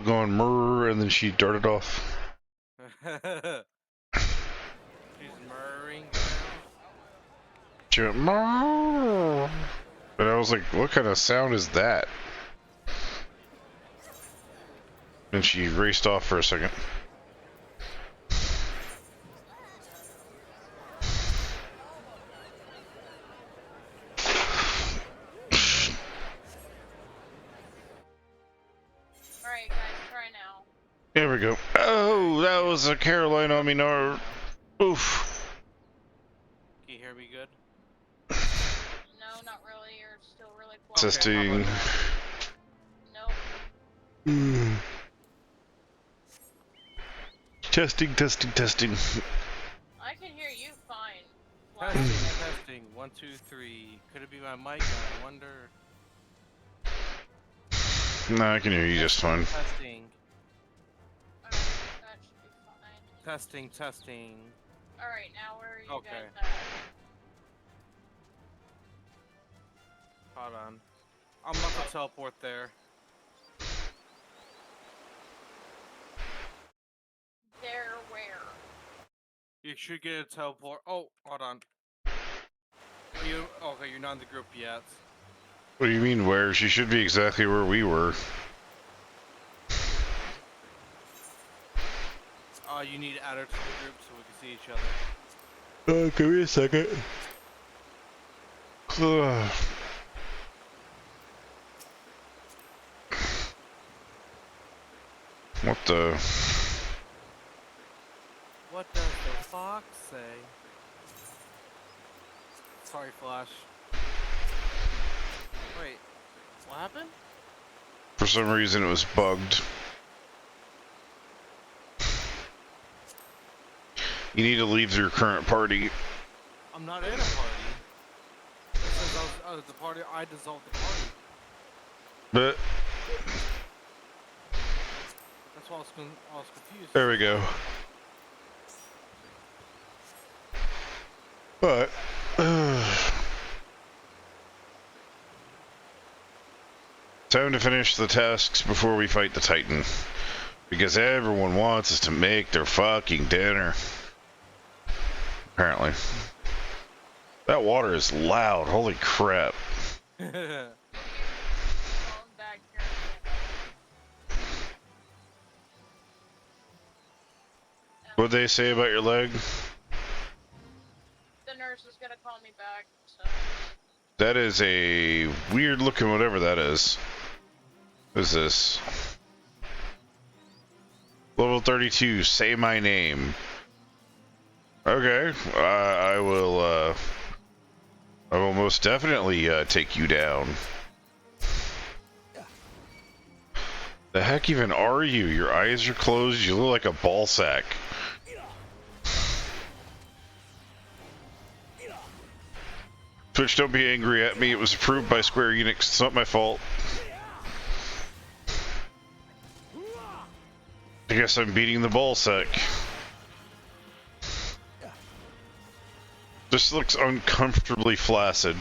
going murr, and then she darted off. She's murring. She went murr. And I was like, what kind of sound is that? And she raced off for a second. Alright, guys, try now. There we go. Oh, that was a Caroline on me, no. Oof. Can you hear me good? No, not really. You're still really quiet. Testing. Nope. Testing. I can hear you fine. Testing. 1, 2, 3. Could it be my mic? I wonder. No, I can hear you just fine. Testing. Alright, that should be fine. Testing. Alright, now where are you Okay. guys at? Hold on. I'm about to teleport there. There where? You should get a teleport. Oh, hold on. Are you okay? You're not in the group yet. What do you mean where? She should be exactly where we were. You need to add her to the group so we can see each other. Give me a second. What the? What does the fox say? Sorry, Flash. Wait, what happened? For some reason, it was bugged. You need to leave your current party. I'm not in a party. It says I was the party. I dissolved the party. But That's why I was confused. there we go. But time to finish the tasks before we fight the Titan, because everyone wants us to make their fucking dinner. Apparently, that water is loud. Holy crap! Going back here. What'd they say about your leg? The nurse is gonna call me back, so. That is a weird looking whatever that is. What is this? Level 32, say my name. Okay, I will most definitely take you down. The heck even are you? Your eyes are closed, you look like a ball sack. Twitch, don't be angry at me, it was approved by Square Enix, it's not my fault. I guess I'm beating the ball sack. This looks uncomfortably flaccid.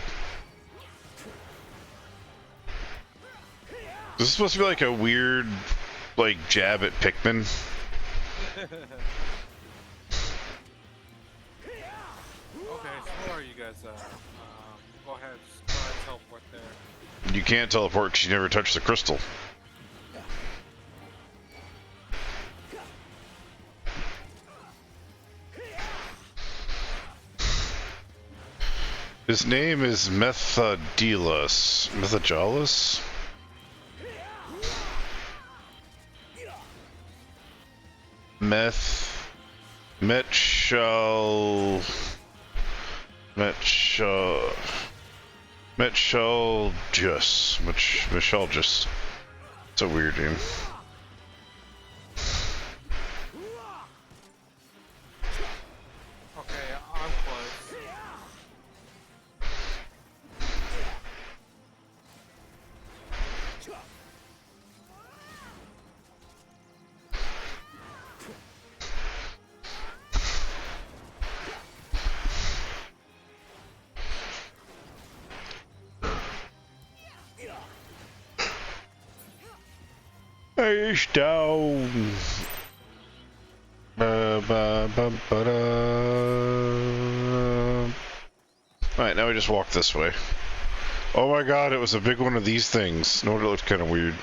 This is supposed to be like a weird, like, jab at Pikmin. Okay, so where are you guys at? Go ahead, just try to teleport there. You can't teleport because you never touched the crystal. His name is Methodilus. Methodilus? Metchalgus. It's a weird name. Okay, I'm close. Ice down. Alright, now we just walk this way. Oh my god, it was a big one of these things. No, it looked kind of weird.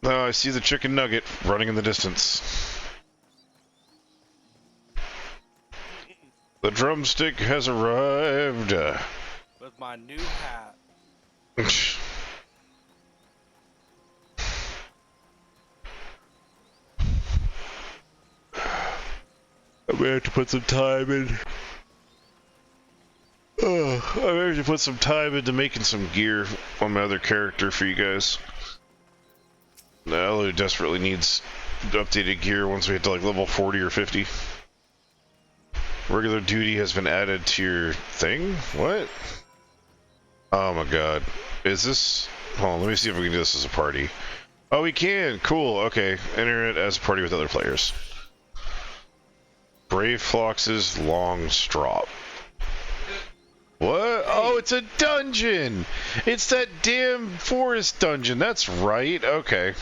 Oh, I see the chicken nugget running in the distance. The drumstick has arrived. With my new hat. I'm gonna have to put some time in. I'm gonna have to put some time into making some gear on my other character for you guys. Elu desperately needs updated gear once we hit to like level 40 or 50. Regular duty has been added to your thing? What? Oh my god. Is this... Hold on, let me see if we can do this as a party. Oh, we can! Cool, okay. Enter it as a party with other players. Brave Flox's Long Strop. What? Oh, it's a dungeon! It's that damn forest dungeon, that's right, okay.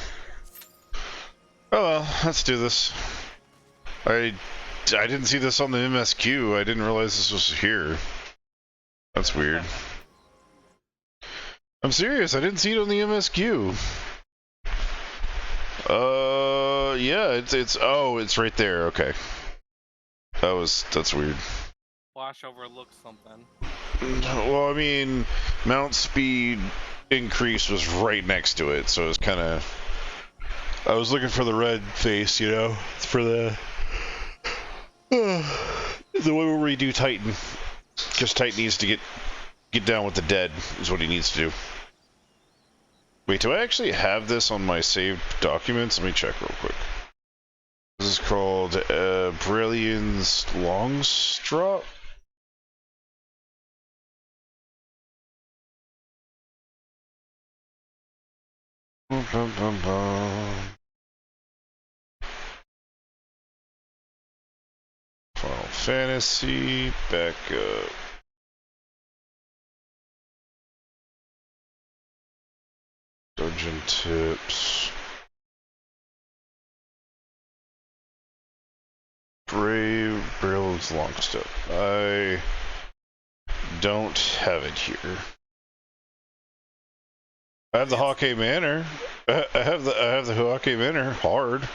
Oh well, let's do this. I didn't see this on the MSQ, I didn't realize this was here. That's weird. I'm serious, I didn't see it on the MSQ. Yeah, it's right there, okay. That's weird. Flash overlooked something. Well, I mean, mount speed increase was right next to it, so it was kind of... I was looking for the red face, you know, for the one where we do Titan. Because Titan needs to get down with the dead, is what he needs to do. Wait, do I actually have this on my saved documents? Let me check real quick. This is called Brilliant's Long Strop. Final Fantasy, back up. Dungeon tips. Brilliant's Long Step. I don't have it here. I have the Hawkeye Manor. I have the Hawkeye Manor hard.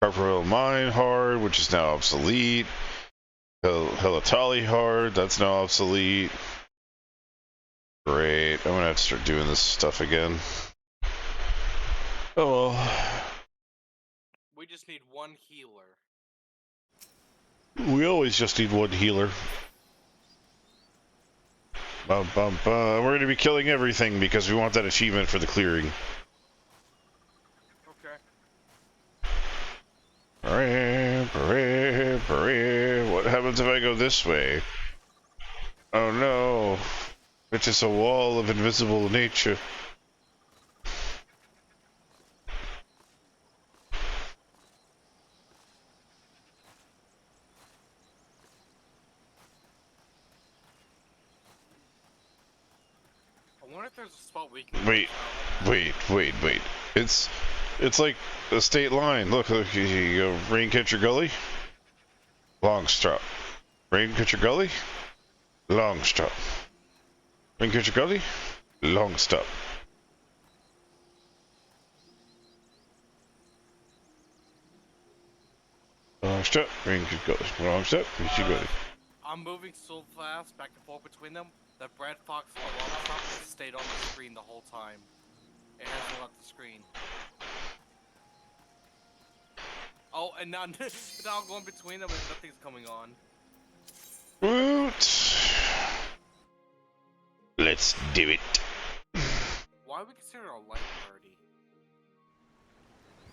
Corporeal Mine hard, which is now obsolete. Helatali hard, that's now obsolete. Great. I'm gonna have to start doing this stuff again. Oh well. We just need one healer. We always just need one healer. Bum, bum, bum. We're gonna be killing everything because we want that achievement for the clearing. Okay. What happens if I go this way? Oh no. It's just a wall of invisible nature. I wonder if there's a spot we can... Wait. It's like a state line. Look, you go Raincatcher Gully. Long Strop. Raincatcher Gully. Long Strop. Raincatcher Gully. Long Stop. Long Stop. Raincatcher Gully. Long Stop. Raincatcher Gully. I'm moving so fast back and forth between them that Brad Fox Long stayed on the screen the whole time. It hasn't left the screen. Oh, and now, now I'm going between them and nothing's coming on. Woot. Let's do it. Why are we considered a light party?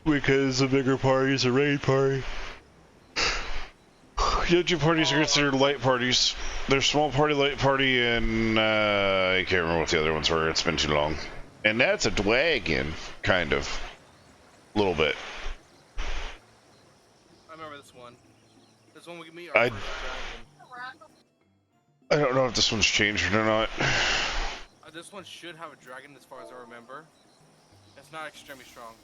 Because a bigger party is a raid party. Dungeon parties are considered light parties. They're small party, light party, and I can't remember what the other ones were. It's been too long. And that's a dragon, kind of. A little bit. I remember this one. This one we can meet our first dragon. I don't know if this one's changed or not. I This one should have a dragon as far as I remember. It's not extremely strong.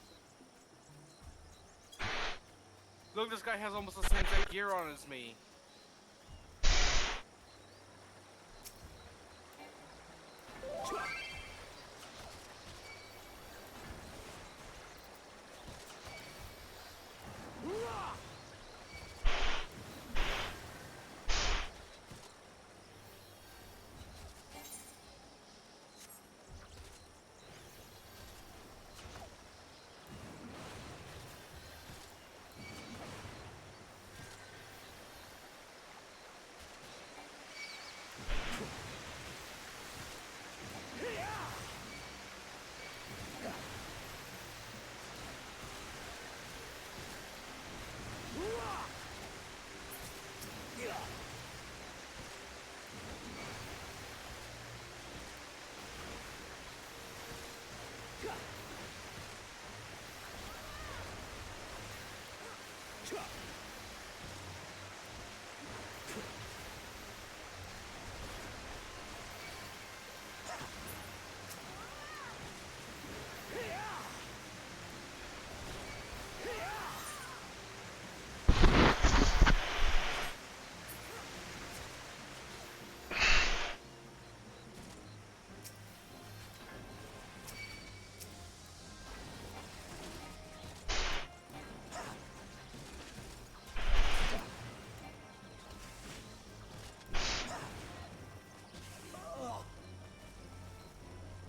Look, this guy has almost the same exact gear on as me.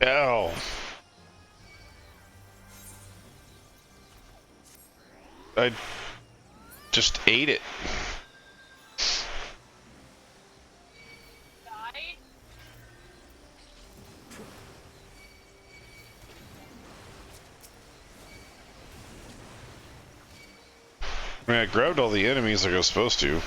Ow. I just ate it. Died? I mean, I grabbed all the enemies like I was supposed to.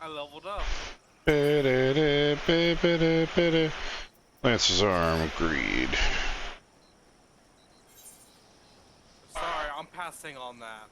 I leveled up. Lance's arm, agreed. last thing on that.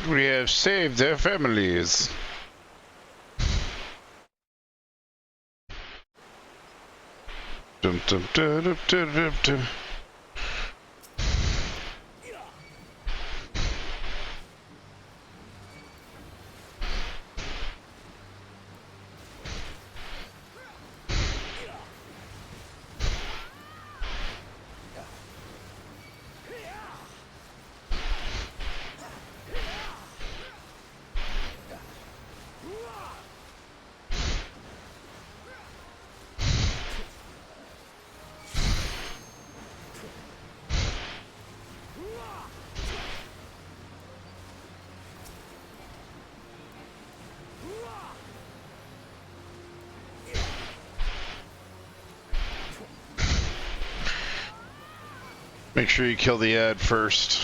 We have saved their families. Dum, dum, dum, dum, dum, dum, dum. Make sure you kill the ad first.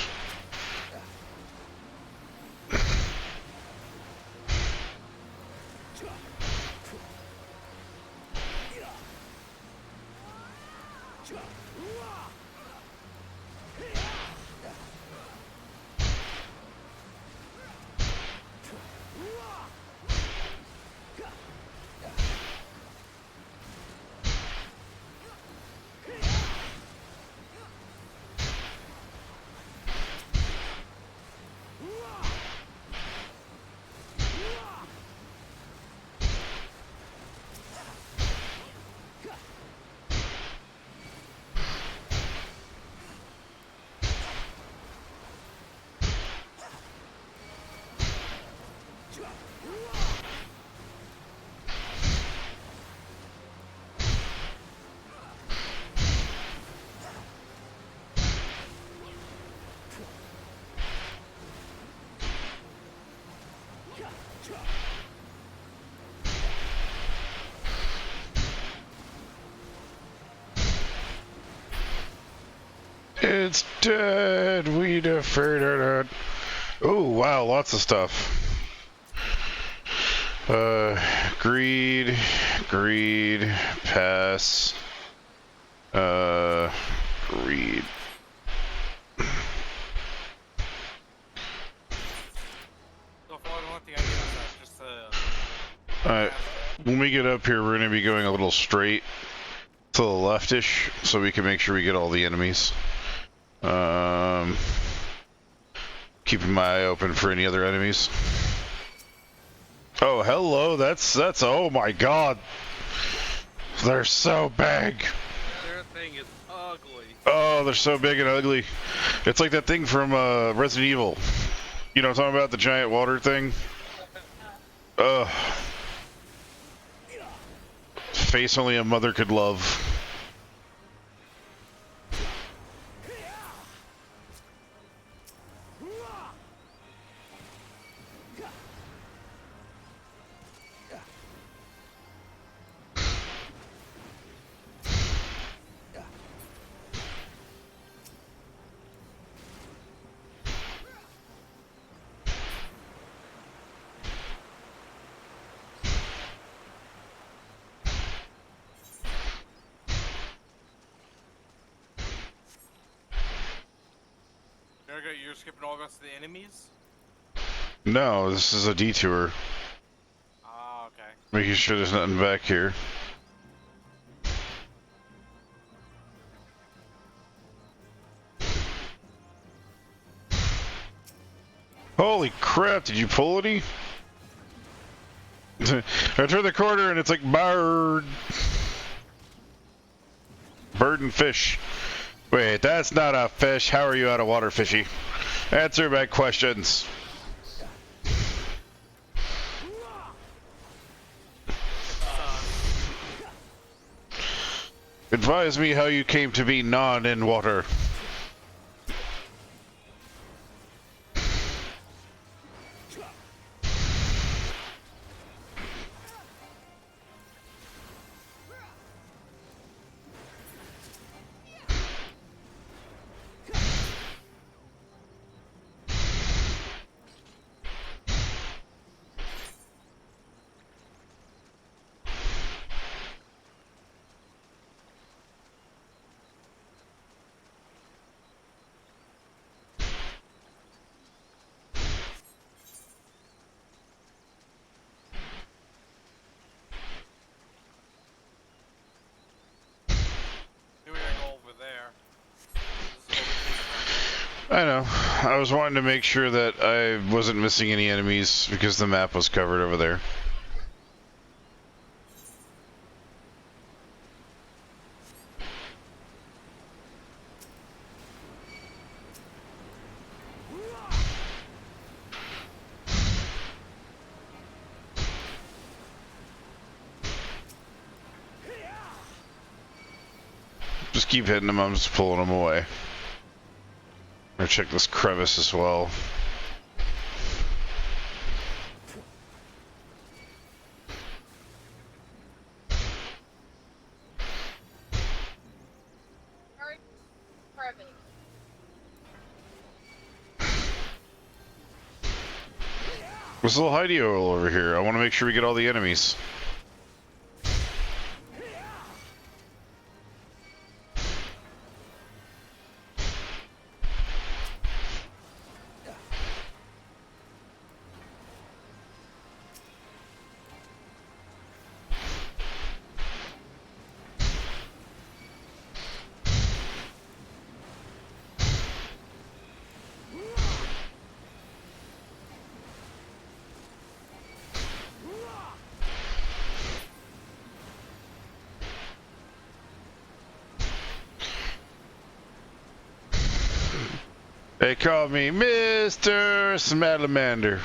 It's dead. We defeated it. Oh, wow, lots of stuff. Greed, pass, greed. So far, the only thing I did was just Alright, when we get up here, we're gonna be going a little straight to the leftish, so we can make sure we get all the enemies. Keeping my eye open for any other enemies. Oh, hello, that's, oh my god. They're so big. their thing is ugly. Oh, they're so big and ugly. It's like that thing from, Resident Evil. You know what I'm talking about? The giant water thing? Ugh. Face only a mother could love. You're skipping all the rest of the enemies? No, this is a detour. Ah, okay. Making sure there's nothing back here. Holy crap, did you pull any? I turn the corner and it's like bird. Bird and fish. Wait, that's not a fish. How are you out of water, fishy? Answer my questions. Advise me how you came to be non in water. I know. I was wanting to make sure that I wasn't missing any enemies because the map was covered over there. Just keep hitting them, I'm just pulling them away. I'm gonna check this crevice as well. There's a little hidey hole over here. I want to make sure we get all the enemies. They call me Mr. Salamander.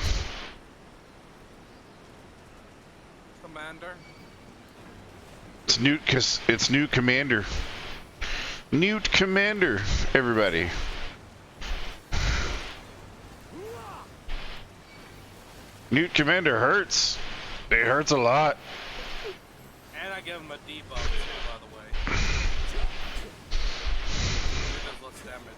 Commander? It's Newt, cause it's Newt Commander. Newt Commander, everybody. Newt Commander hurts. It hurts a lot. And I give him a debuff too, by the way. It does less damage.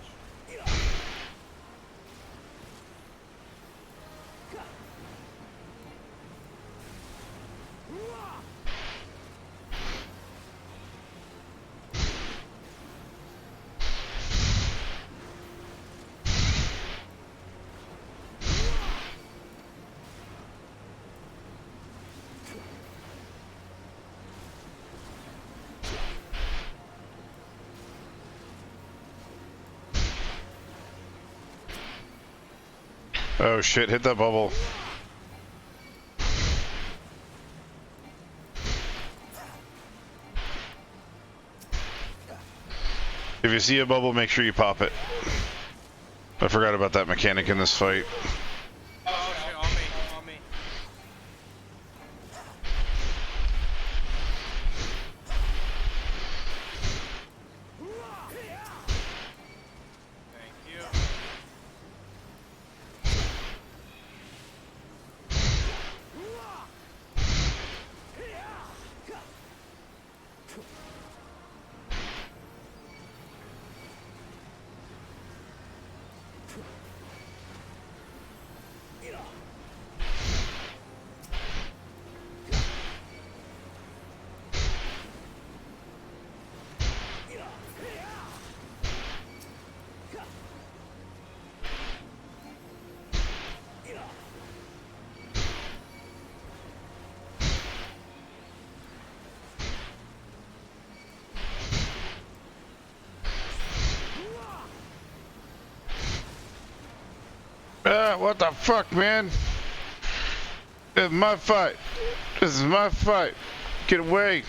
Oh shit, hit that bubble. If you see a bubble, make sure you pop it. I forgot about that mechanic in this fight. Oh shit, on me, on me. Thank you. Ah, what the fuck, man? This is my fight. This is my fight. Get away.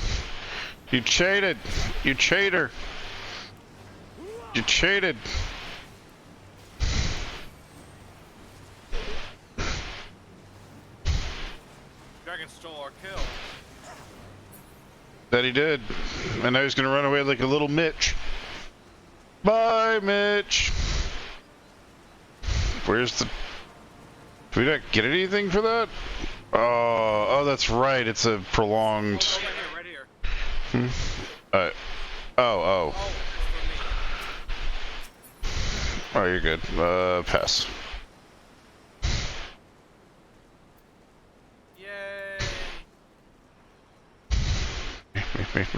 You cheated. You cheater. You cheated. Dragon stole our kill. That he did. And now he's gonna run away like a little Mitch. Bye, Mitch. Where's the... Did we not get anything for that? Oh, that's right. It's a prolonged... Oh, right here, right here. Oh. Oh, it's for me. Oh, you're good. Pass. Yay! Me.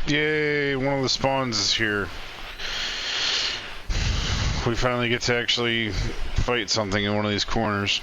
Yay, one of the spawns is here. We finally get to actually fight something in one of these corners.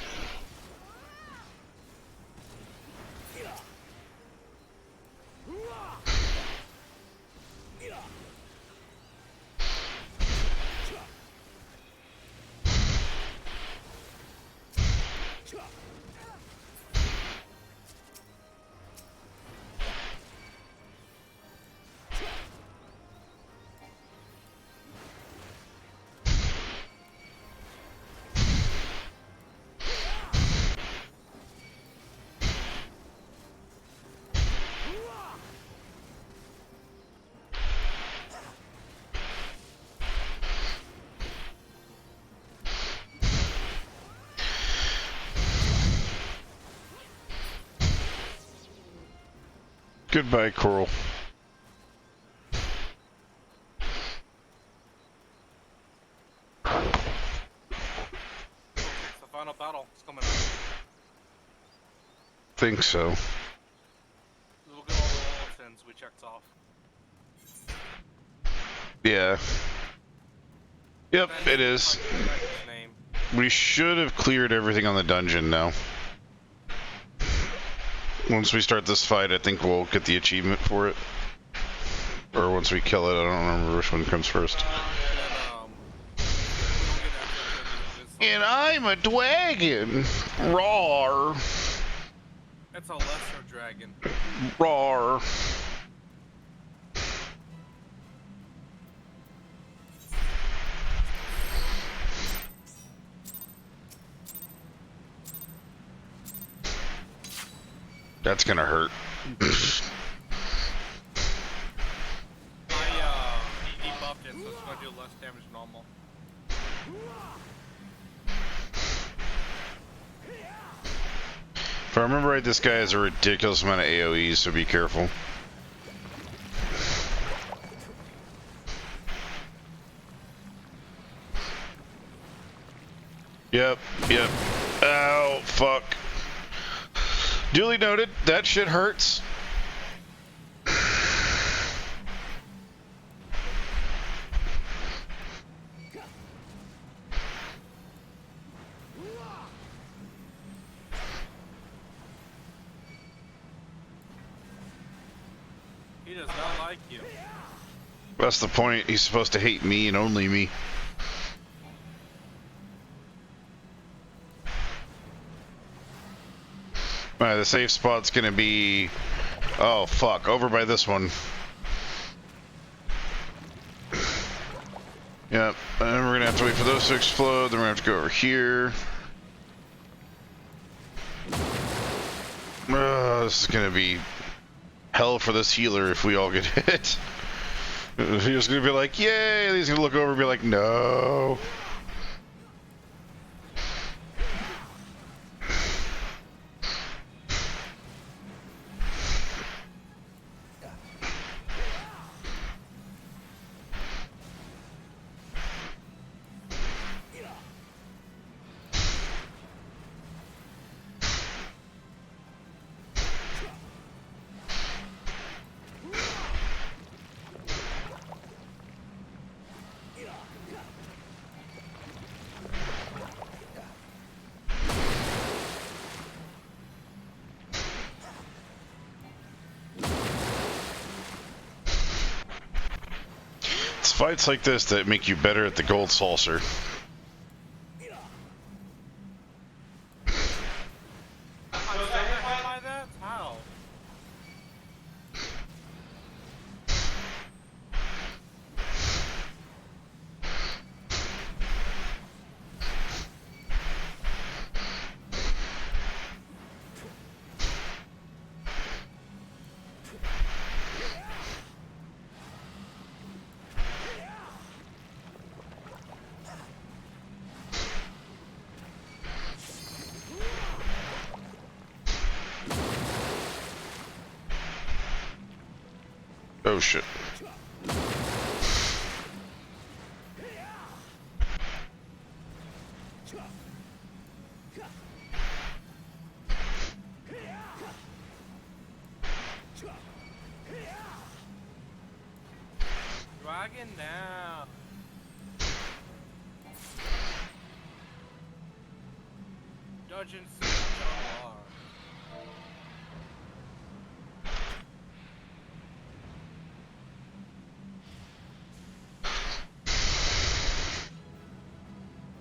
Goodbye, Coral. It's the final battle. It's coming up. Think so. Look at all the sins we checked off. Yeah. Yep, That it name is. like the dragon's name. We should have cleared everything on the dungeon now. Once we start this fight, I think we'll get the achievement for it. Or once we kill it, I don't remember which one comes first. And I'm a dragon! Roar! It's a lesser dragon. Roar! That's gonna hurt. I debuffed it, so it's gonna do less damage than normal. If I remember right, this guy has a ridiculous amount of AoEs, so be careful. Yep, yep. Ow, fuck. Duly noted, that shit hurts. He does not like you. That's the point. He's supposed to hate me and only me. Alright, the safe spot's gonna be... Oh, fuck. Over by this one. Yep. And we're gonna have to wait for those to explode. Then we're gonna have to go over here. This is gonna be hell for this healer if we all get hit. He's gonna be like, yay! He's gonna look over and be like, no. It's fights like this that make you better at the gold saucer. I'm still gonna hit by that? How? Oh shit. Dragon now. Dungeon Jar.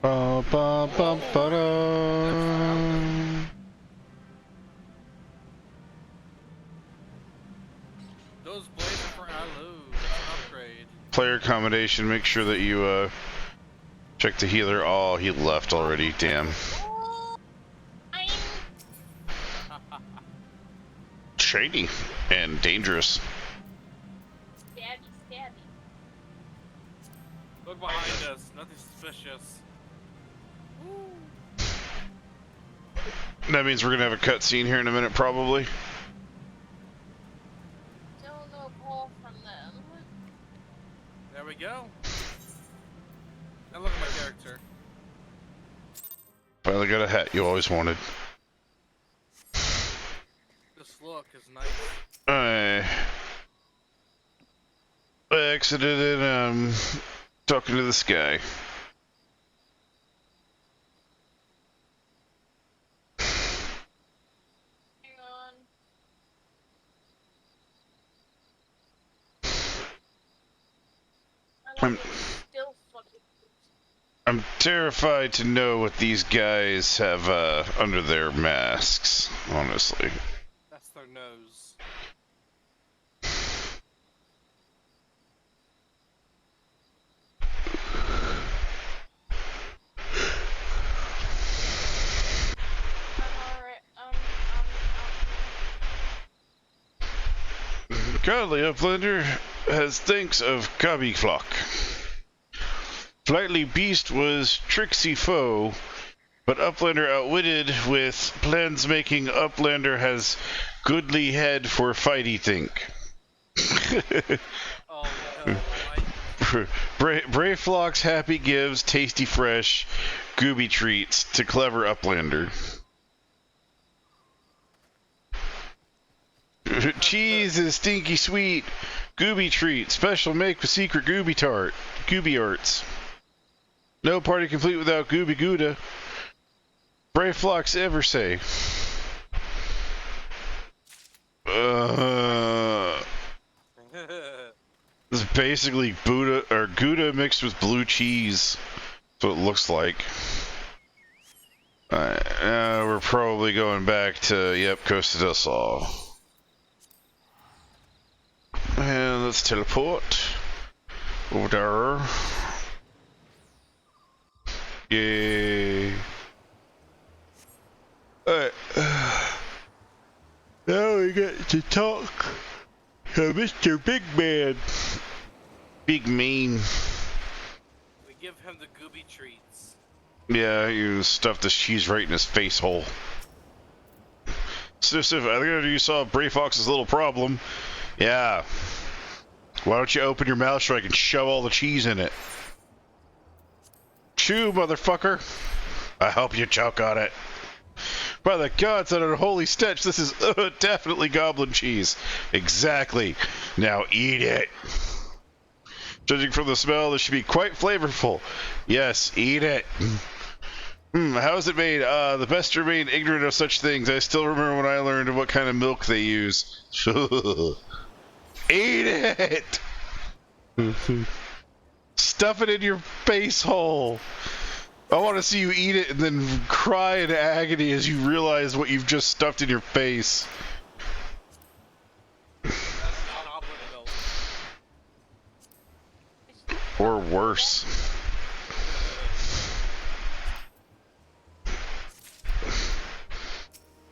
Ba, ba, ba, ba, da. Those blades are for Alu. That's an upgrade. Player accommodation, make sure that you check the healer. Oh, he left already, damn. Oh, I'm Shady and dangerous. stabby, stabby. Look behind us. Nothing suspicious. That means we're gonna have a cutscene here in a minute, probably. we go. And look at my character. Finally got a hat you always wanted. This look is nice. I exited and talking to this guy. Hang on. I'm Still fucking. I'm terrified to know what these guys have under their masks, honestly. That's their nose. I'm alright. Godly Uplander has thinks of Gobby Flock. Flightly Beast was tricksy foe, but Uplander outwitted with plans making Uplander has goodly head for fighty think. Oh no, Brave Flock's happy gives tasty fresh gooby treats to clever Uplander. Cheese is stinky sweet. Gooby treat. Special make with secret gooby tart. Gooby arts. No party complete without gooby gouda. Brave Flocks ever say. This is basically Buddha or Gouda mixed with blue cheese. That's what it looks like. We're probably going back to, yep, Costa del Sol. And let's teleport over there. Yay. Alright. Now we get to talk to Mr. Big Man. Big Mean. we give him the gooby treats. Yeah, you stuffed this cheese right in his face hole. Sniff, I think you saw Bray Fox's little problem. Yeah. Why don't you open your mouth so I can shove all the cheese in it? Chew, motherfucker. I hope you choke on it. By the gods that are holy stench, this is definitely goblin cheese. Exactly. Now eat it. Judging from the smell, this should be quite flavorful. Yes, eat it. How is it made? The best to remain ignorant of such things. I still remember when I learned what kind of milk they use. Eat it! Stuff it in your face hole. I want to see you eat it and then cry in agony as you realize what you've just stuffed in your face. That's goblin milk. Or worse.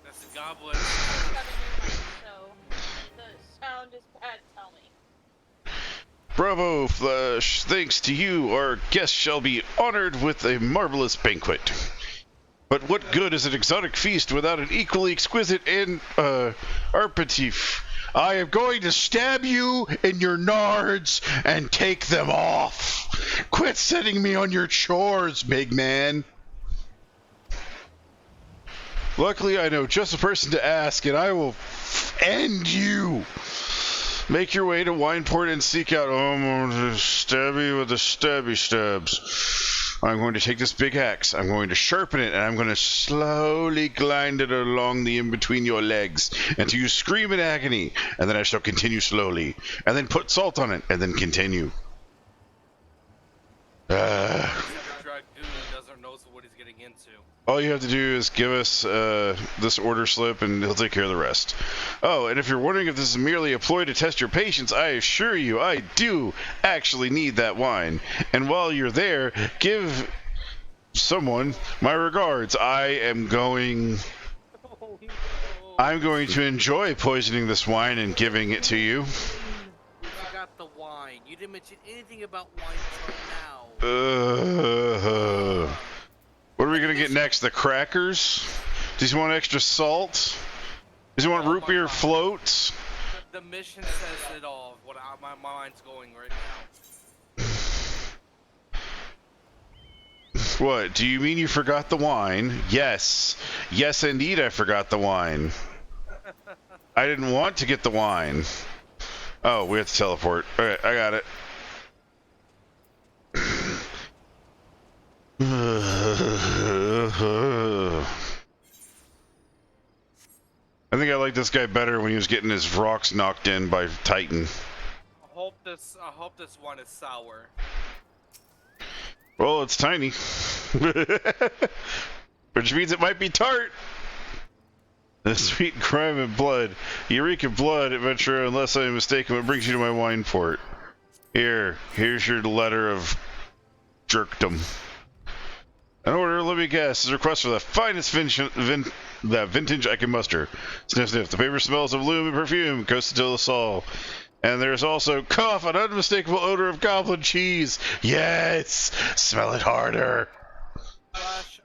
That's the goblin. The sound is bad, tell me. Bravo, Flesh. Thanks to you, our guest shall be honored with a marvelous banquet. But what good is an exotic feast without an equally exquisite and, aperitif? I am going to stab you in your nards and take them off. Quit sending me on your chores, big man. Luckily, I know just the person to ask, and I will end you. Make your way to Wineport and seek out. Oh, I'm going to stab you with the stabby stabs. I'm going to take this big axe. I'm going to sharpen it, and I'm going to slowly grind it along the in-between your legs until you scream in agony, and then I shall continue slowly, and then put salt on it, and then continue. Dragoon doesn't know what he's getting into. All you have to do is give us this order slip, and he'll take care of the rest. Oh, and if you're wondering if this is merely a ploy to test your patience, I assure you I do actually need that wine. And while you're there, give someone my regards. I'm going to enjoy poisoning this wine and giving it to you. You forgot the wine. You didn't mention anything about wine until now. What are we gonna get next? The crackers? Does he want extra salt? Does he want root beer floats? The mission says it all. What my mind's going right now. What? Do you mean you forgot the wine? Yes. Yes, indeed, I forgot the wine. I didn't want to get the wine. Oh, we have to teleport. Alright, I got it. I think I like this guy better when he was getting his rocks knocked in by Titan. I hope this one is sour. Well, it's tiny. Which means it might be tart. The sweet crime and blood. Eureka blood, adventurer, unless I am mistaken, what brings you to my wine port? Here's your letter of jerkdom. An order, let me guess, is a request for the finest vintage I can muster. Sniff, sniff. The paper smells of loom and perfume, Costa del Sol. And there's also cough, an unmistakable odor of goblin cheese. Yes! Smell it harder. Flash,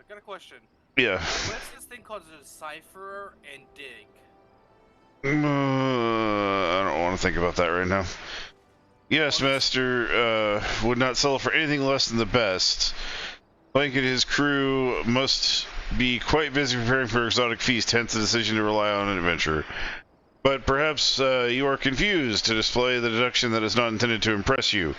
got a question. Yeah. What's this thing called a decipherer and dig? I don't want to think about that right now. Yes, master, would not sell it for anything less than the best. Blank and his crew must be quite busy preparing for exotic feast, hence the decision to rely on an adventurer. But perhaps you are confused to display the deduction that is not intended to impress you.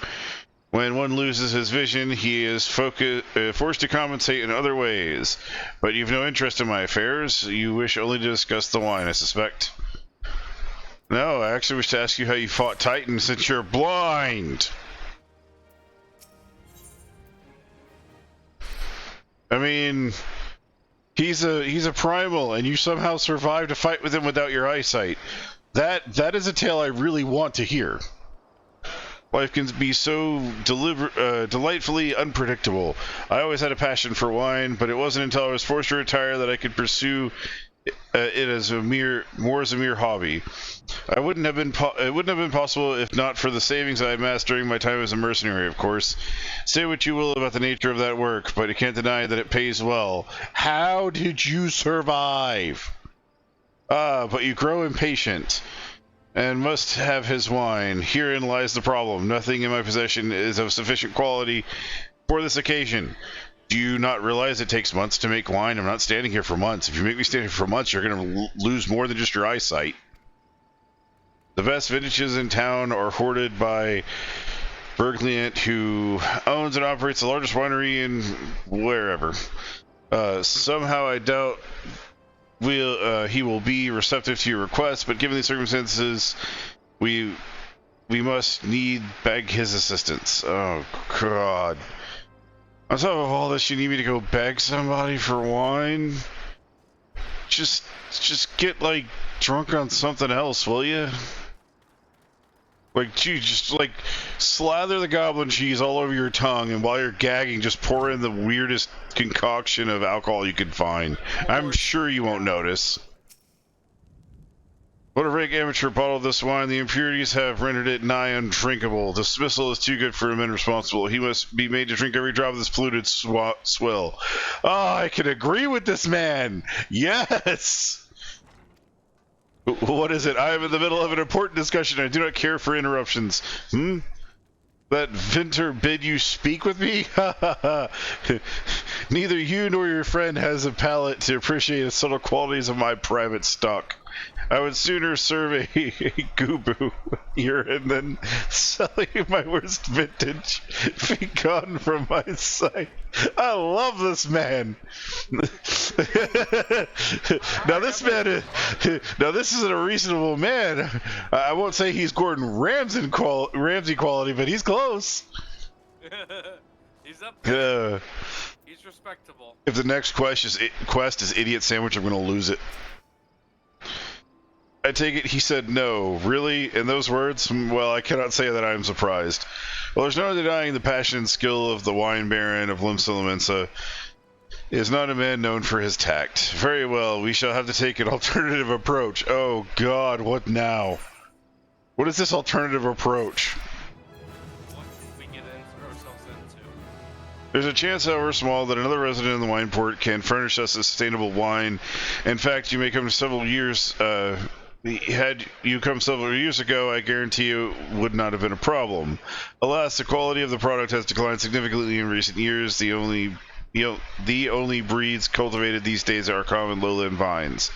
When one loses his vision, he is forced to compensate in other ways. But you've no interest in my affairs. You wish only to discuss the wine, I suspect. No, I actually wish to ask you how you fought Titan since you're blind. I mean, he's a primal, and you somehow survived a fight with him without your eyesight. That is a tale I really want to hear. Life can be so delightfully unpredictable. I always had a passion for wine, but it wasn't until I was forced to retire that I could pursue it as a mere hobby. It wouldn't have been possible if not for the savings I amassed during my time as a mercenary, of course. Say what you will about the nature of that work, but you can't deny that it pays well. How did you survive? But you grow impatient and must have his wine. Herein lies the problem. Nothing in my possession is of sufficient quality for this occasion. Do you not realize it takes months to make wine? I'm not standing here for months. If you make me stand here for months, you're going to lose more than just your eyesight. The best vintages in town are hoarded by Bergliant, who owns and operates the largest winery in wherever. Somehow I doubt he will be receptive to your request, but given the circumstances, we must beg his assistance. Oh, God. On top of all this, you need me to go beg somebody for wine? Just get, like, drunk on something else, will you? Like, gee, just, like, slather the goblin cheese all over your tongue, and while you're gagging, just pour in the weirdest concoction of alcohol you can find. I'm sure you won't notice. What a rank amateur bottled this wine. The impurities have rendered it nigh undrinkable. Dismissal is too good for a man responsible. He must be made to drink every drop of this polluted swill. Oh, I can agree with this man. Yes. What is it? I am in the middle of an important discussion. I do not care for interruptions. That Vinter bid you speak with me? Neither you nor your friend has a palate to appreciate the subtle qualities of my private stock. I would sooner serve a goobu urine than sell you my worst vintage. Be gone from my sight. I love this man. Now this isn't a reasonable man. I won't say he's Gordon Ramsay quality, but he's close. He's up there. He's respectable. If the next quest is Idiot Sandwich, I'm going to lose it. I take it he said no. Really? In those words? Well, I cannot say that I am surprised. Well, there's no denying the passion and skill of the wine baron of Limsa is not a man known for his tact. Very well, we shall have to take an alternative approach. Oh, God, what now? What is this alternative approach? What did we get ourselves into? There's a chance, however small, that another resident in the wine port can furnish us a sustainable wine. In fact, you may come to several years Had you come several years ago, I guarantee you would not have been a problem. Alas, the quality of the product has declined significantly in recent years. The only breeds cultivated these days are common lowland vines,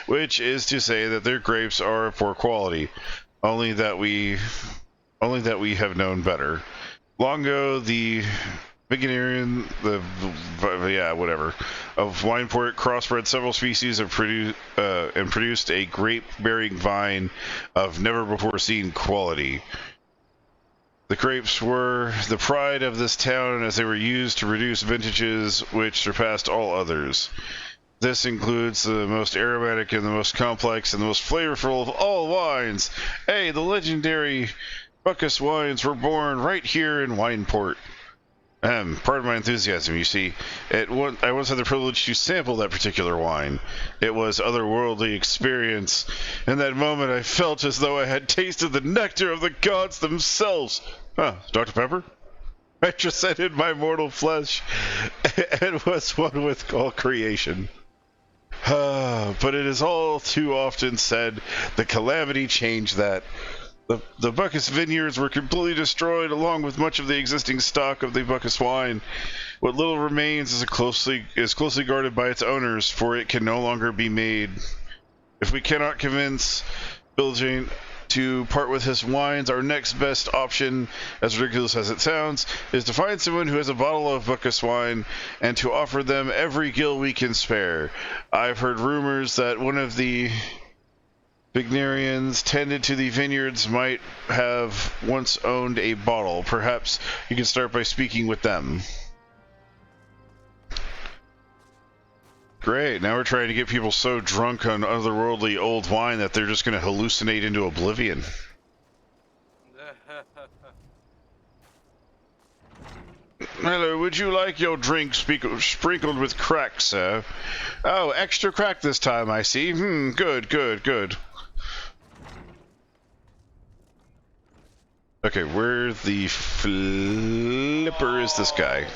which is to say that their grapes are of poor quality. Only that we have known better. Long ago, the Vegetarian, of Wineport crossbred several species and produced a grape-bearing vine of never-before-seen quality. The grapes were the pride of this town as they were used to produce vintages which surpassed all others. This includes the most aromatic and the most complex and the most flavorful of all wines. Hey, the legendary Buckus wines were born right here in Wineport. Pardon my enthusiasm, you see. I once had the privilege to sample that particular wine. It was otherworldly experience. In that moment, I felt as though I had tasted the nectar of the gods themselves. Dr. Pepper? I transcended my mortal flesh and was one with all creation. But it is all too often said, the calamity changed that. The Buckus vineyards were completely destroyed, along with much of the existing stock of the Buckus wine. What little remains is closely guarded by its owners, for it can no longer be made. If we cannot convince Bilgein to part with his wines, our next best option, as ridiculous as it sounds, is to find someone who has a bottle of Buckus wine and to offer them every gill we can spare. I've heard rumors that one of the Vignarians tended to the vineyards might have once owned a bottle. Perhaps you can start by speaking with them. Great, now we're trying to get people so drunk on otherworldly old wine that they're just going to hallucinate into oblivion. Hello, would you like your drink sprinkled with crack, sir? Oh, extra crack this time, I see. Good. Okay, where the flipper is this guy?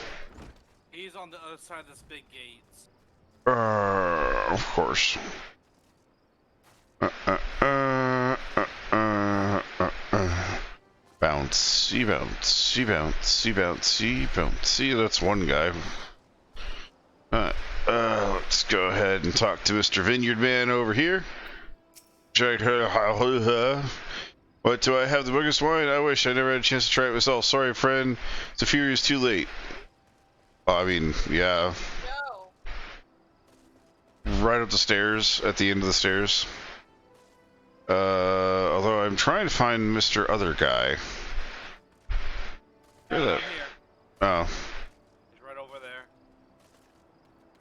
He's on the other side of this big gate. Of course. Bouncy. That's one guy. Let's go ahead and talk to Mr. Vineyard Man over here. What, do I have the biggest wine? I wish I never had a chance to try it myself. Sorry, friend. The fury is too late. I mean, yeah. No. Right up the stairs, at the end of the stairs. Although I'm trying to find Mr. Other Guy. Where's that? Oh. He's right over there.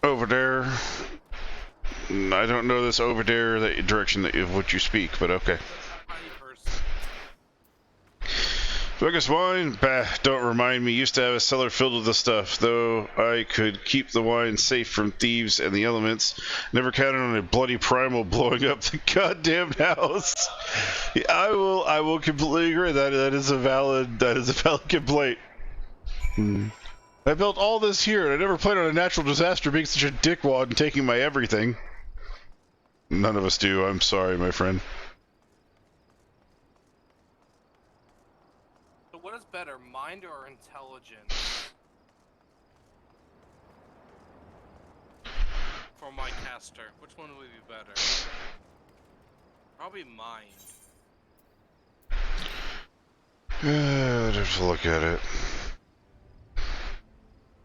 Over there. I don't know this over there, that direction of what you speak, but okay. Buckus wine? Bah, don't remind me. Used to have a cellar filled with the stuff, though I could keep the wine safe from thieves and the elements. Never counted on a bloody primal blowing up the goddamn house. I will completely agree. That is a valid complaint. I built all this here, and I never planned on a natural disaster being such a dickwad and taking my everything. None of us do. I'm sorry, my friend. What is better, mind or intelligence? For my caster, which one would be better? Probably mind. I'd have to look at it.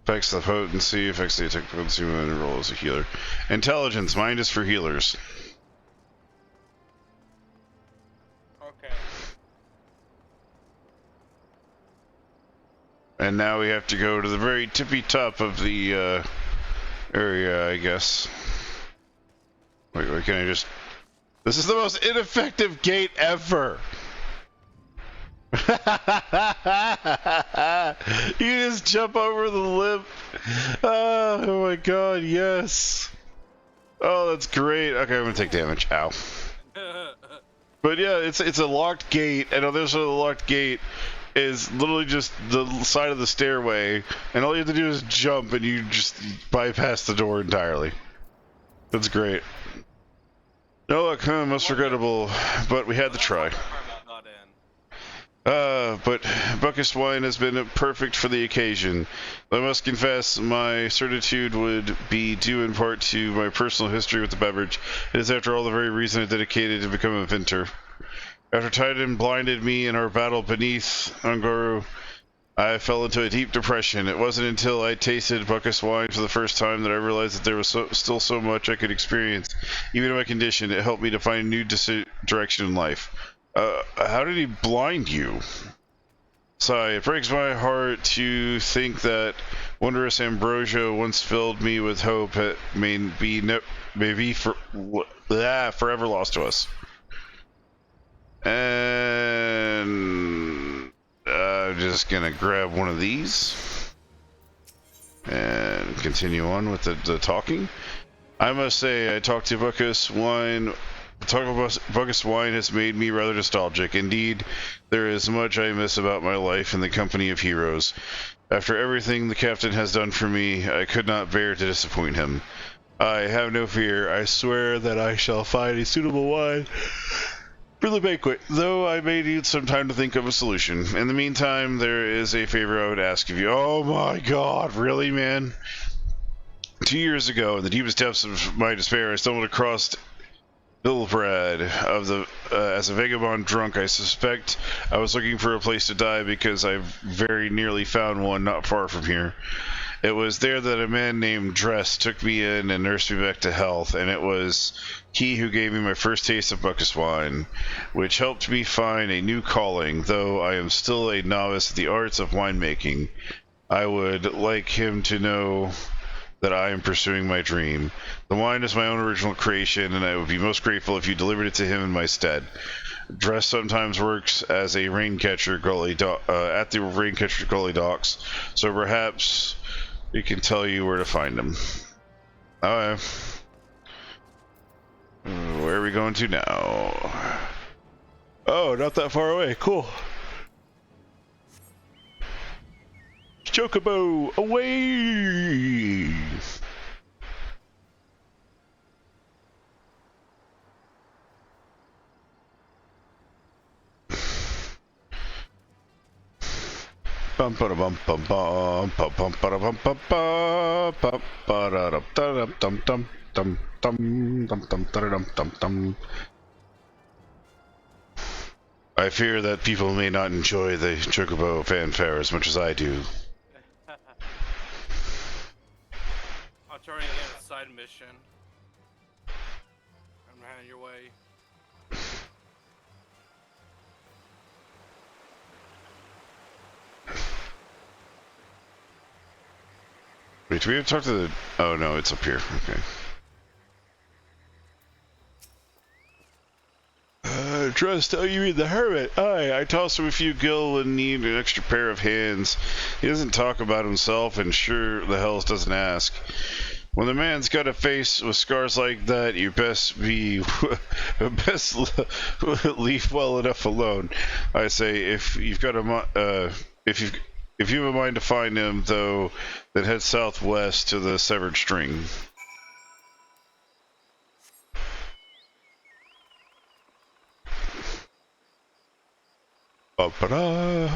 Affects the potency, affects the attack potency when it rolls as a healer. Intelligence, mind is for healers. Okay. And now we have to go to the very tippy top of the area, I guess. Wait, can I just... This is the most ineffective gate ever! You just jump over the lip. Oh my god, yes. Oh, that's great. Okay, I'm gonna take damage. Ow. But yeah, it's a locked gate, and on the other side of the locked gate is literally just the side of the stairway, and all you have to do is jump, and you just bypass the door entirely. That's great. No luck, huh? Most regrettable, but we had to try. Not in. But Buckus wine has been perfect for the occasion. I must confess, my certitude would be due in part to my personal history with the beverage. It is, after all, the very reason I dedicated to become a vintner. After Titan blinded me in our battle beneath Angaru, I fell into a deep depression. It wasn't until I tasted Buckus wine for the first time that I realized that there was still so much I could experience. Even in my condition, it helped me to find a new direction in life. How did he blind you? Sigh, it breaks my heart to think that wondrous ambrosia once filled me with hope may be forever lost to us. And I'm just gonna grab one of these and continue on with the talking. I must say, I talked to Buckus wine. Talking about Buckus wine has made me rather nostalgic. Indeed, there is much I miss about my life in the company of heroes. After everything the captain has done for me, I could not bear to disappoint him. I have no fear. I swear that I shall find a suitable wine for the banquet, though I may need some time to think of a solution. In the meantime, there is a favor I would ask of you. Oh my god, really, man? 2 years ago, in the deepest depths of my despair, I stumbled across Billbrad as a vagabond drunk. I suspect I was looking for a place to die because I very nearly found one not far from here. It was there that a man named Dress took me in and nursed me back to health, and it was he who gave me my first taste of Buckus wine, which helped me find a new calling. Though I am still a novice at the arts of winemaking, I would like him to know that I am pursuing my dream. The wine is my own original creation, and I would be most grateful if you delivered it to him in my stead. Dress sometimes works as a rain catcher at the Raincatcher Gully docks, so perhaps he can tell you where to find him. Alright. Where are we going to now? Oh, not that far away. Cool. Chocobo, away! Bum ba bum bum bum bum bum ba bum bum bum bum ba da dum dum dum dum dum dum dum dum dum dum. I fear that people may not enjoy the Chocobo fanfare as much as I do. I'll try to get a side mission. I'm heading your way. Wait, do we have to talk to the... Oh, no, it's up here. Okay. Trust, oh, you mean the hermit? Aye, I tossed him a few gil and need an extra pair of hands. He doesn't talk about himself, and sure the hells doesn't ask. When the man's got a face with scars like that, you best leave well enough alone. I say, if you've got if you have a mind to find him, though, then head southwest to the severed string. Ba-ba-da.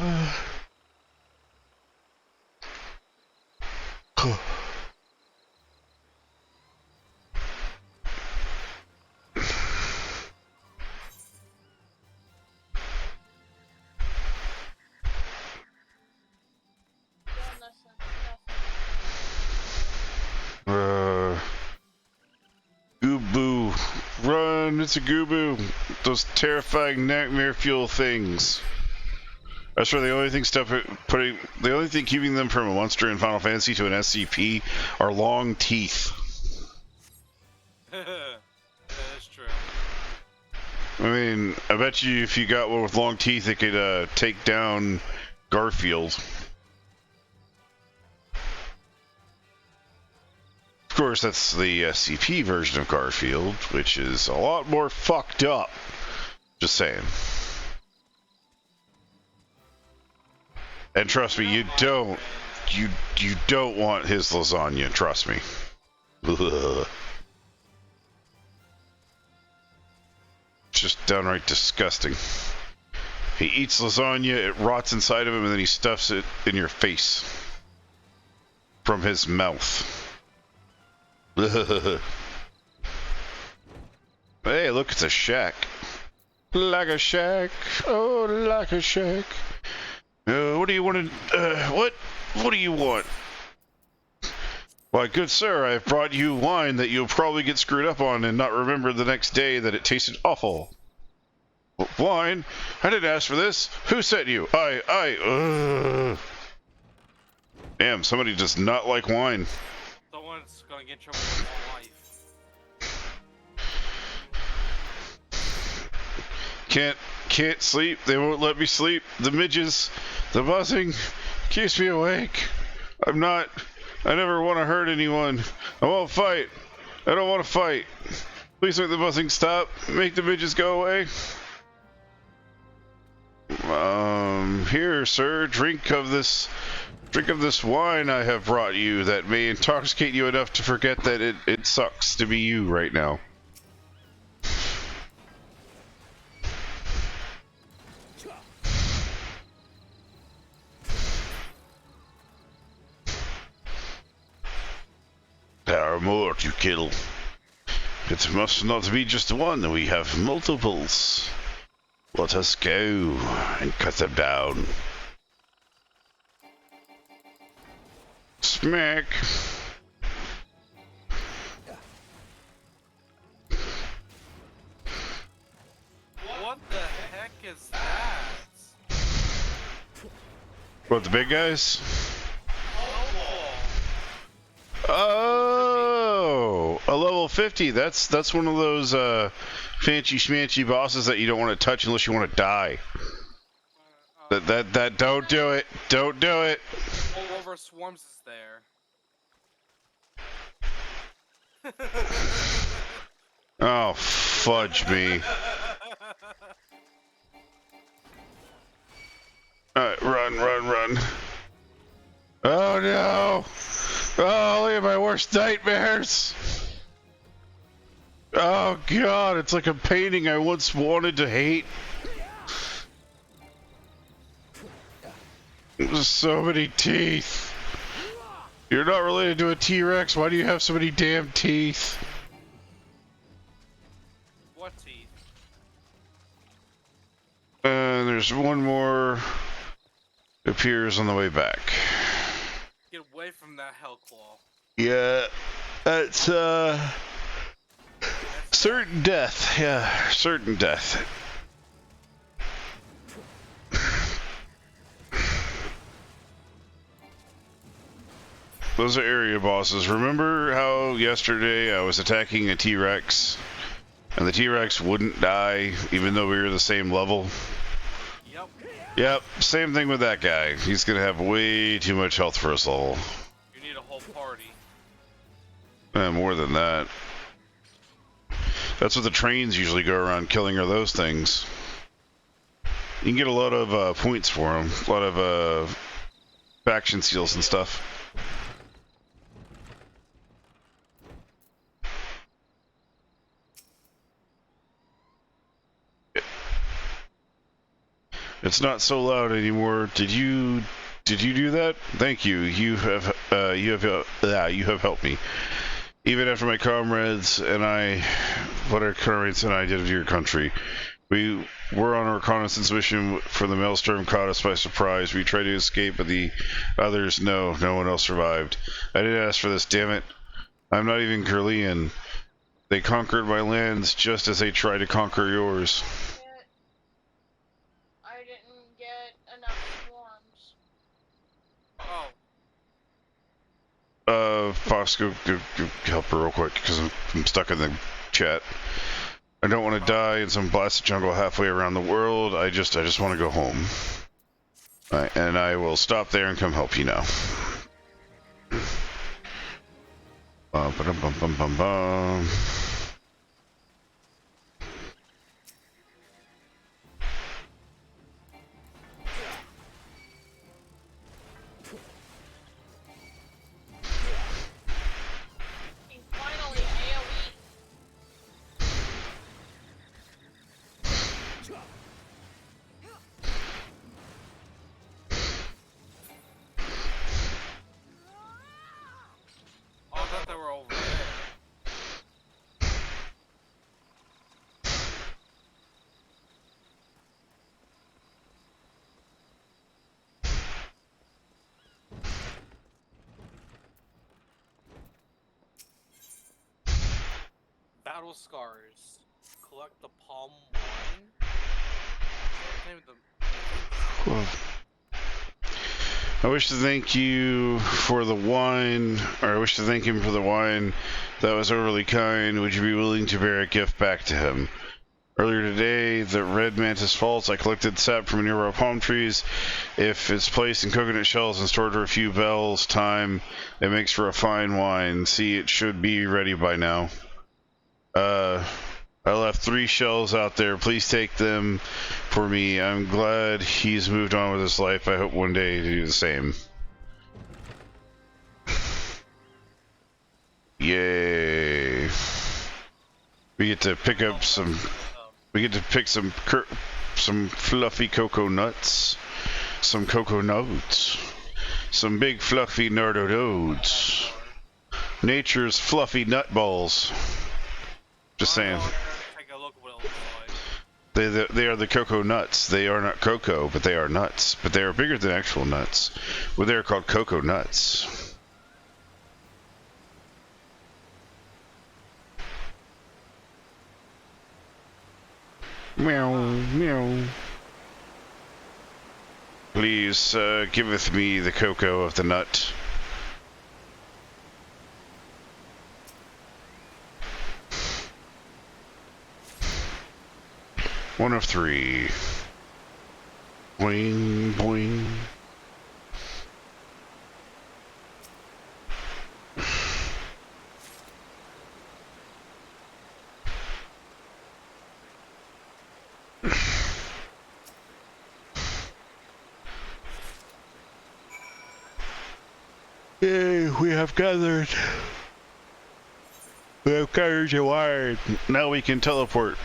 Gooboo. Run, it's a gooboo. Those terrifying nightmare fuel things. I swear the only thing keeping them from a monster in Final Fantasy to an SCP are long teeth. That is true. I mean, I bet you if you got one with long teeth, it could take down Garfield. Of course, that's the SCP version of Garfield, which is a lot more fucked up. Just saying. And trust me, you don't want his lasagna. Trust me. Ugh. just downright disgusting. He eats lasagna, it rots inside of him, and then he stuffs it in your face. From his mouth. Hey, look, it's a shack. Like a shack. Oh, like a shack. What do you want to... What do you want? Why, good sir, I've brought you wine that you'll probably get screwed up on and not remember the next day that it tasted awful. Wine? I didn't ask for this. Who sent you? Damn, somebody does not like wine. Someone's gonna get in trouble with his life. Can't sleep. They won't let me sleep. The midges, the buzzing keeps me awake. I never want to hurt anyone. I won't fight. I don't want to fight. Please make the buzzing stop. Make the midges go away. Here, sir, drink of this wine I have brought you that may intoxicate you enough to forget that it sucks to be you right now. There are more to kill. It must not be just one, we have multiples. Let us go and cut them down. Smack. What the heck is that? What, the big guys? Oh. Oh, a level 50. That's one of those fancy schmancy bosses that you don't want to touch unless you want to die. That don't do it. Don't do it. Over Swarms is there. Oh, fudge me. Alright, run. Oh no! Oh, look at my worst nightmares! Oh god, it's like a painting I once wanted to hate. There's so many teeth. You're not related to a T-Rex, why do you have so many damn teeth? What teeth? And there's one more appears on the way back. Get away from that Hellclaw. Yeah, that's certain death. Yeah, certain death. Those are area bosses. Remember how yesterday I was attacking a T-Rex and the T-Rex wouldn't die even though we were the same level? Yep, same thing with that guy. He's gonna have way too much health for us all. You need a whole party. More than that. That's what the trains usually go around killing, are those things. You can get a lot of points for them. A lot of faction seals and stuff. It's not so loud anymore. Did you do that? Thank you. You have helped me. Even after my comrades and I did to your country. We were on a reconnaissance mission for the Maelstrom caught us by surprise. We tried to escape, but the others, no one else survived. I didn't ask for this, damn it. I'm not even Curlian. They conquered my lands just as they tried to conquer yours. Fox, go help her real quick, because I'm stuck in the chat. I don't want to die in some blasted jungle halfway around the world. I just want to go home. Alright, and I will stop there and come help you now. Bum. battle scars. Collect the palm wine. What's the name of the- Well, I wish to thank you for the wine, or I wish to thank him for the wine that was overly kind. Would you be willing to bear a gift back to him? Earlier today, the Red Mantis Falls, I collected sap from nearby palm trees. If it's placed in coconut shells and stored for a few bells time, it makes for a fine wine. See, it should be ready by now. I left 3 shells out there. Please take them for me. I'm glad he's moved on with his life. I hope one day to do the same. Yay. We get to pick up some... We get to pick some fluffy cocoa nuts. Some cocoa notes. Some big fluffy nardododes. Nature's fluffy nut balls. Just saying. Take a look at what it looks like. They are the cocoa nuts. They are not cocoa, but they are nuts. But they are bigger than actual nuts. Well, they are called cocoa nuts. Meow, meow. Please, giveth me the cocoa of the nut. One of 3. Boing, boing. Yay, we have gathered. We have gathered your wine. Now we can teleport.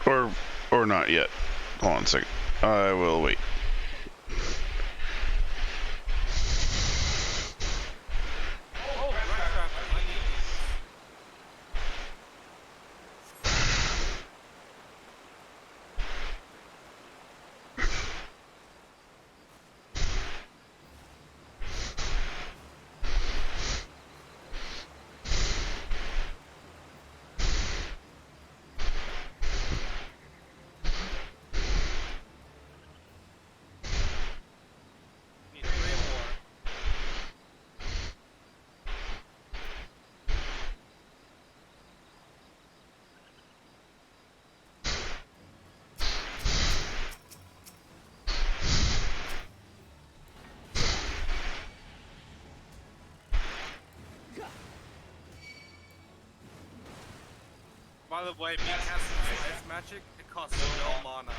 No. Or not yet. Hold on a second. I will wait. Oh, rat trappers. I need these. Need 3 more. By the way, me casting ice magic, it costs no mana.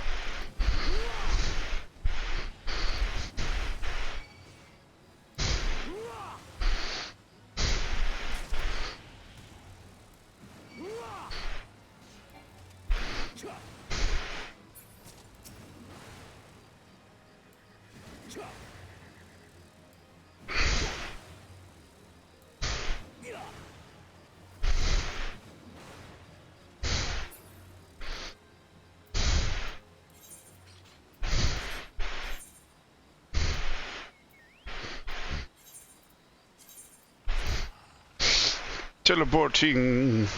Teleporting.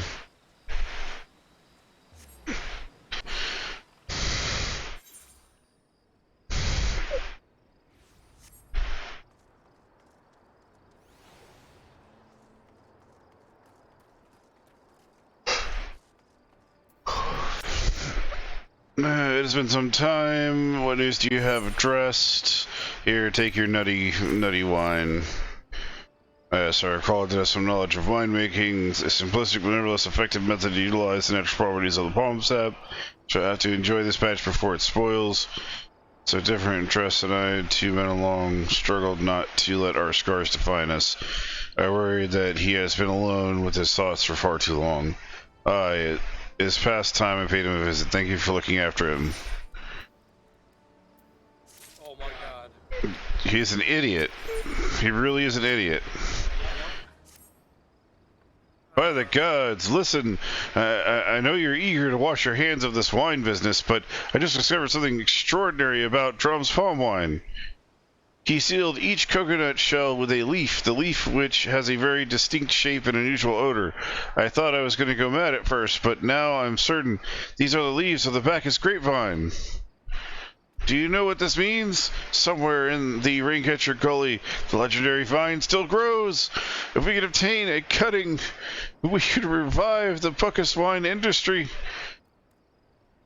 It has been some time. What news do you have addressed? Here, take your nutty wine. Sir, I recall that has some knowledge of winemaking. A simplistic but nevertheless effective method to utilize the natural properties of the palm sap. So I have to enjoy this batch before it spoils. So different interests and I, 2 men along, struggled not to let our scars define us. I worry that he has been alone with his thoughts for far too long. It is past time I paid him a visit. Thank you for looking after him. Oh my god. He's an idiot. He really is an idiot. By the gods, listen, I know you're eager to wash your hands of this wine business, but I just discovered something extraordinary about Drum's palm wine. He sealed each coconut shell with a leaf, the leaf which has a very distinct shape and unusual odor. I thought I was going to go mad at first, but now I'm certain these are the leaves of the Bacchus grapevine. Do you know what this means? Somewhere in the Raincatcher Gully, the legendary vine still grows. If we could obtain a cutting, we could revive the Bacchus wine industry.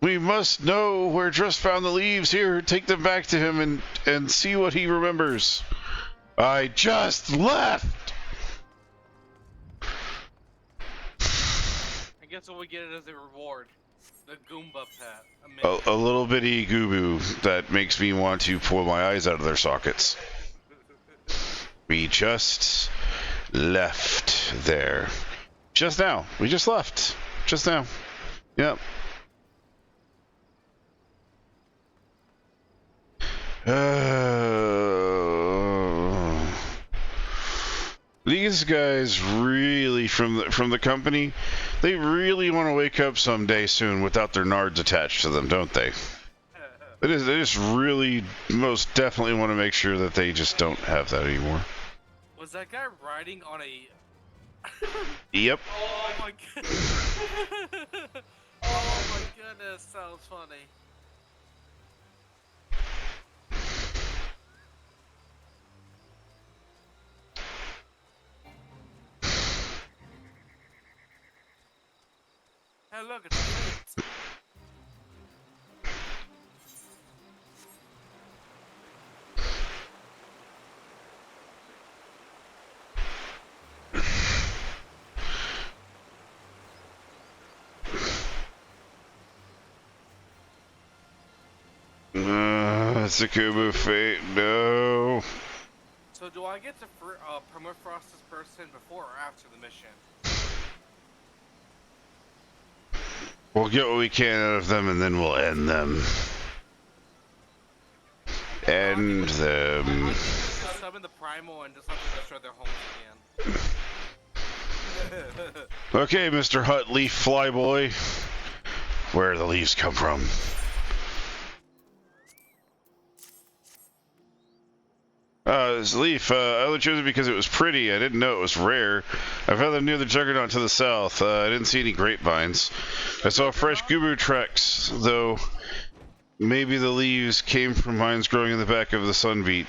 We must know where Drust found the leaves. Here, take them back to him and see what he remembers. I just left! I guess what we get as a reward. The Goomba pet. A little bitty goo-boo that makes me want to pull my eyes out of their sockets. We just left there. Just now. We just left. Just now. Yep. These guys really, from the company, they really want to wake up someday soon without their nards attached to them, don't they? They just really, most definitely want to make sure that they just don't have that anymore. Was that guy riding on a... Yep. Oh my goodness. Oh my goodness, that was funny. Hey, look, it's a It's a Kubu fate, no. So do I get to permafrost this person before or after the mission? We'll get what we can out of them and then we'll end them. End them. Just summon the primal and just let them destroy their homes again. Okay, Mr. Hut Leaf Flyboy. Where do the leaves come from? This leaf, I only chose it because it was pretty. I didn't know it was rare. I found them near the Juggernaut to the south. I didn't see any grapevines. I saw fresh Gubu tracks, though maybe the leaves came from vines growing in the back of the Sunbeat.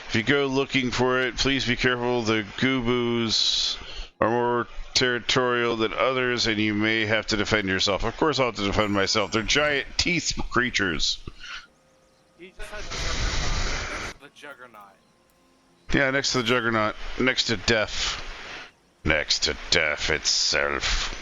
If you go looking for it, please be careful. The Gubus are more territorial than others, and you may have to defend yourself. Of course I'll have to defend myself. They're giant teeth creatures. He just had the Juggernaut. Yeah, next to the Juggernaut. Next to Death. Next to Death itself.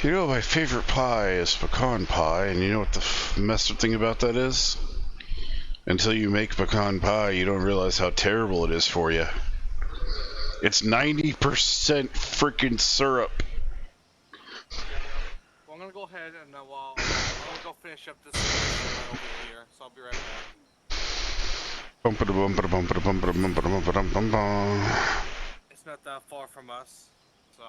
You know, my favorite pie is pecan pie, and you know what the messed up thing about that is? Until you make pecan pie, you don't realize how terrible it is for you. It's 90% freaking syrup. Well, I'm gonna go ahead and I'm gonna go finish up this right over here, so I'll be right back. It's not that far from us, so.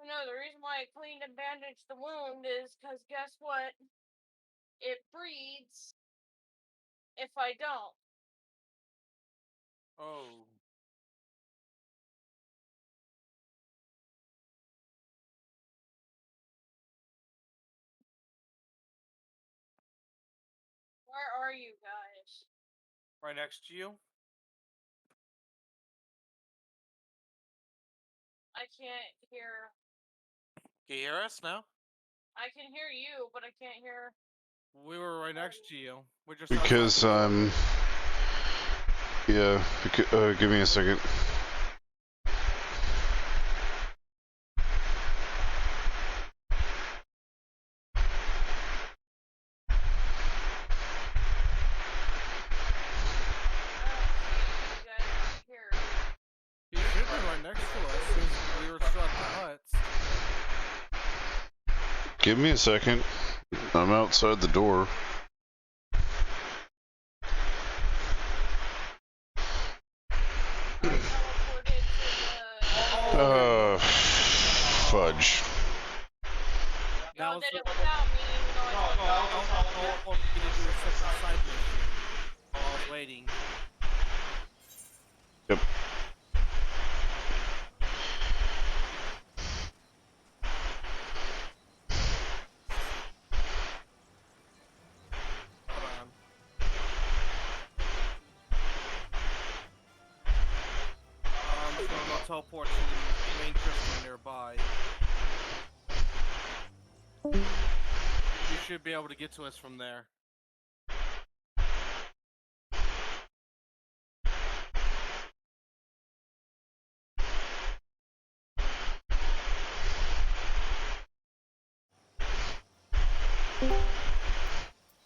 No, the reason why I cleaned and bandaged the wound is because guess what? It breeds if I don't. Oh. Where are you guys? Right next to you? I can't hear. Can you hear us now? I can hear you, but I can't hear. We were right next to you. We're just Because, yeah, give me a second. You guys aren't here. You should be right next to us since we were still at the huts. Give me a second. I'm outside the door. Teleported to the. Fudge. Y'all did it without me, even though I told you. to do a separate side mission while I was waiting. Yep. Hold on. I'm just gonna go teleport to the main crystal nearby. You should be able to get to us from there.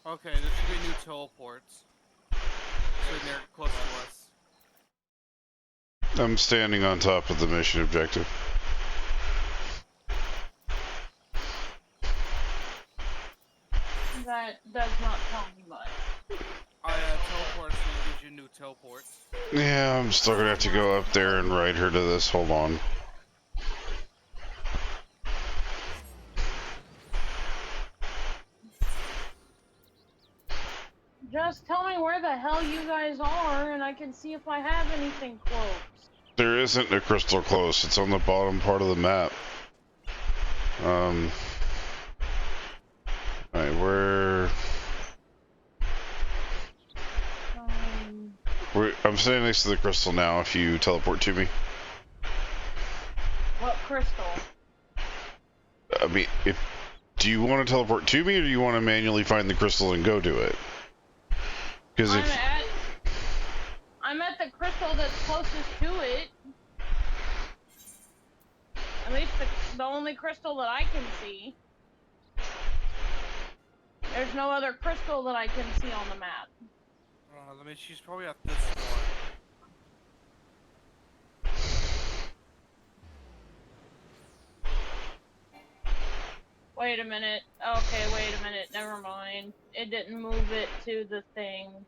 Okay, there should be new teleports. Sitting there close to us. I'm standing on top of the mission objective. That does not tell me much. Teleports gives you new teleports. Yeah, I'm still gonna have to go up there and ride her to this. Hold on. Just tell me where the hell you guys are, and I can see if I have anything close. There isn't a crystal close. It's on the bottom part of the map. Alright, I'm standing next to the crystal now if you teleport to me. What crystal? I mean, do you want to teleport to me or do you want to manually find the crystal and go to it? Because I'm at the crystal that's closest to it. At least the only crystal that I can see. There's no other crystal that I can see on the map. Let me. She's probably at this one. Wait a minute. Okay, wait a minute. Never mind. It didn't move it to the thing.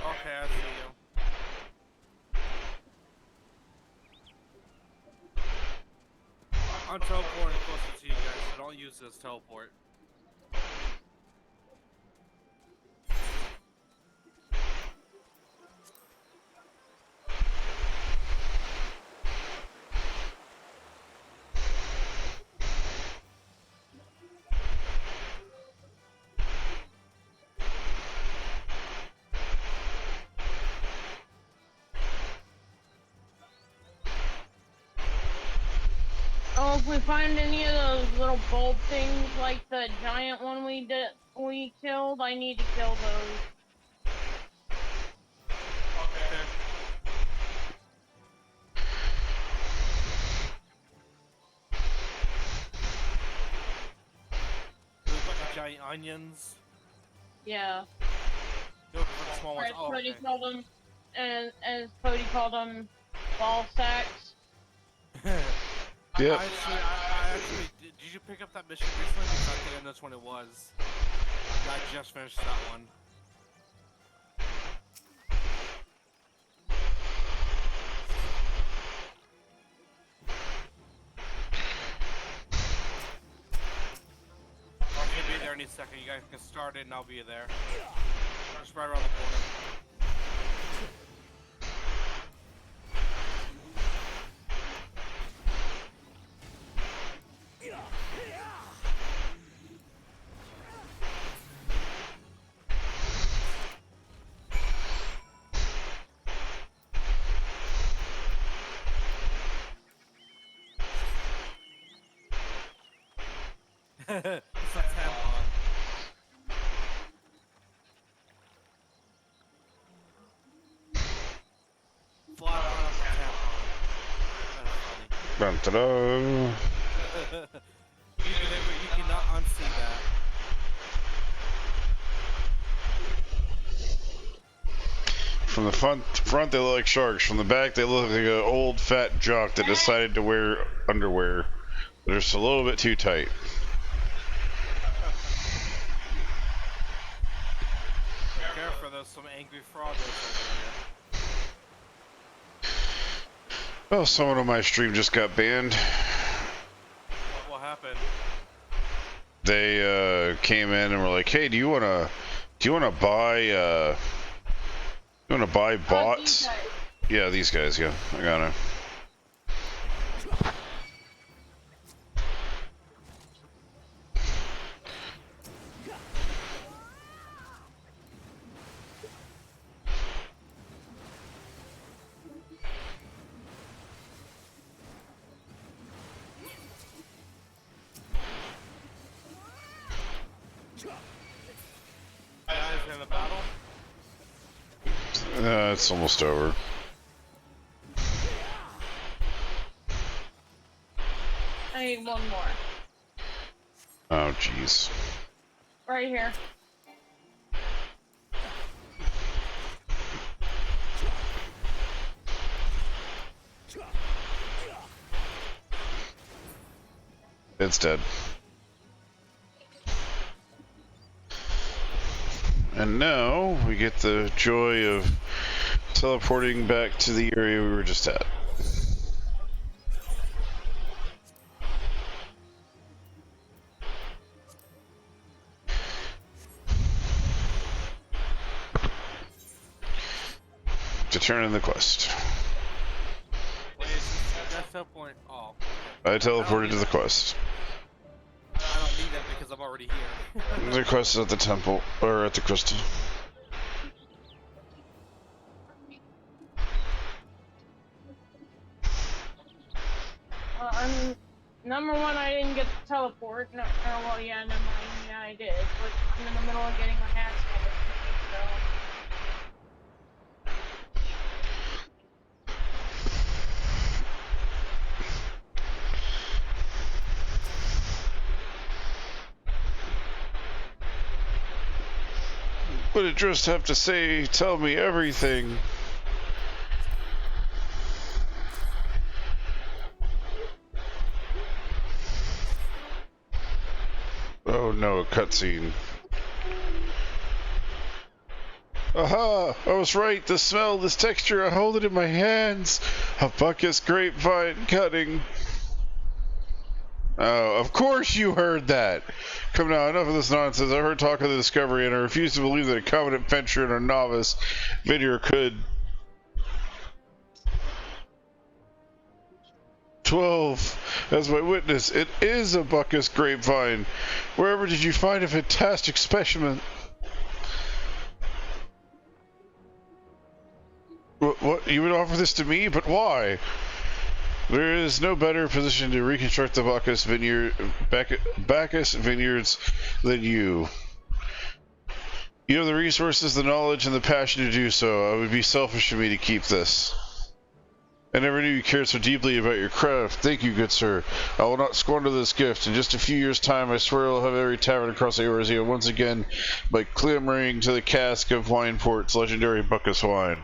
Okay, I see you. I'm teleporting closer to you guys, so don't use this teleport. Oh, if we find any of those little bulb things like the giant one we killed, I need to kill those. Okay. giant onions. Yeah. You're looking for the small ones. As Oh, Cody okay. called them, and as Cody called them, ball sacks. Yep. I actually did you pick up that mission recently? Because I think I know which one it was. I just finished that one. I'm gonna be there any second. You guys can start it and I'll be there. Just right around the corner. It's a tampon. Fly around a tampon. That's funny. Dun-da-da. You cannot unsee that. From the front they look like sharks. From the back they look like an old fat jock that decided to wear underwear. They're just a little bit too tight. Be careful, there's some angry frauders over here. Well, someone on my stream just got banned. What happened? They came in and were like, "Hey, do you wanna buy bots?" Yeah, these guys. Yeah, I gotta. Guys in the battle? It's almost over. I need one more. Oh, jeez. Right here. It's dead. And now we get the joy of teleporting back to the area we were just at. To turn in the quest. Wait, that's that point. Oh. I teleported to the quest. I don't need that because I'm already here. The quest is at the temple, or at the crystal. Number one, I didn't get to teleport. No, well, yeah, never mind. Yeah, I did. But I'm in the middle of getting my hands covered. What did Drist have to say? Tell me everything. Oh no, a cutscene. Aha! I was right. The smell, this texture, I hold it in my hands. A Buckus grapevine cutting. Oh, of course you heard that. Come now, enough of this nonsense. I heard talk of the discovery, and I refuse to believe that a competent venturer and a novice vineyard could. 12 as my witness. It is a Buckus grapevine. Wherever did you find a fantastic specimen? What? You would offer this to me? But why? There is no better position to reconstruct the Bacchus vineyards than you. You have the resources, the knowledge, and the passion to do so. It would be selfish of me to keep this. I never knew you cared so deeply about your craft. Thank you, good sir. I will not squander this gift. In just a few years' time, I swear I'll have every tavern across Eorzea once again by clamoring to the cask of Wineport's legendary Buckus wine.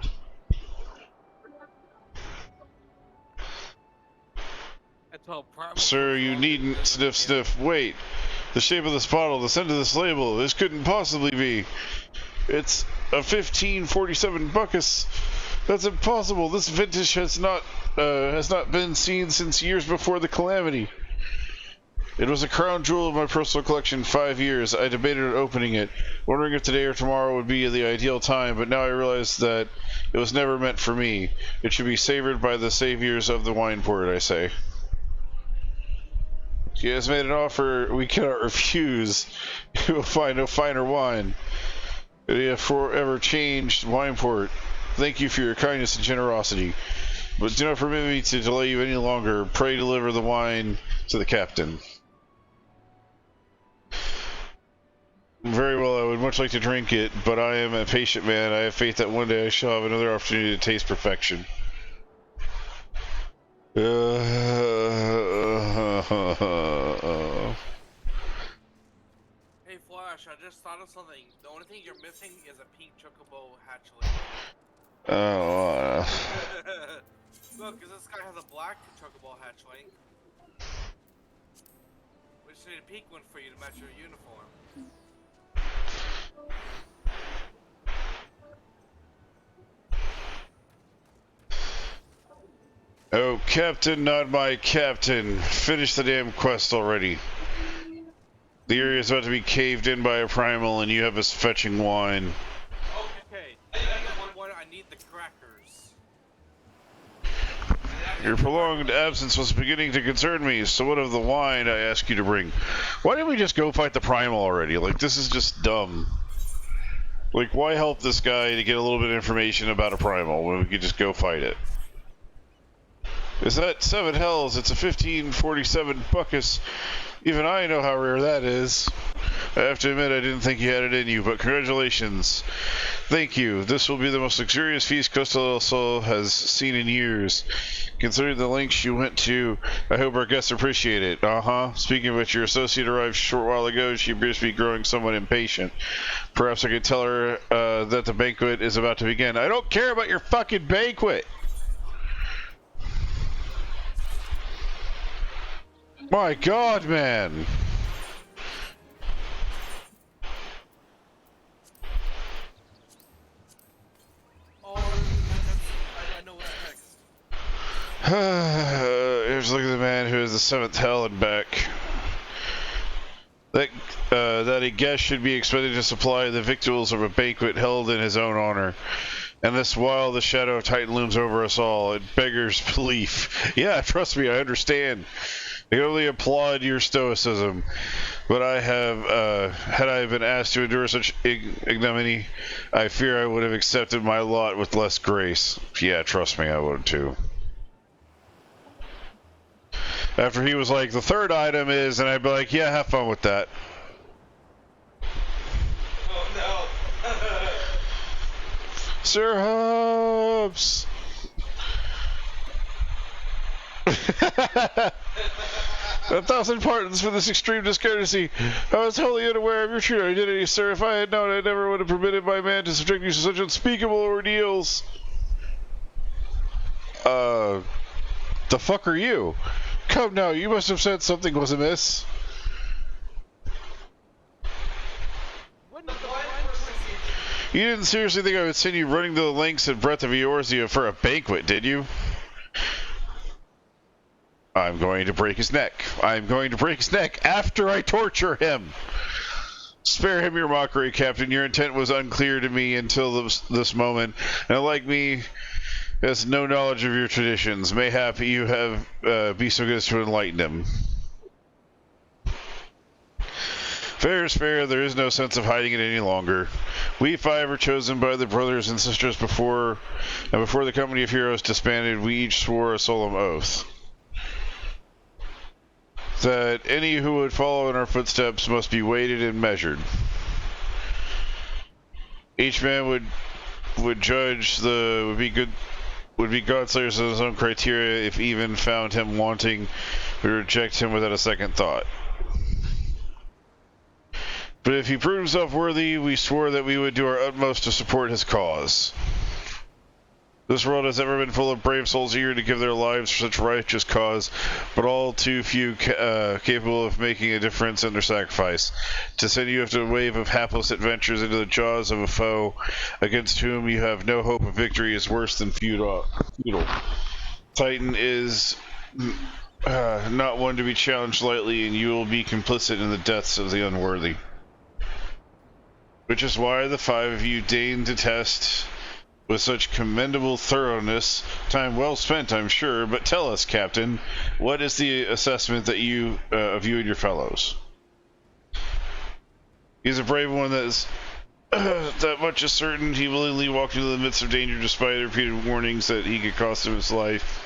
Sir, you needn't sniff. Wait. The shape of this bottle, the scent of this label, this couldn't possibly be. It's a 1547 Buckus. That's impossible. This vintage has not been seen since years before the calamity. It was a crown jewel of my personal collection 5 years. I debated on opening it, wondering if today or tomorrow would be the ideal time, but now I realize that it was never meant for me. It should be savored by the saviors of the wine port, I say. He has made an offer we cannot refuse. You will find no finer wine. We have forever changed Wineport. Thank you for your kindness and generosity. But do not permit me to delay you any longer. Pray deliver the wine to the captain. Very well, I would much like to drink it, but I am a patient man. I have faith that one day I shall have another opportunity to taste perfection. Hey Flash, I just thought of something. The only thing you're missing is a pink chocobo hatchling. Oh, Look, because this guy has a black chocobo hatchling. We just need a pink one for you to match your uniform. Oh, Captain, not my captain. Finish the damn quest already. The area is about to be caved in by a primal, and you have us fetching wine. Okay, I need the crackers. Your prolonged absence was beginning to concern me, so what of the wine I ask you to bring? Why didn't we just go fight the primal already? Like, this is just dumb. Like, why help this guy to get a little bit of information about a primal when we could just go fight it? Is that 7 hells? It's a 1547 Buckus. Even I know how rare that is. I have to admit I didn't think you had it in you, but congratulations. Thank you. This will be the most luxurious feast Costa del Sol has seen in years. Considering the lengths you went to, I hope our guests appreciate it. Speaking of which, your associate arrived a short while ago. She appears to be growing somewhat impatient. Perhaps I could tell her that the banquet is about to begin. I don't care about your fucking banquet! My God, man! Oh, I know what's next. Here's a look at the man who is the 7th hell and back. That a guest should be expected to supply the victuals of a banquet held in his own honor. And this while the shadow of Titan looms over us all, it beggars belief. Yeah, trust me, I understand. I can only applaud your stoicism, but I have, had I been asked to endure such ignominy, I fear I would have accepted my lot with less grace. Yeah, trust me, I would too. After he was like, the third item is, and I'd be like, yeah, have fun with that. Oh no! Sir Hobbs! 1,000 pardons for this extreme discourtesy. I was wholly unaware of your true identity, sir. If I had known, I never would have permitted my man to subject you to such unspeakable ordeals. The fuck are you? Come now, you must have said something was amiss. You didn't seriously think I would send you running the lengths and breadth of Eorzea for a banquet, did you? I'm going to break his neck. I'm going to break his neck after I torture him. Spare him your mockery, Captain. Your intent was unclear to me until this moment, and like me, has no knowledge of your traditions. Mayhap you have be so good as to enlighten him. Fair is fair. There is no sense of hiding it any longer. We 5 were chosen by the brothers and sisters before the company of heroes disbanded. We each swore a solemn oath that any who would follow in our footsteps must be weighted and measured. Each man would judge would be good would be Godslayers in his own criteria if even found him wanting, we reject him without a second thought. But if he proved himself worthy, we swore that we would do our utmost to support his cause. This world has ever been full of brave souls eager to give their lives for such a righteous cause, but all too few capable of making a difference in their sacrifice. To send you after a wave of hapless adventures into the jaws of a foe against whom you have no hope of victory is worse than futile. Titan is not one to be challenged lightly, and you will be complicit in the deaths of the unworthy. Which is why the 5 of you deign to test with such commendable thoroughness. Time well spent, I'm sure, but tell us, Captain, what is the assessment that you of you and your fellows? He's a brave one that is that much is certain. He willingly walked into the midst of danger despite repeated warnings that he could cost him his life.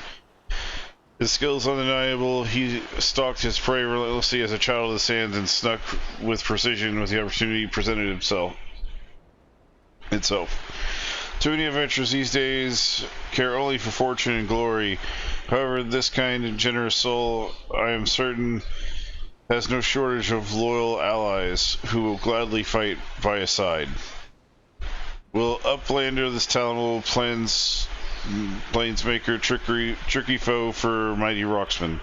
His skill is undeniable. He stalked his prey relentlessly as a child of the sands and snuck with precision with the opportunity presented itself. Too many adventurers these days care only for fortune and glory. However, this kind and generous soul, I am certain, has no shortage of loyal allies who will gladly fight by his side. Will Uplander, this talented plainsmaker, tricky foe for mighty Rocksman?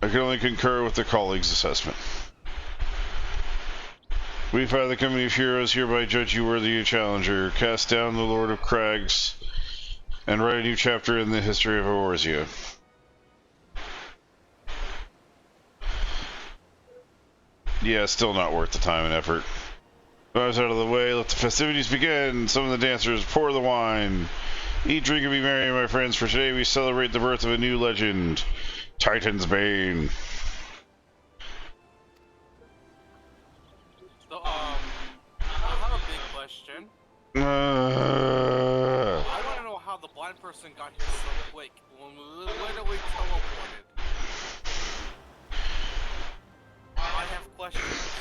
I can only concur with the colleagues' assessment. We, by the company of heroes, hereby judge you worthy of challenger. Cast down the Lord of Crags, and write a new chapter in the history of Eorzea. Yeah, still not worth the time and effort. Guys out of the way, let the festivities begin. Some of the dancers pour the wine. Eat, drink, and be merry, my friends, for today we celebrate the birth of a new legend, Titan's Bane. So, I have a big question. I want to know how the blind person got here so quick. When are we teleported? I have questions.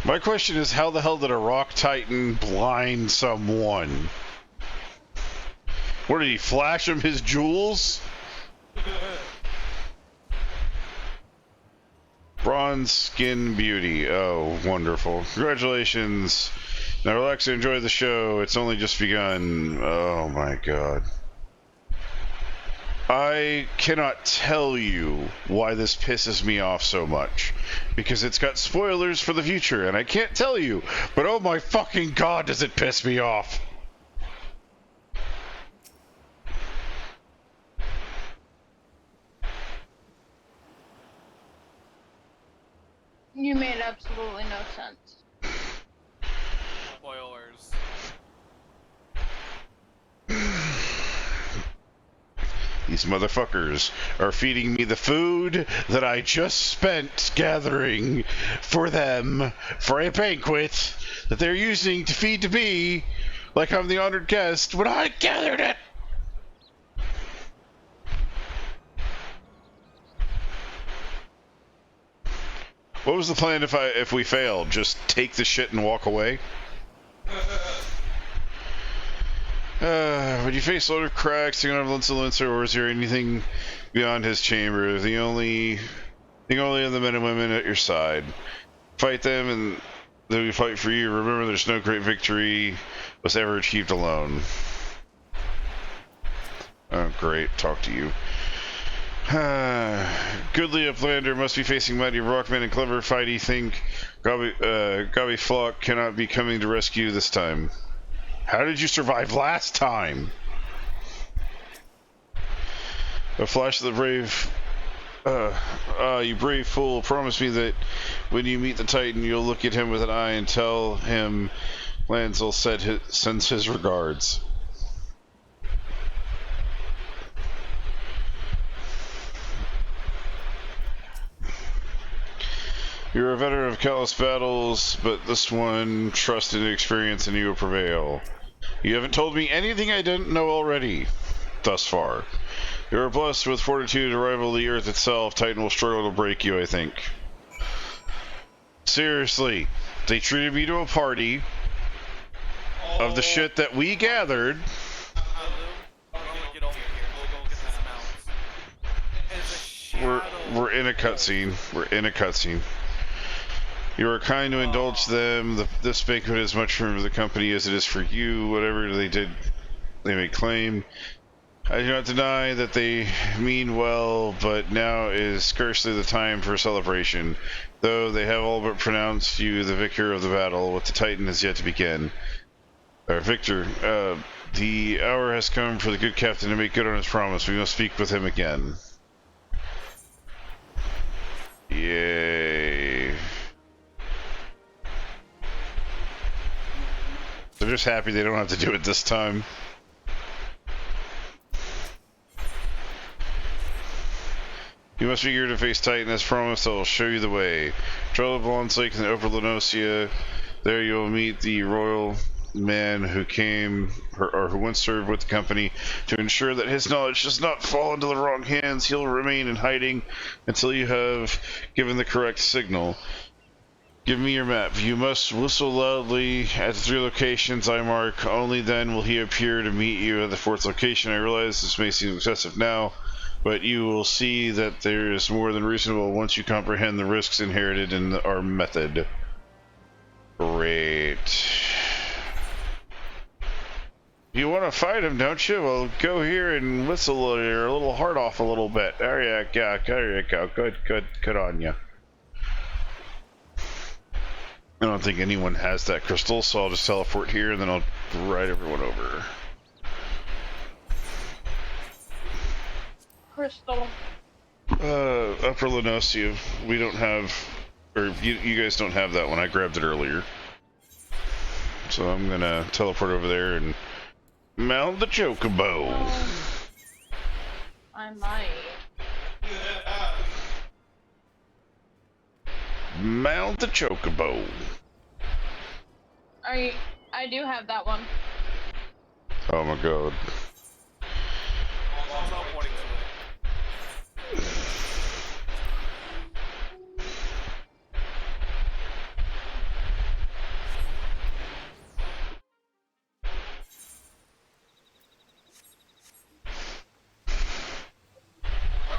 My question is, how the hell did a rock titan blind someone? What, did he flash him his jewels? Bronze skin beauty. Oh, wonderful. Congratulations. Now relax and enjoy the show. It's only just begun. Oh my god. I cannot tell you why this pisses me off so much. Because it's got spoilers for the future, and I can't tell you. But oh my fucking god, does it piss me off. You made absolutely no sense. Spoilers. These motherfuckers are feeding me the food that I just spent gathering for them for a banquet that they're using to feed to me like I'm the honored guest when I gathered it. What was the plan if we failed? Just take the shit and walk away? When you face Lord of Cracks, taking on Lincer, or is there anything beyond his chamber? The only of the men and women at your side. Fight them and they will fight for you. Remember, there's no great victory was ever achieved alone. Oh, great. Talk to you. Goodly Uplander must be facing mighty Rockman and clever fighty think Gobby Flock cannot be coming to rescue this time. How did you survive last time? A flash of the brave. You brave fool, promise me that when you meet the Titan, you'll look at him with an eye and tell him Lancel sends his regards. You're a veteran of countless battles, but this one, trust and experience, and you will prevail. You haven't told me anything I didn't know already, thus far. You are blessed with fortitude to rival the Earth itself. Titan will struggle to break you, I think. Seriously, they treated me to a party of the shit that we gathered. I We're in a cutscene. We're in a cutscene. You are kind to indulge them. This banquet is much for the company as it is for you. Whatever they did, they may claim. I do not deny that they mean well, but now is scarcely the time for celebration. Though they have all but pronounced you the victor of the battle, with the Titan has yet to begin. Victor, the hour has come for the good captain to make good on his promise. We must speak with him again. Yay. They're just happy they don't have to do it this time. You must be eager to face Titan as promised. I will show you the way. Travel to Blonde's Lake in the Upper Lenosia. There you will meet the royal man who came, or who once served with the company. To ensure that his knowledge does not fall into the wrong hands, he'll remain in hiding until you have given the correct signal. Give me your map. You must whistle loudly at the 3 locations I mark. Only then will he appear to meet you at the 4th location. I realize this may seem excessive now, but you will see that there is more than reasonable once you comprehend the risks inherited in our method. Great. You want to fight him, don't you? Well, go here and whistle your little heart off a little bit. There you go. There you go. Good on you. I don't think anyone has that crystal, so I'll just teleport here and then I'll ride everyone over. Crystal. Upper Lenosia. We don't have, or you guys don't have that one. I grabbed it earlier. So I'm gonna teleport over there and mount the chocobo. I might. Mount the chocobo. I do have that one. Oh my god. I'm teleporting to it.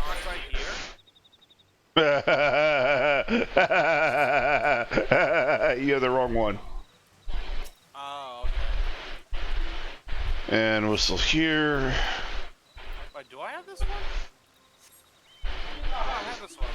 Aren't I here? You have the wrong one. Oh, okay. And whistle here. Wait, do I have this one? Oh, I have this one.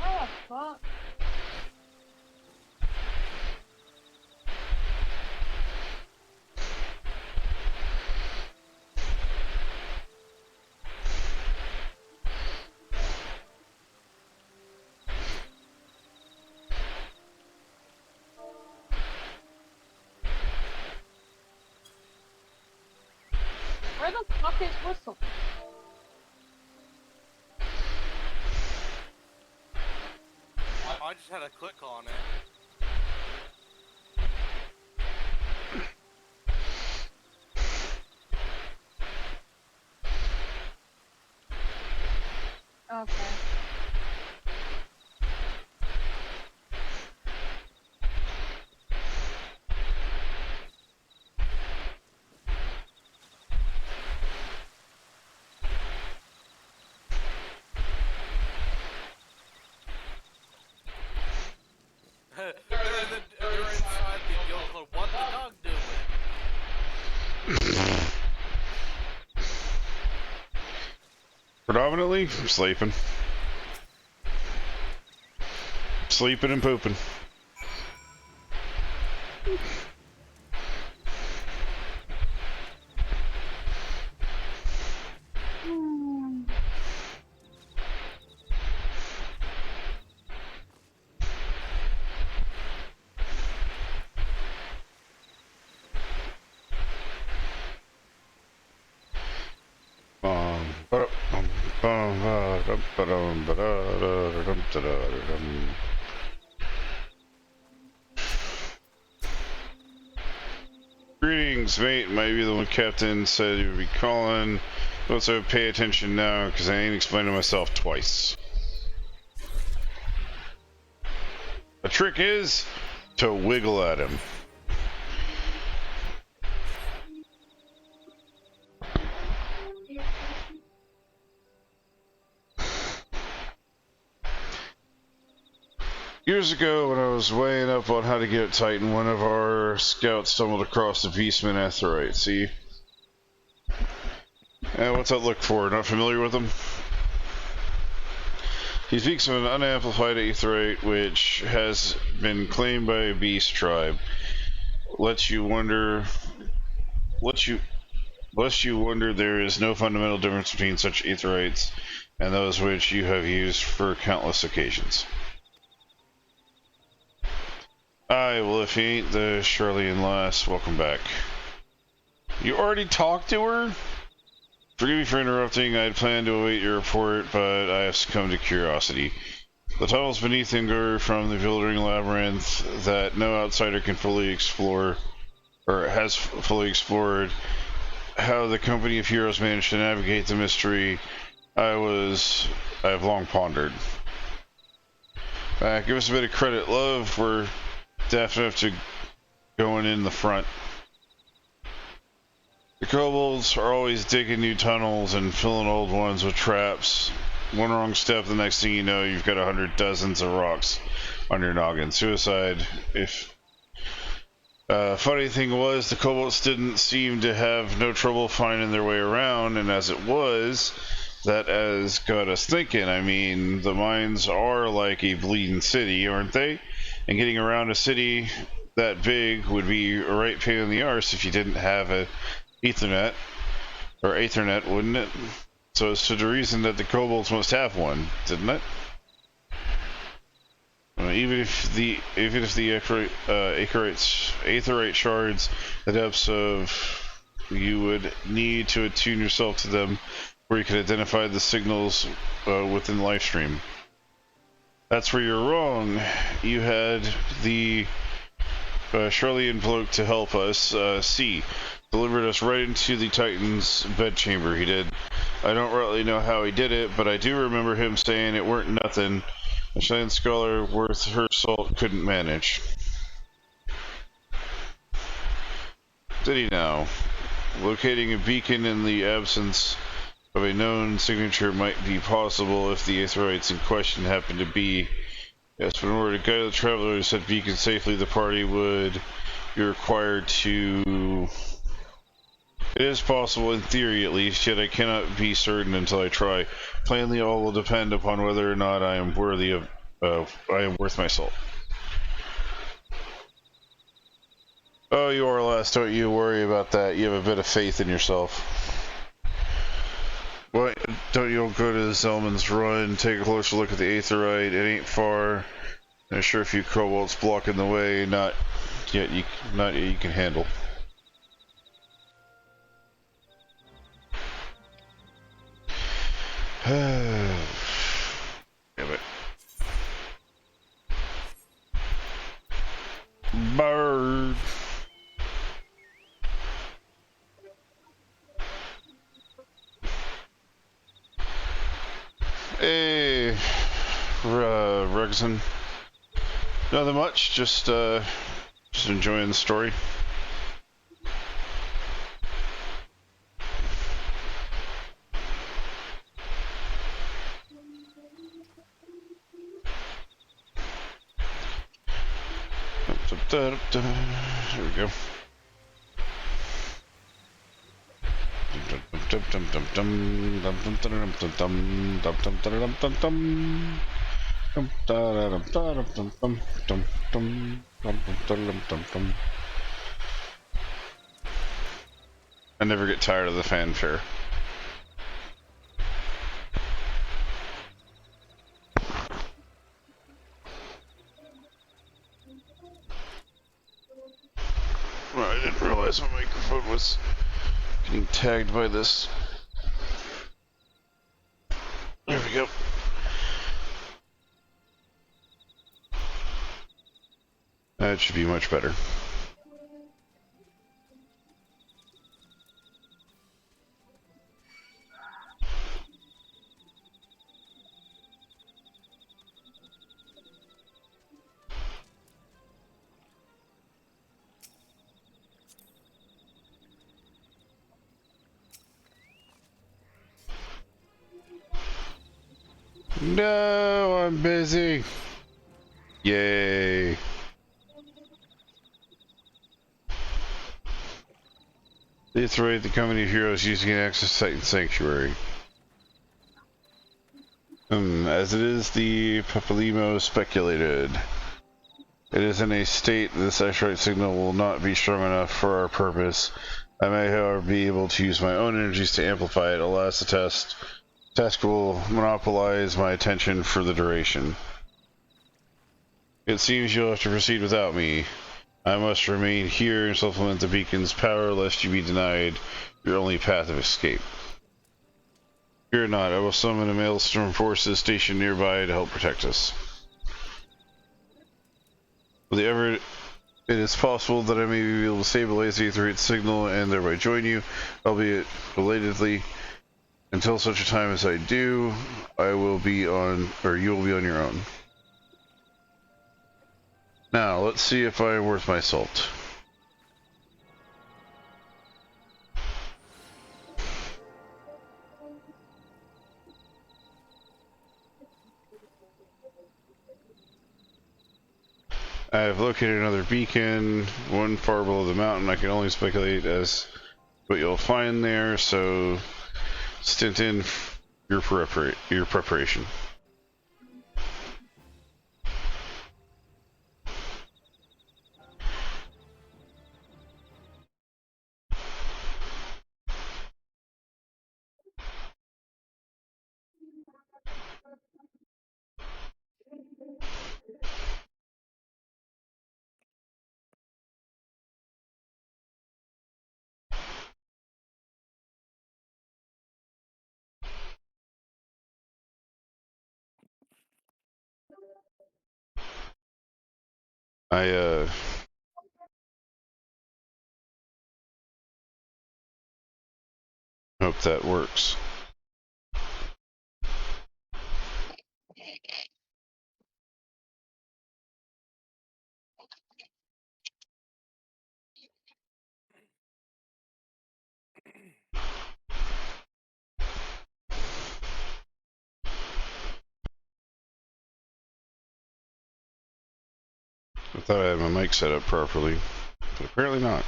Oh, fuck. Where the fuck is Whistle? I just had to click on it. Okay. They're inside the guild club. What the dog doing? Predominantly, sleeping. Sleeping and pooping. Greetings, mate. Might be the one Captain said he would be calling. Also, pay attention now, because I ain't explaining myself twice. The trick is to wiggle at him. Years ago, when I was weighing up on how to get Titan, one of our scouts stumbled across the Beastman Aetheryte. See? What's that look for? Not familiar with him? He speaks of an unamplified Aetheryte which has been claimed by a beast tribe. Lest you wonder there is no fundamental difference between such Aetherites and those which you have used for countless occasions. Aye, well, if you ain't the Charlian lass, welcome back. You already talked to her? Forgive me for interrupting. I had planned to await your report, but I have succumbed to curiosity. The tunnels beneath Ingor from the Wildering Labyrinth that no outsider can fully explore, or has fully explored. How the company of heroes managed to navigate the mystery, I have long pondered. Give us a bit of credit, love. We're definitely have to going in the front. The kobolds are always digging new tunnels and filling old ones with traps. One wrong step, the next thing you know, you've got 100 dozens of rocks on your noggin. Suicide. Funny thing was, the kobolds didn't seem to have no trouble finding their way around, and as it was, that has got us thinking. I mean, the mines are like a bleeding city, aren't they? And getting around a city that big would be a right pain in the arse if you didn't have a Ethernet, wouldn't it? So it's to the reason that the kobolds must have one, didn't it? Even if the Aetheryte shards, the depths of, you would need to attune yourself to them, where you can identify the signals within the live stream. That's where you're wrong. You had the Charlian bloke to help us. Delivered us right into the Titan's bedchamber. He did. I don't really know how he did it, but I do remember him saying it weren't nothing. A Charlian scholar worth her salt couldn't manage. Did he now? Locating a beacon in the absence of a known signature might be possible if the Aetherites in question happen to be. Yes, but in order to guide the traveler to said beacon safely, the party would be required to... It is possible in theory at least, yet I cannot be certain until I try. Plainly all will depend upon whether or not I am worthy of... I am worth my salt. Oh, you are, lass, don't you worry about that. You have a bit of faith in yourself. Why don't you go to Zelman's Run, take a closer look at the Aetherite? It ain't far. There's sure a few kobolds blocking the way, not yet you can handle. Damn it. Bird. Hey, Regson. Nothing much, just enjoying the story. There we go. I never get tired of the fanfare. Well, I didn't realize my microphone was getting tagged by this. There we go. That should be much better. No, I'm busy. Yay. That's right, the company of heroes using an access Titan Sanctuary. As it is the Papalimo speculated. It is in a state that this asteroid signal will not be strong enough for our purpose. I may, however, be able to use my own energies to amplify it. Alas, the task will monopolize my attention for the duration. It seems you'll have to proceed without me. I must remain here and supplement the beacon's power, lest you be denied your only path of escape. Fear not, I will summon a maelstrom forces stationed nearby to help protect us. Whenever it is possible that I may be able to stabilize the Aetherite signal and thereby join you, albeit belatedly. Until such a time as I do, I will be on, or you will be on your own. Now, let's see if I am worth my salt. I have located another beacon, one far below the mountain. I can only speculate as what you'll find there, so stint in your preparation. I hope that works. I thought I had my mic set up properly, but apparently not.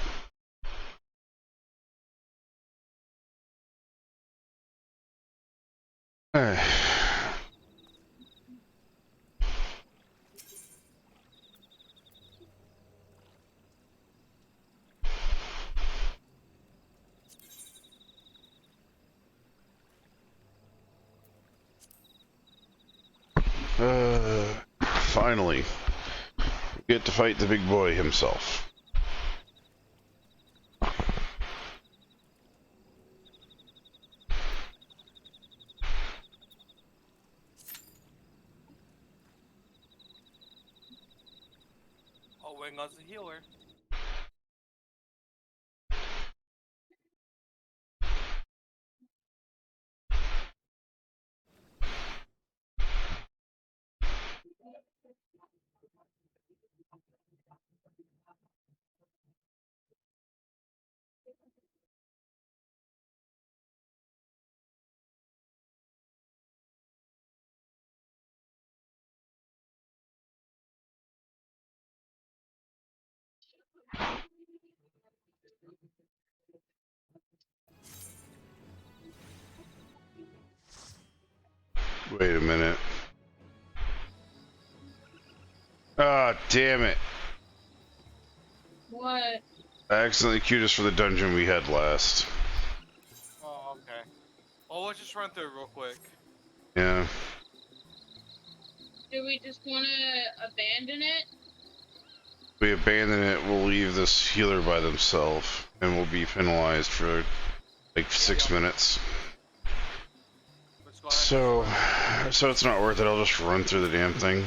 Finally, get to fight the big boy himself. Oh, Wingar's a healer. Wait a minute. Ah, damn it. What? I accidentally queued us for the dungeon we had last. Oh, okay. Well, let's just run through it real quick. Yeah. Do we just want to abandon it? If we abandon it, we'll leave this healer by themselves, and we'll be penalized for like 6 minutes. Let's Go ahead. So it's not worth it. I'll just run through the damn thing.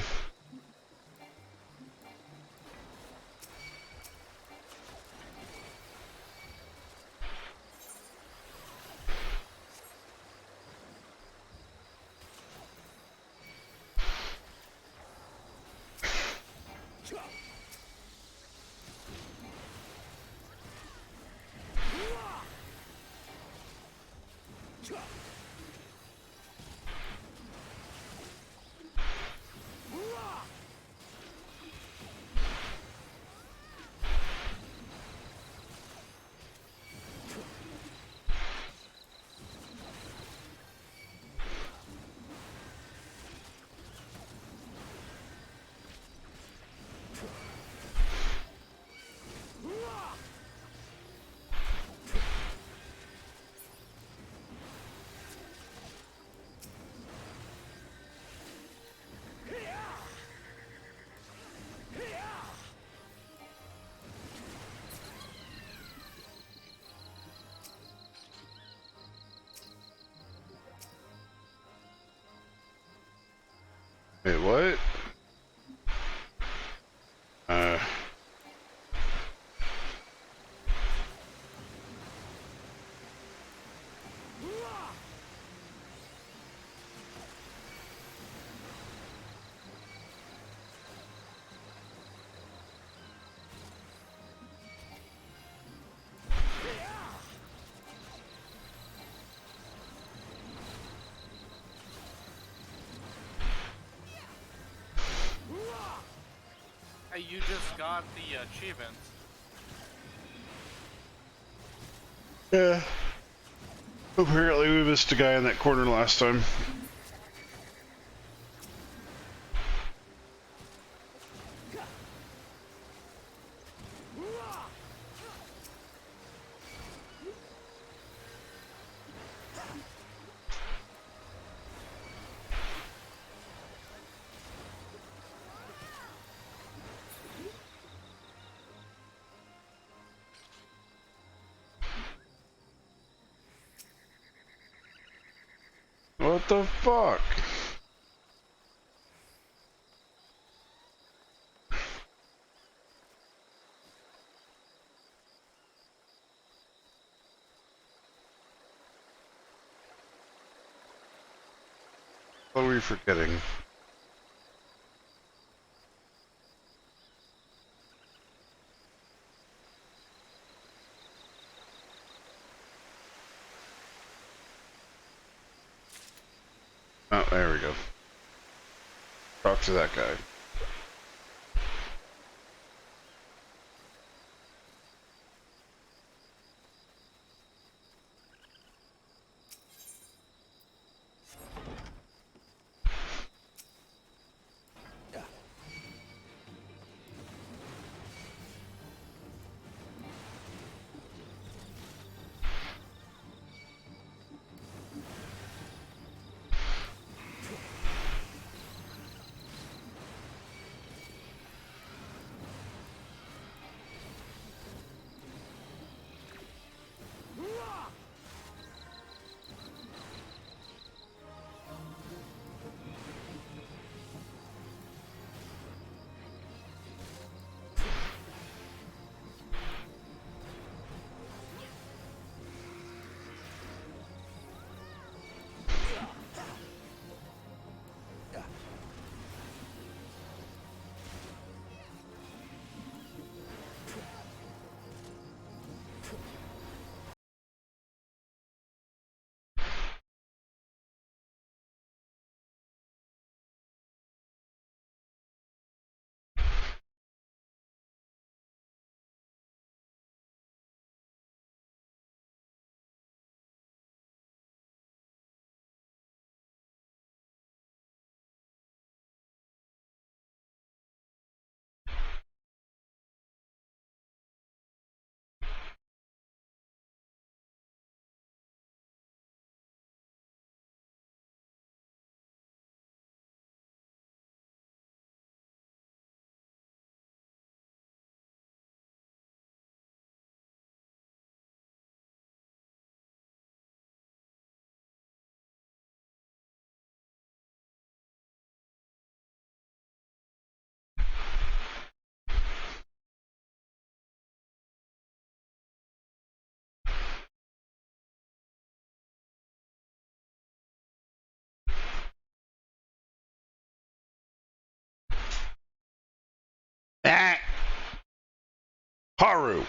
Wait, what? Hey, you just got the achievement. Yeah. Apparently we missed a guy in that corner last time. What the fuck? What are we forgetting? Oh, there we go. Talk to that guy. Ah! Haru!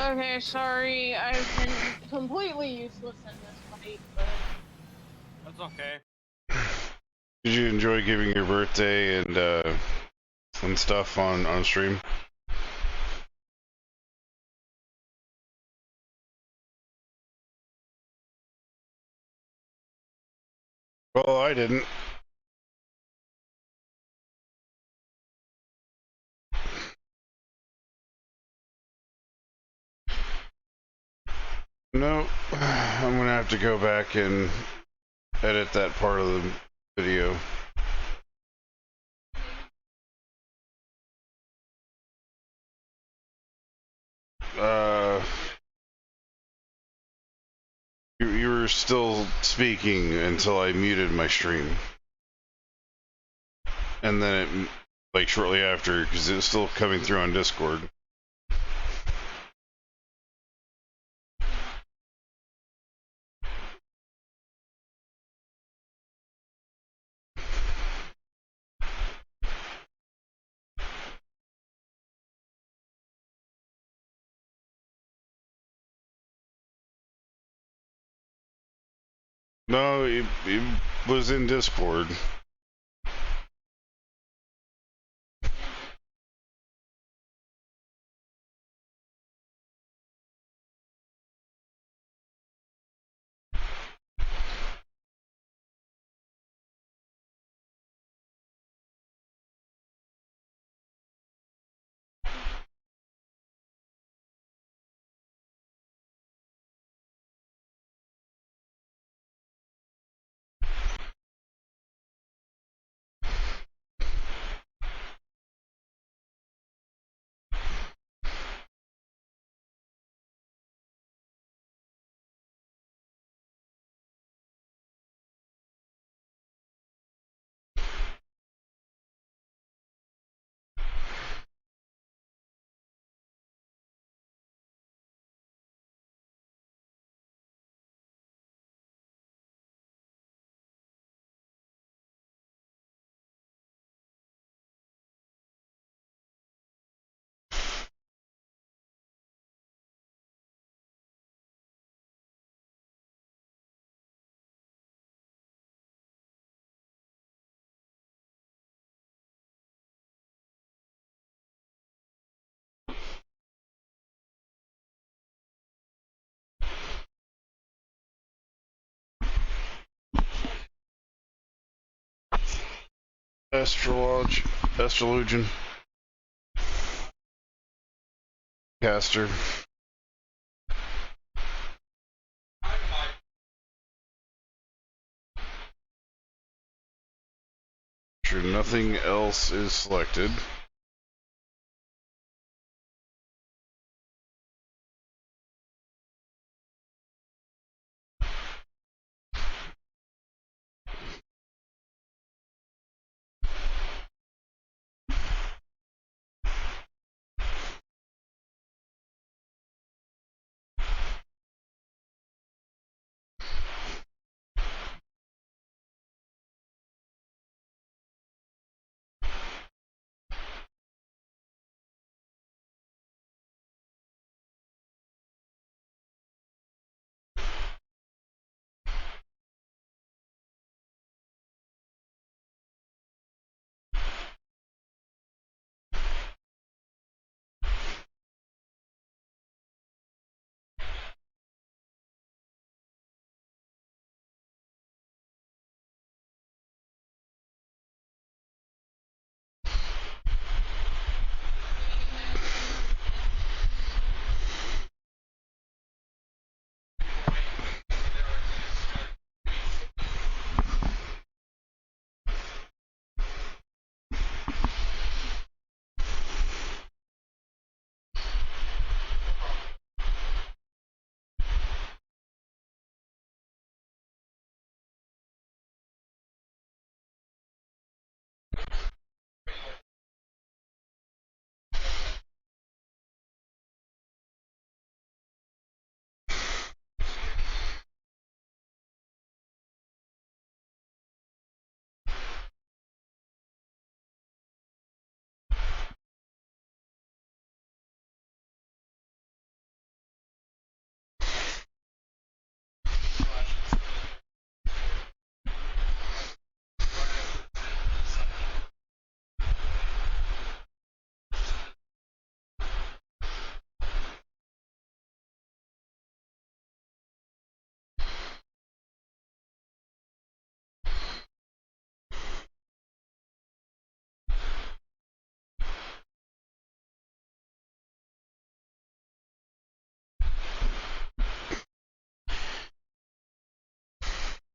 Okay, sorry, I've been completely useless in this fight, but... That's okay. Did you enjoy giving your birthday and stuff on stream? Well, I didn't. No, I'm gonna have to go back and edit that part of the video. You were still speaking until I muted my stream. And then it, like shortly after, because it was still coming through on Discord. No, it was in Discord. Astrologian. Caster. Sure, nothing else is selected.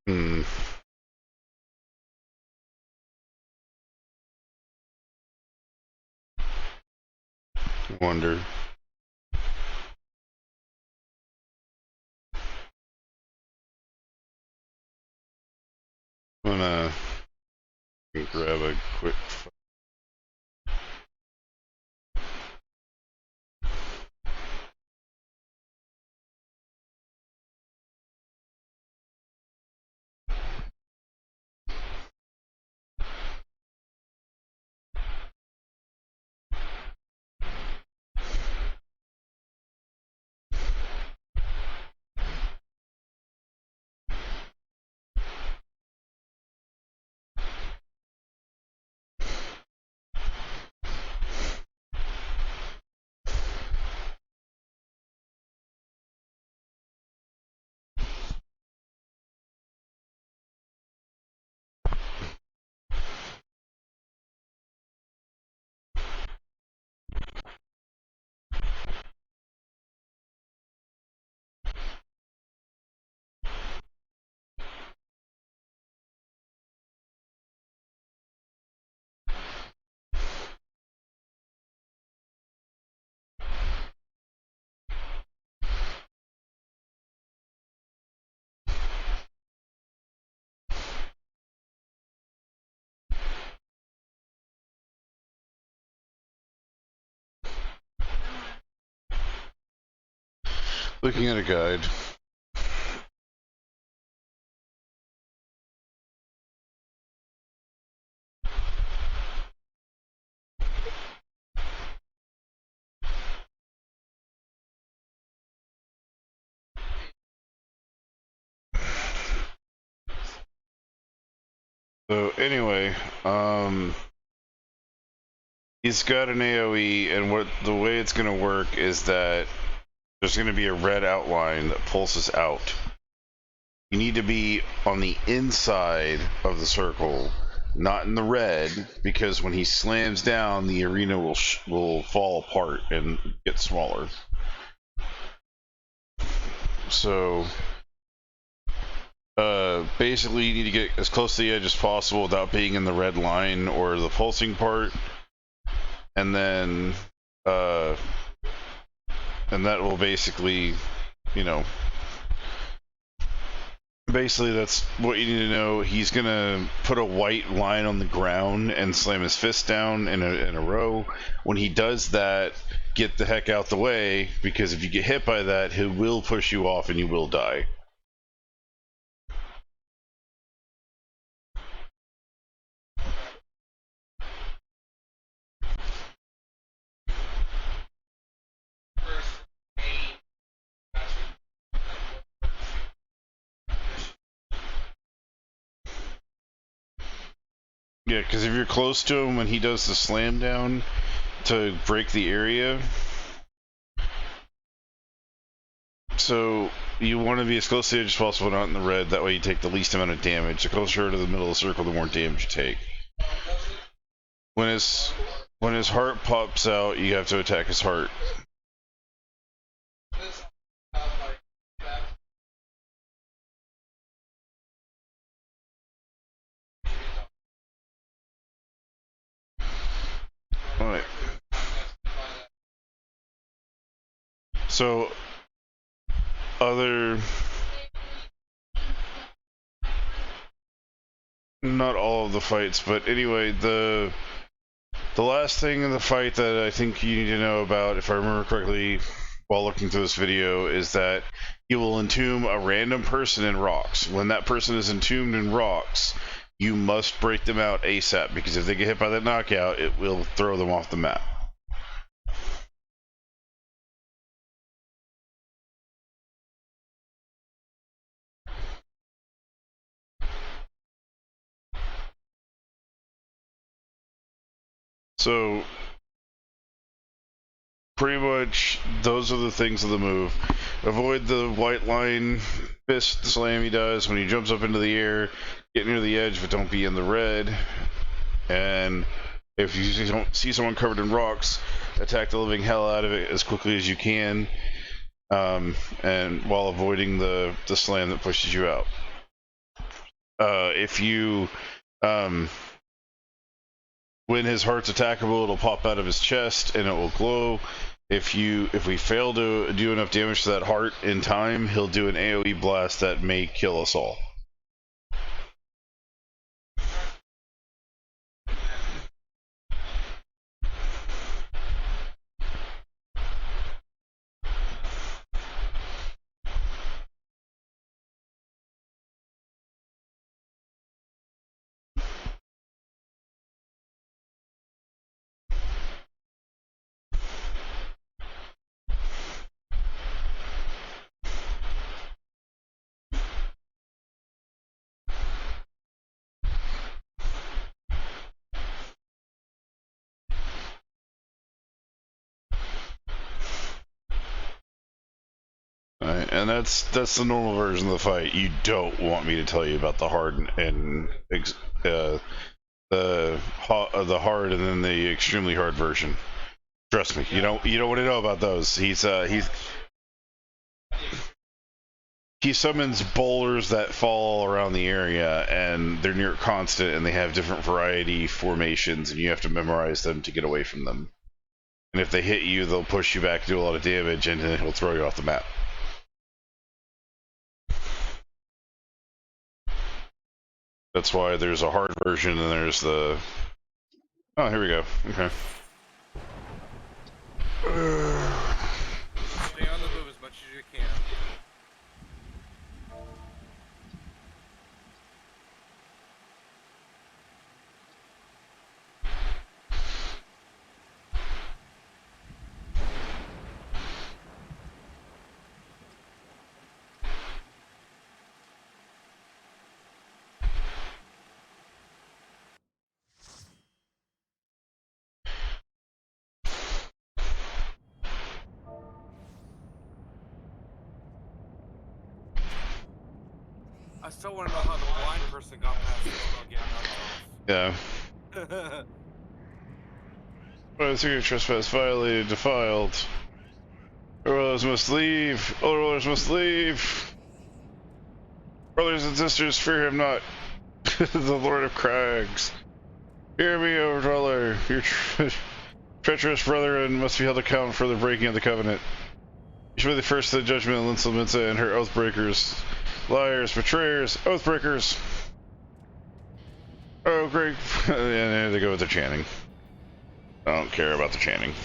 Hmm. Wonder. I'm gonna grab a quick. Looking at a guide. So anyway, he's got an AoE, and the way it's gonna work is that there's gonna be a red outline that pulses out. You need to be on the inside of the circle, not in the red, because when he slams down, the arena will fall apart and get smaller. So, basically, you need to get as close to the edge as possible without being in the red line or the pulsing part, and then, and that will basically, you know. Basically, that's what you need to know. He's gonna put a white line on the ground and slam his fist down in a row. When he does that, get the heck out the way, because if you get hit by that, he will push you off and you will die. Yeah, because if you're close to him when he does the slam down to break the area, so you want to be as close to the edge as possible, not in the red. That way you take the least amount of damage. The closer to the middle of the circle, the more damage you take. When his heart pops out, you have to attack his heart. Alright. So, not all of the fights, but anyway, the last thing in the fight that I think you need to know about, if I remember correctly while looking through this video, is that you will entomb a random person in rocks. When that person is entombed in rocks, you must break them out ASAP, because if they get hit by that knockout, it will throw them off the map. So, pretty much, those are the things of the move. Avoid the white line fist slam he does when he jumps up into the air. Get near the edge, but don't be in the red. And if you see someone covered in rocks, attack the living hell out of it as quickly as you can, and while avoiding the slam that pushes you out. If you when his heart's attackable, it'll pop out of his chest and it will glow. If we fail to do enough damage to that heart in time, he'll do an AoE blast that may kill us all. Alright, and that's the normal version of the fight. You don't want me to tell you about the hard and the hard and then the extremely hard version. Trust me, you don't want to know about those. He summons boulders that fall around the area, and they're near constant, and they have different variety formations, and you have to memorize them to get away from them. And if they hit you, they'll push you back, do a lot of damage, and then he'll throw you off the map. That's why there's a hard version and there's the... Oh, here we go. Okay. Stay on the move as much as you can. I still want to know how the blind person got past this without getting knocked off. Yeah. Secret trespass violated, defiled. Rollers must leave. All rollers must leave. Brothers and sisters, fear him not. The Lord of Crags. Hear me, Overdweller. Your treacherous brethren must be held accountable for the breaking of the covenant. You should be the first to the judgment of Linsel Minsa and her oathbreakers. Liars, betrayers, oathbreakers. Oh, great. And there they go with the chanting. I don't care about the chanting.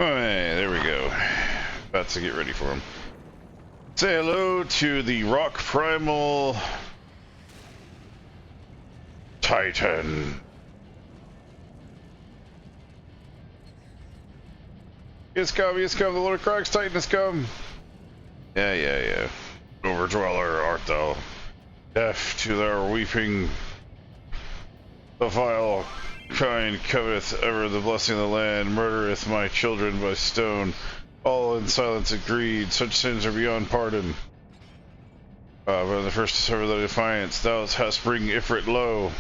Alright, there we go. About to get ready for him. Say hello to the Rock Primal Titan. It's come, the Lord of Cracks Titan has come. Yeah. Overdweller art thou, deaf to their weeping. The vile kind coveteth ever the blessing of the land, murdereth my children by stone, all in silence and greed. Such sins are beyond pardon. But in the first to suffer the defiance, thou hast bring Ifrit low.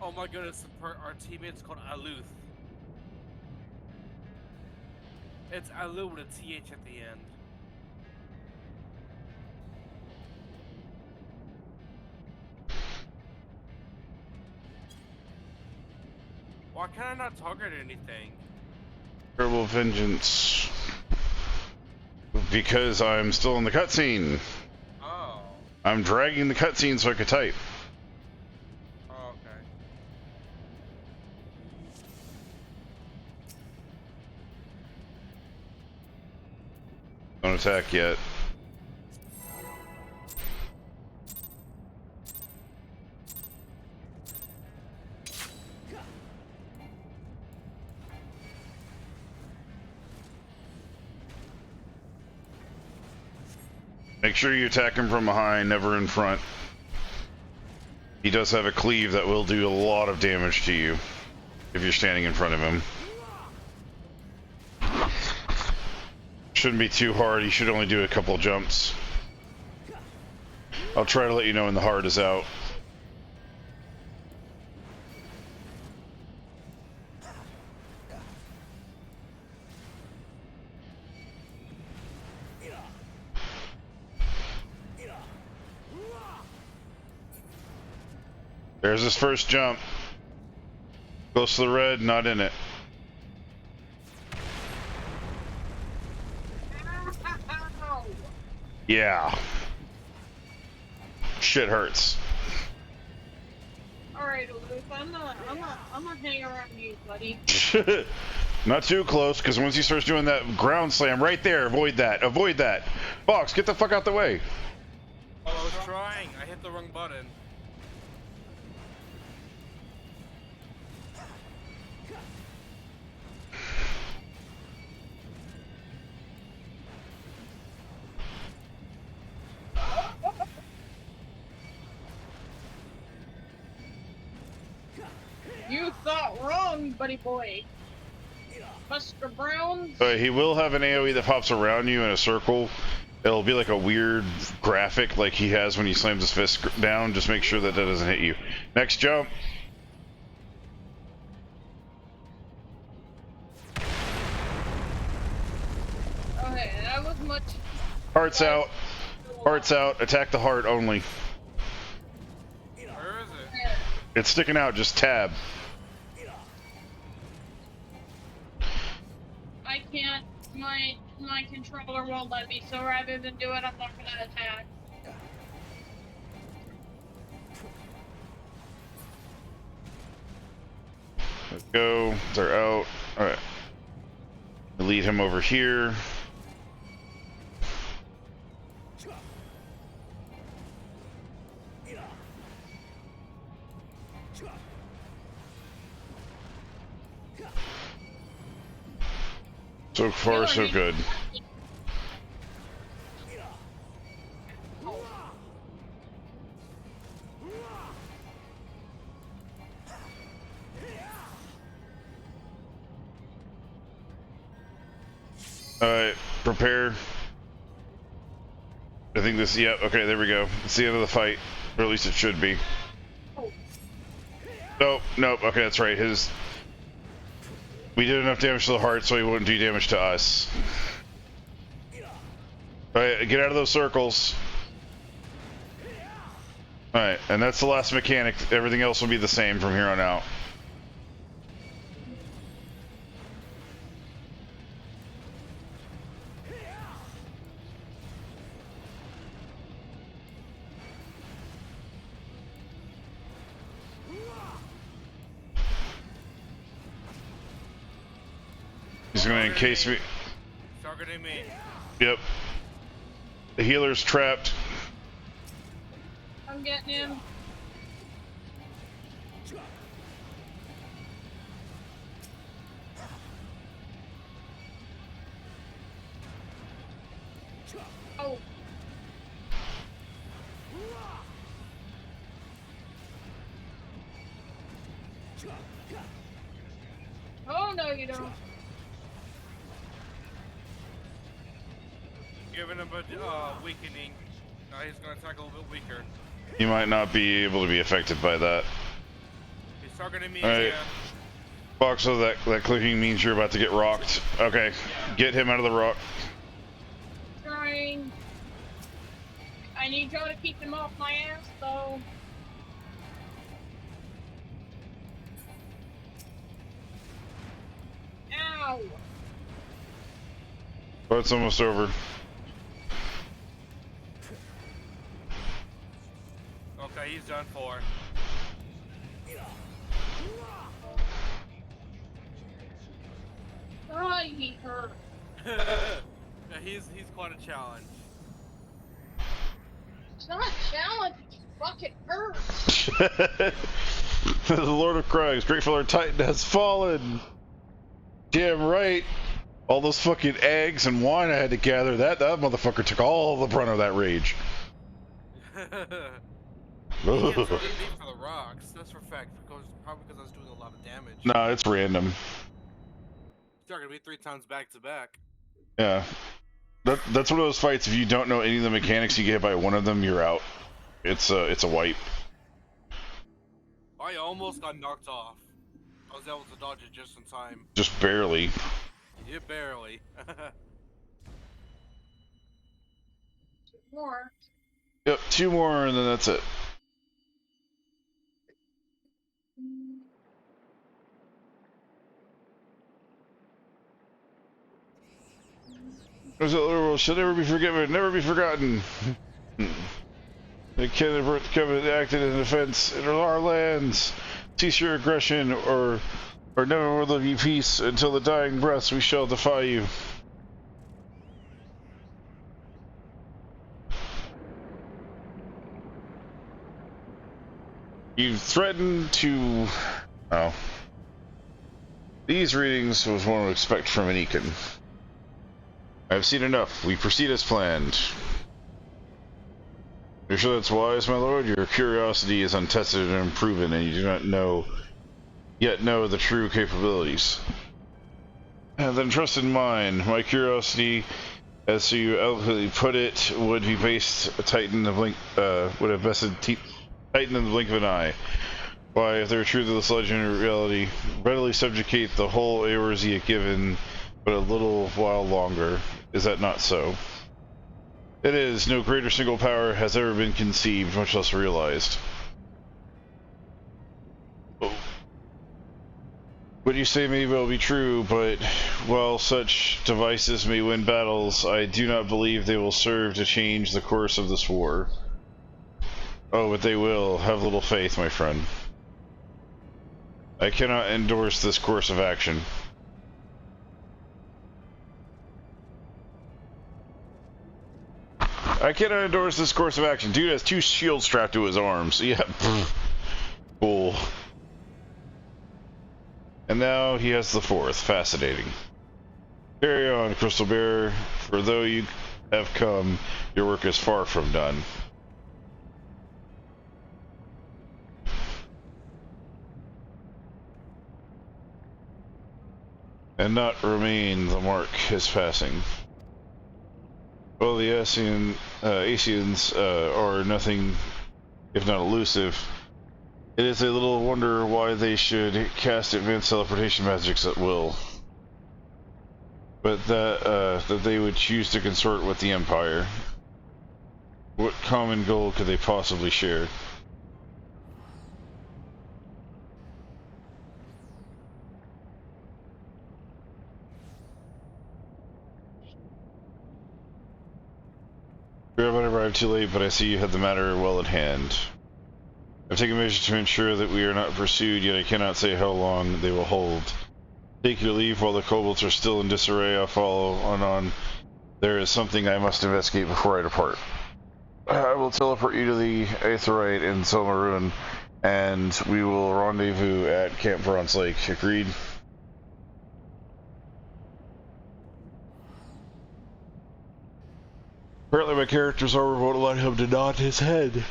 Oh my goodness, our teammate's called Aluth. It's Alu with a TH at the end. Why can I not target anything? Terrible vengeance. Because I'm still in the cutscene. Oh. I'm dragging the cutscene so I could type. Oh, okay. Don't attack yet. Make sure you attack him from behind, never in front. He does have a cleave that will do a lot of damage to you if you're standing in front of him. Shouldn't be too hard, he should only do a couple jumps. I'll try to let you know when the heart is out. There's his first jump. Close to the red, not in it. Yeah. Shit hurts. Alright, Luke, I'm not hang around you, buddy. Not too close, because once he starts doing that ground slam right there, avoid that. Avoid that. Fox, get the fuck out the way. Oh, I was trying. I hit the wrong button. You thought wrong, buddy boy. Buster Brown. He will have an AoE that pops around you in a circle. It'll be like a weird graphic like he has when he slams his fist down. Just make sure that that doesn't hit you. Next jump. Okay, that was much. Heart's out. Heart's out. Attack the heart only. Where is it? It's sticking out. Just tab. I can't. My controller won't let me. So rather than do it, I'm not gonna attack. Let's go. They're out. Alright. Lead him over here. So far, so good. Alright, prepare. I think this, yeah, okay, there we go. It's the end of the fight. Or at least it should be. Nope, nope, okay, that's right. We did enough damage to the heart so he wouldn't do damage to us. Alright, get out of those circles. Alright, and that's the last mechanic. Everything else will be the same from here on out. He's gonna encase me. Targeting me. Yep. The healer's trapped. I'm getting him. Oh. Oh no, you don't. Giving him a weakening. Now he's gonna attack a little bit weaker. You might not be able to be affected by that. He's targeting me Alright. again. Fox, so that clicking means you're about to get rocked. Okay, get him out of the rock. Trying. I need y'all to keep him off my ass, though. Ow! Oh, it's almost over. Okay, he's done for. Oh, he hurt. Yeah, he's quite a challenge. It's not a challenge, it fucking hurts. The Lord of Cries, Great Father Titan has fallen. Damn right. All those fucking eggs and wine I had to gather, that motherfucker took all the brunt of that rage. He gets rid of me for the rocks. That's for a fact. Probably because I was doing a lot of damage. Nah, it's random. It's not gonna be 3 times back to back. Yeah. That's one of those fights, if you don't know any of the mechanics, you get hit by one of them, you're out. It's a wipe. I almost got knocked off. I was able to dodge it just in time. Just barely. Yeah, barely. More. Yep, 2 more and then that's it. There's that little world shall never be forgiven, never be forgotten. The Covenant acted in defense in our lands. Cease your aggression, or never will there be peace until the dying breaths. We shall defy you. You threatened to. Oh. These readings was one to expect from an Ekin. I have seen enough. We proceed as planned. You're sure that's wise, my lord? Your curiosity is untested and unproven, and you do not yet know the true capabilities. And then trust in mine. My curiosity, as you eloquently put it, would be based Titan the blink. Would have bested Titan in the blink of an eye. Why, if they were true to this legend in reality, readily subjugate the whole Eorzea given but a little while longer. Is that not so? It is. No greater single power has ever been conceived, much less realized. What you say may well be true, but while such devices may win battles, I do not believe they will serve to change the course of this war. Oh, but they will. Have little faith, my friend. I cannot endorse this course of action. I cannot endorse this course of action. Dude has 2 shields strapped to his arms. Yeah. Cool. And now he has the 4th. Fascinating. Carry on, Crystal Bearer, for though you have come, your work is far from done. And not remain the mark is passing. Well, the Asians are nothing if not elusive. It is a little wonder why they should cast advanced teleportation magics at will. But that they would choose to consort with the Empire. What common goal could they possibly share? I might arrive too late, but I see you had the matter well at hand. I've taken measures to ensure that we are not pursued, yet I cannot say how long they will hold. Take your leave while the kobolds are still in disarray. I'll follow on. There is something I must investigate before I depart. I will teleport you to the Aetheryte in Silmaroon, and we will rendezvous at Camp Bronze Lake. Agreed? Apparently my character's armor won't allow him to nod his head.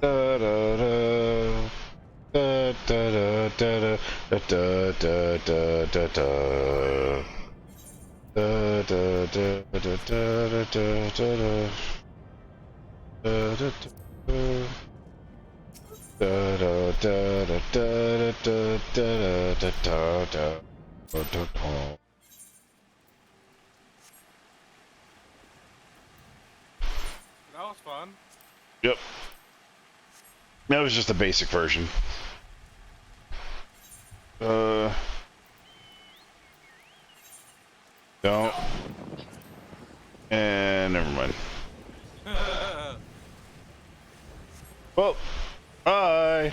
Da da da da da da da da da da da da. Da da da da da da da da. Da da da. Da da da da da da da da da da. That was fun. Yep. That was just the basic version. Don't. And never mind. Well, bye.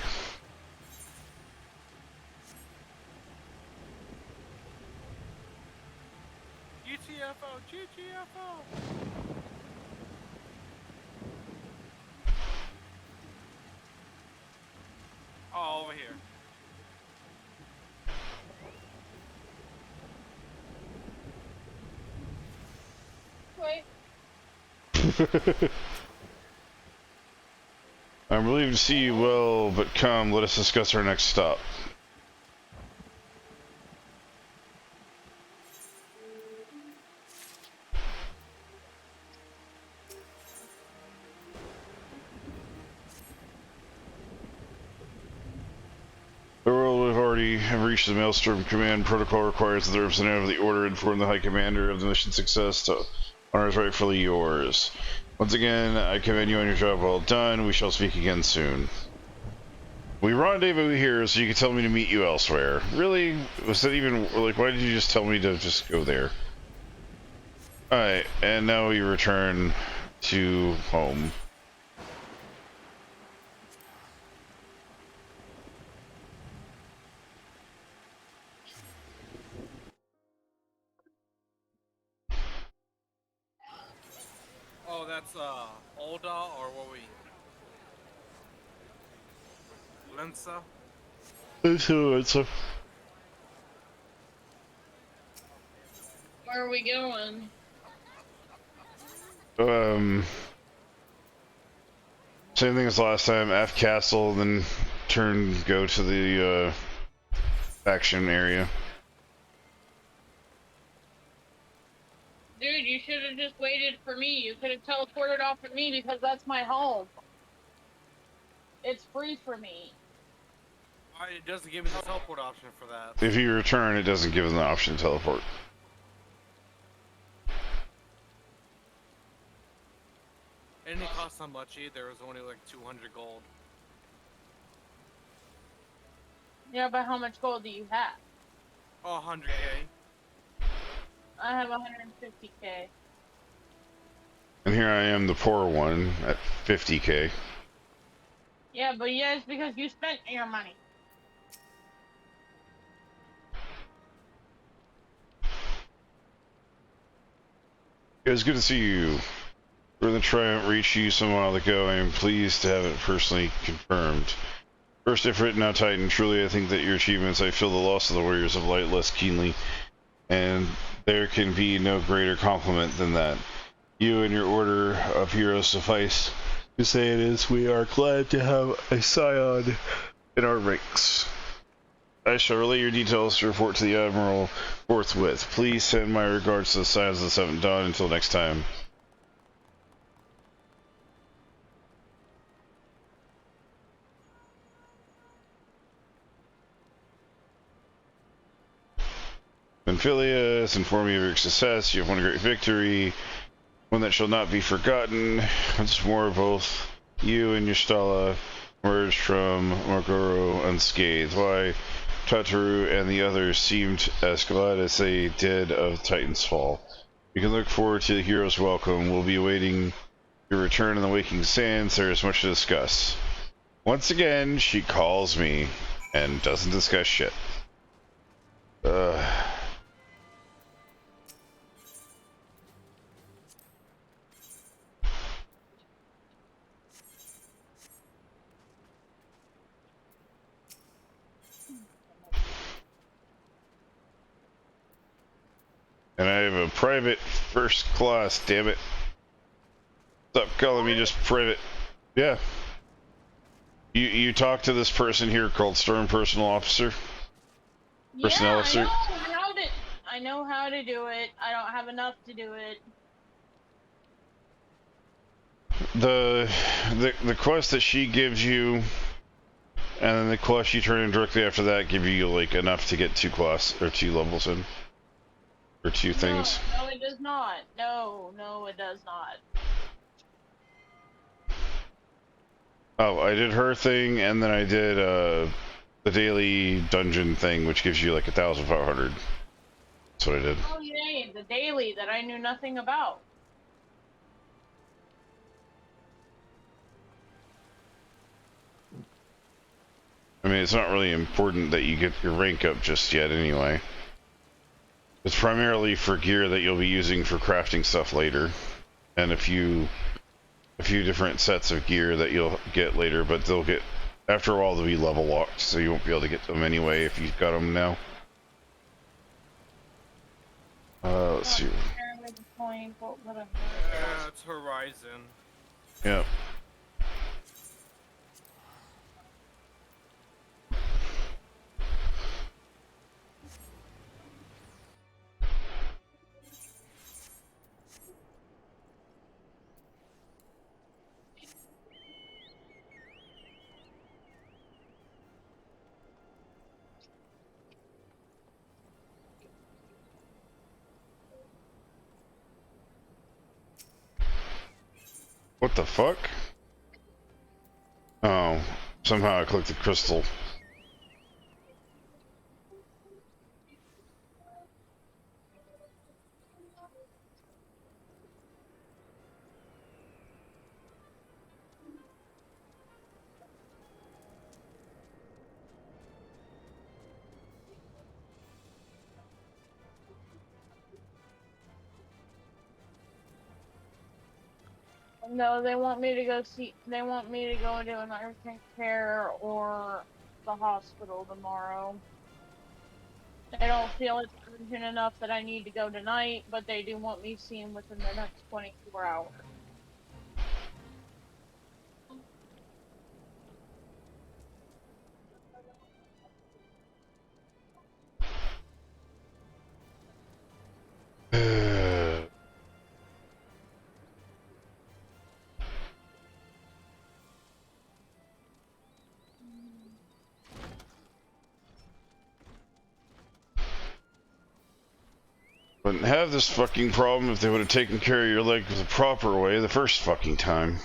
GTFO. Oh, over here. Wait. I'm relieved to see you well, but come, let us discuss our next stop. The world we've already have reached the Maelstrom Command. Protocol requires that the representative of the Order inform the High Commander of the mission success to honor is rightfully yours. Once again, I commend you on your job well done. We shall speak again soon. We rendezvous here so you can tell me to meet you elsewhere. Really? Was that even, like, why did you just tell me to just go there? Alright, and now we return to home. Oh, that's Olda or what we? Lensa. Where are we going? Same thing as last time. F Castle, then go to the action area. Dude, you should have just waited for me. You could have teleported off of me because that's my home. It's free for me. It doesn't give me the teleport option for that. If you return, it doesn't give them the option to teleport. It didn't cost that much either. It was only like 200 gold. Yeah, but how much gold do you have? Oh, 100k. I have 150k. And here I am, the poor one, at 50k. Yeah, but yeah, it's because you spent your money. It was good to see you. When the Triumph reached you some while ago, I am pleased to have it personally confirmed. First Ifrit, now Titan, truly I think that your achievements, I feel the loss of the Warriors of Light less keenly, and there can be no greater compliment than that. You and your order of heroes suffice to say it is. We are glad to have a scion in our ranks. I shall relay your details to report to the Admiral forthwith. Please send my regards to the Scions of the Seventh Dawn. Until next time. Amphilia, inform me of your success. You have won a great victory, one that shall not be forgotten. Once more, both you and Ystala emerged from Morgoro unscathed. Why, Tataru and the others seemed as glad as they did of Titan's fall. We can look forward to the hero's welcome. We'll be awaiting your return in the Waking Sands. There is much to discuss. Once again, she calls me and doesn't discuss shit. And I have a private first class, damn it. Stop calling me just private. Yeah. You talk to this person here called Storm Personal Officer? Personnel officer? I know how to do it. I don't have enough to do it. The quest that she gives you, and then the quest you turn in directly after that give you like enough to get 2 levels in. Or 2 things. No, it does not. No, it does not. Oh, I did her thing, and then I did the daily dungeon thing, which gives you like 1,500. That's what I did. Oh yay, the daily that I knew nothing about. I mean, it's not really important that you get your rank up just yet anyway. It's primarily for gear that you'll be using for crafting stuff later, and a few different sets of gear that you'll get later, but they'll get After a while, they'll be level locked, so you won't be able to get them anyway if you've got them now. Let's see. Apparently the point, but whatever. Yeah, it's Horizon. Yeah. What the fuck? Oh, somehow I clicked the crystal. No, they want me to go see. They want me to go into an urgent care or the hospital tomorrow. They don't feel it's urgent enough that I need to go tonight, but they do want me seen within the next 24 hours. Wouldn't have this fucking problem if they would have taken care of your leg the proper way the first fucking time.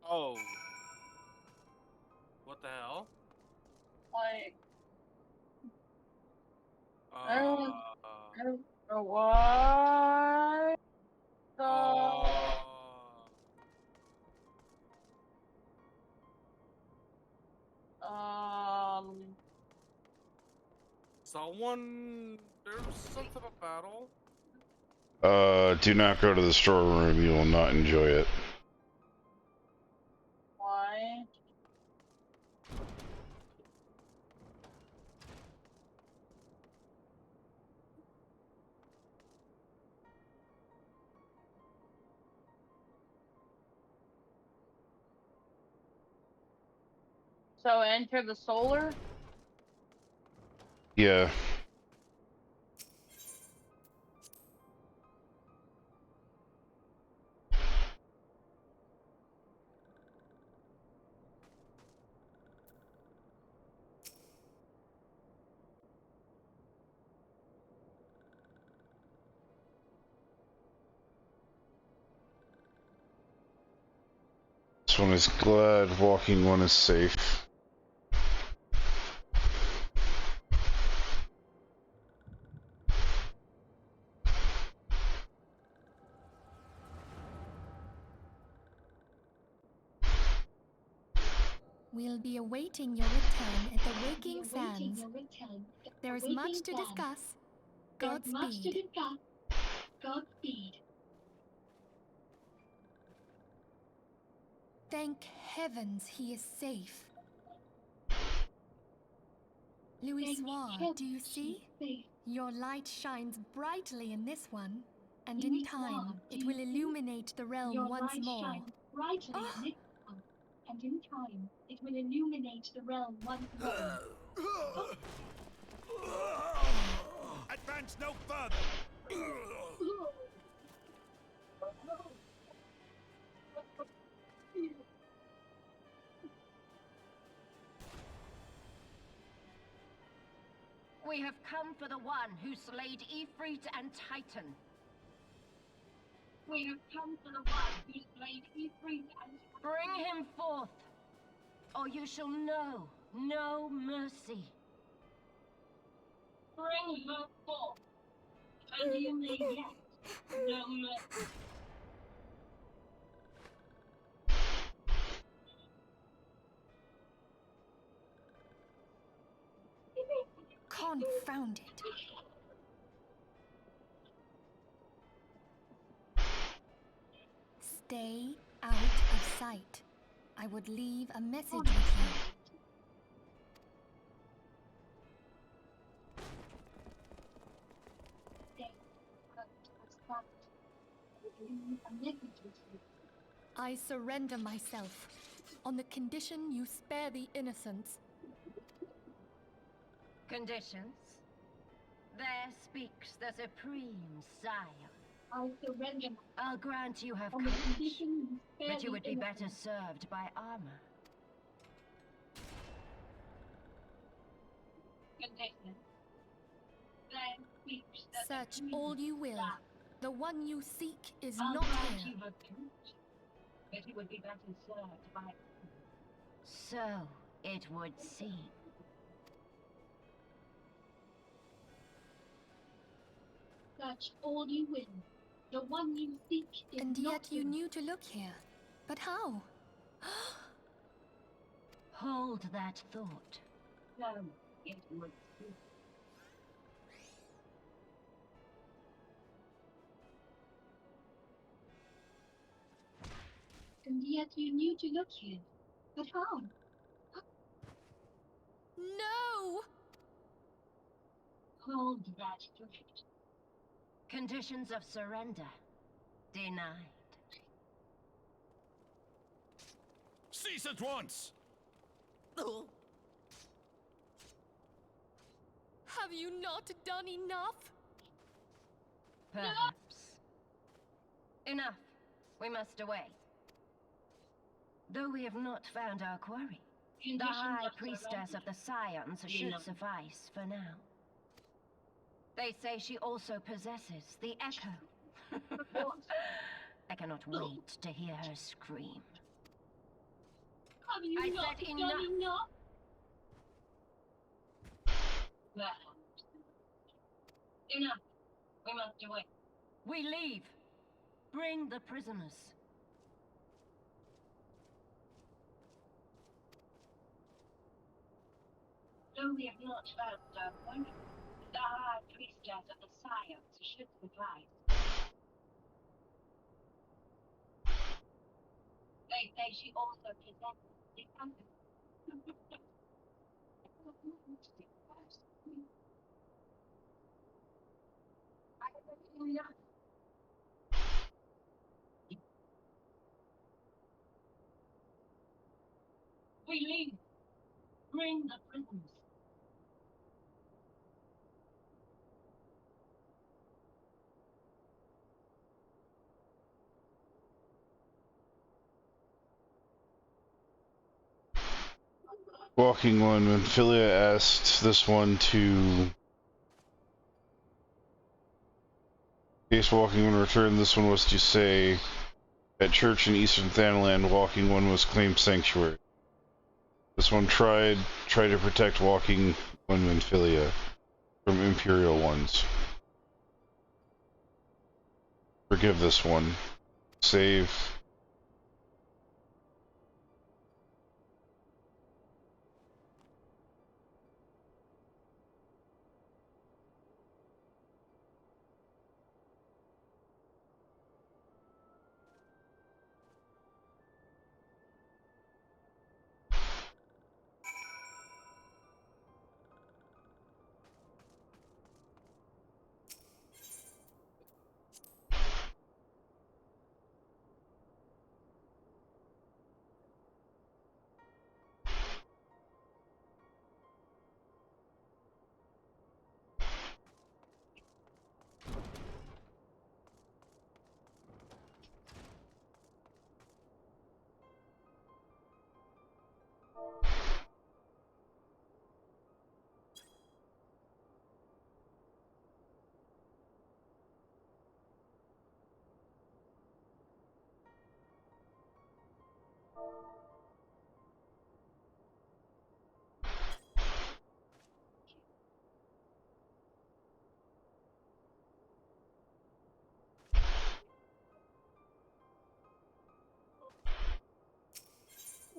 Oh. What the hell? Like, Uh. I don't know why. Oh. Someone. There was some type of battle. Do not go to the storeroom. You will not enjoy it. Why? So enter the solar? Yeah. This one is glad, walking one is safe. We'll be awaiting your return at the Waking Sands. There is much to discuss. Godspeed. Thank heavens he is safe. Louis Soir, do you see? Your light shines brightly in this one, and in time it will illuminate the realm once more. And in time, it will illuminate the realm once more. Advance no further! We have come for the one who slayed Ifrit and Titan. We have come for the one who slayed Ifrit and Titan. Bring him forth, or you shall know no mercy. Bring her forth, and you may yet know mercy. Confound it. Stay out of sight. I would leave a message with you. I surrender myself, on the condition you spare the innocents. Conditions? There speaks the Supreme Sire. I surrender. I'll grant you have courage, but you would be better served by armor. Conditions? There speaks the Search Supreme all you will. Sire. The one you seek is I'll not grant here. you have courage, but you would be better served by armor. So it would seem. Search all you will. The one you seek is And not yet you here. knew to look here. But how? Hold that thought. So it would seem. And yet you knew to look here. But how? No! Hold that thought. Conditions of surrender. Denied. Cease at once! Have you not done enough? Perhaps. Enough. We must away. Though we have not found our quarry, the High Priestess of the Scions should suffice for now. They say she also possesses the Echo. I cannot wait to hear her scream. I said enough! Enough. We must away. We leave. Bring the prisoners. Though we have not found our quarry, the High Priestess of the Scions should suffice. They say she also possesses the Echo. We leave. Bring the prisoners. Walking one, when Philia asked this one to... In case Walking one returned, this one was to say, at church in Eastern Thanaland, Walking one was claimed sanctuary. This one tried to protect Walking one and Philia from Imperial ones. Forgive this one. Save.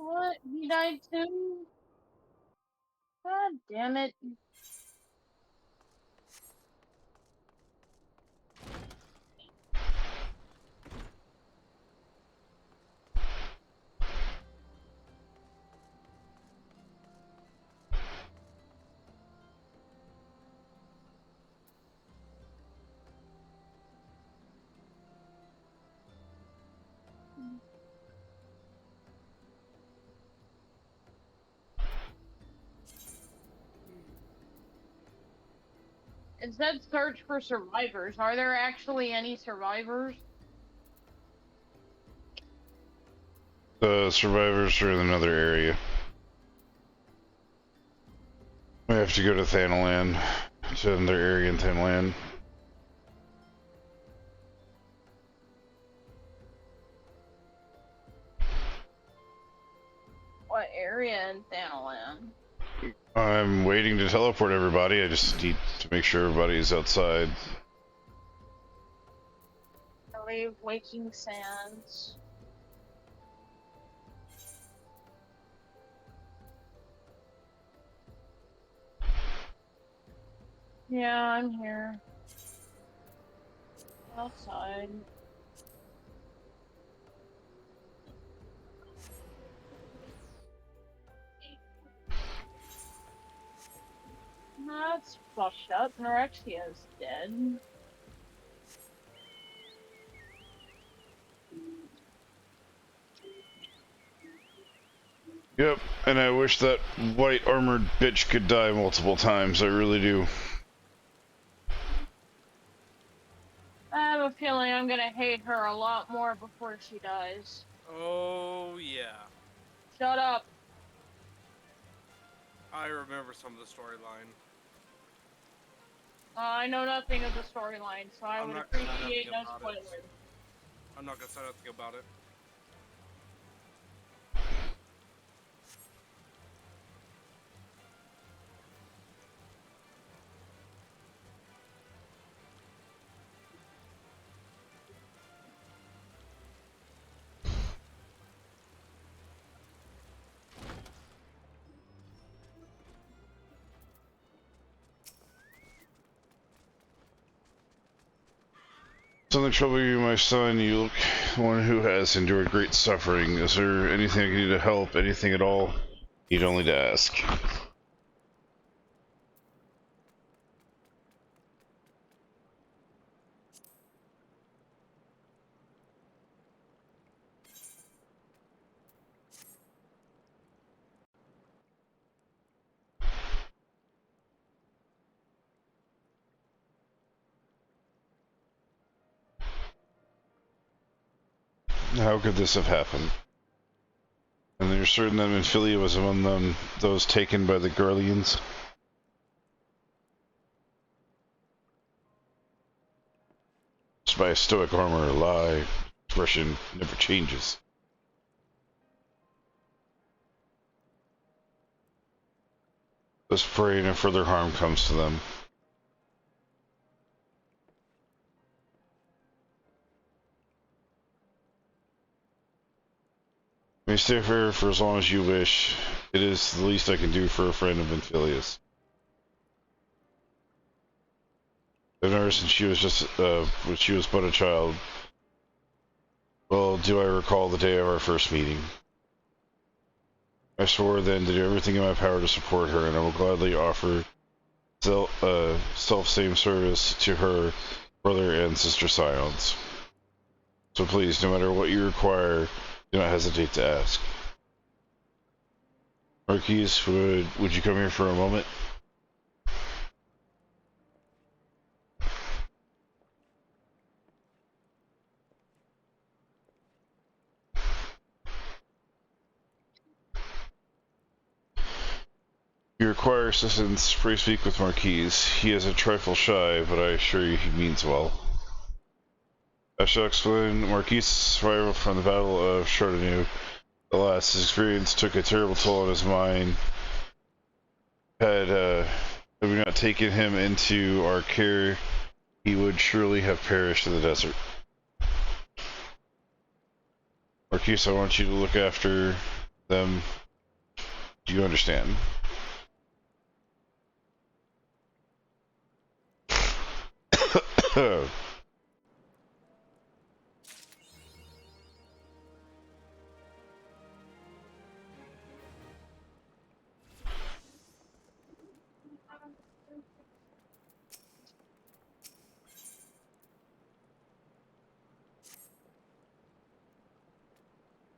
What did I do? God damn it. It said search for survivors. Are there actually any survivors? The survivors are in another area. We have to go to Thanalan, to another area in Thanalan. What area in Thanalan? I'm waiting to teleport everybody. I just need to make sure everybody's outside. I leave Waking Sands. Yeah, I'm here. Outside. That's fucked up. Norexia's dead. Yep, and I wish that white armored bitch could die multiple times. I really do. I have a feeling I'm gonna hate her a lot more before she dies. Oh, yeah. Shut up. I remember some of the storyline. I know nothing of the storyline, so I I'm would not gonna say appreciate no nothing about it. spoilers. I'm not gonna say nothing about it. Something trouble you, my son. You look one who has endured great suffering. Is there anything I can do to help? Anything at all? You'd only to ask. How could this have happened? And you're certain that Minfilia was among them, those taken by the Guardians? By stoic armor, a lie, expression never changes. Let's pray no further harm comes to them. May stay here for as long as you wish. It is the least I can do for a friend of Minfilia's. I've known her since she was when she was but a child. Well, do I recall the day of our first meeting? I swore then to do everything in my power to support her, and I will gladly offer self-same service to her brother and sister Scions. So please, no matter what you require, do not hesitate to ask. Marquise, would you come here for a moment? If you require assistance, pray speak with Marquise. He is a trifle shy, but I assure you he means well. I shall explain Marquise' survival from the Battle of Chardonnay. Alas, his experience took a terrible toll on his mind. Had we not taken him into our care, he would surely have perished in the desert. Marquise, I want you to look after them. Do you understand?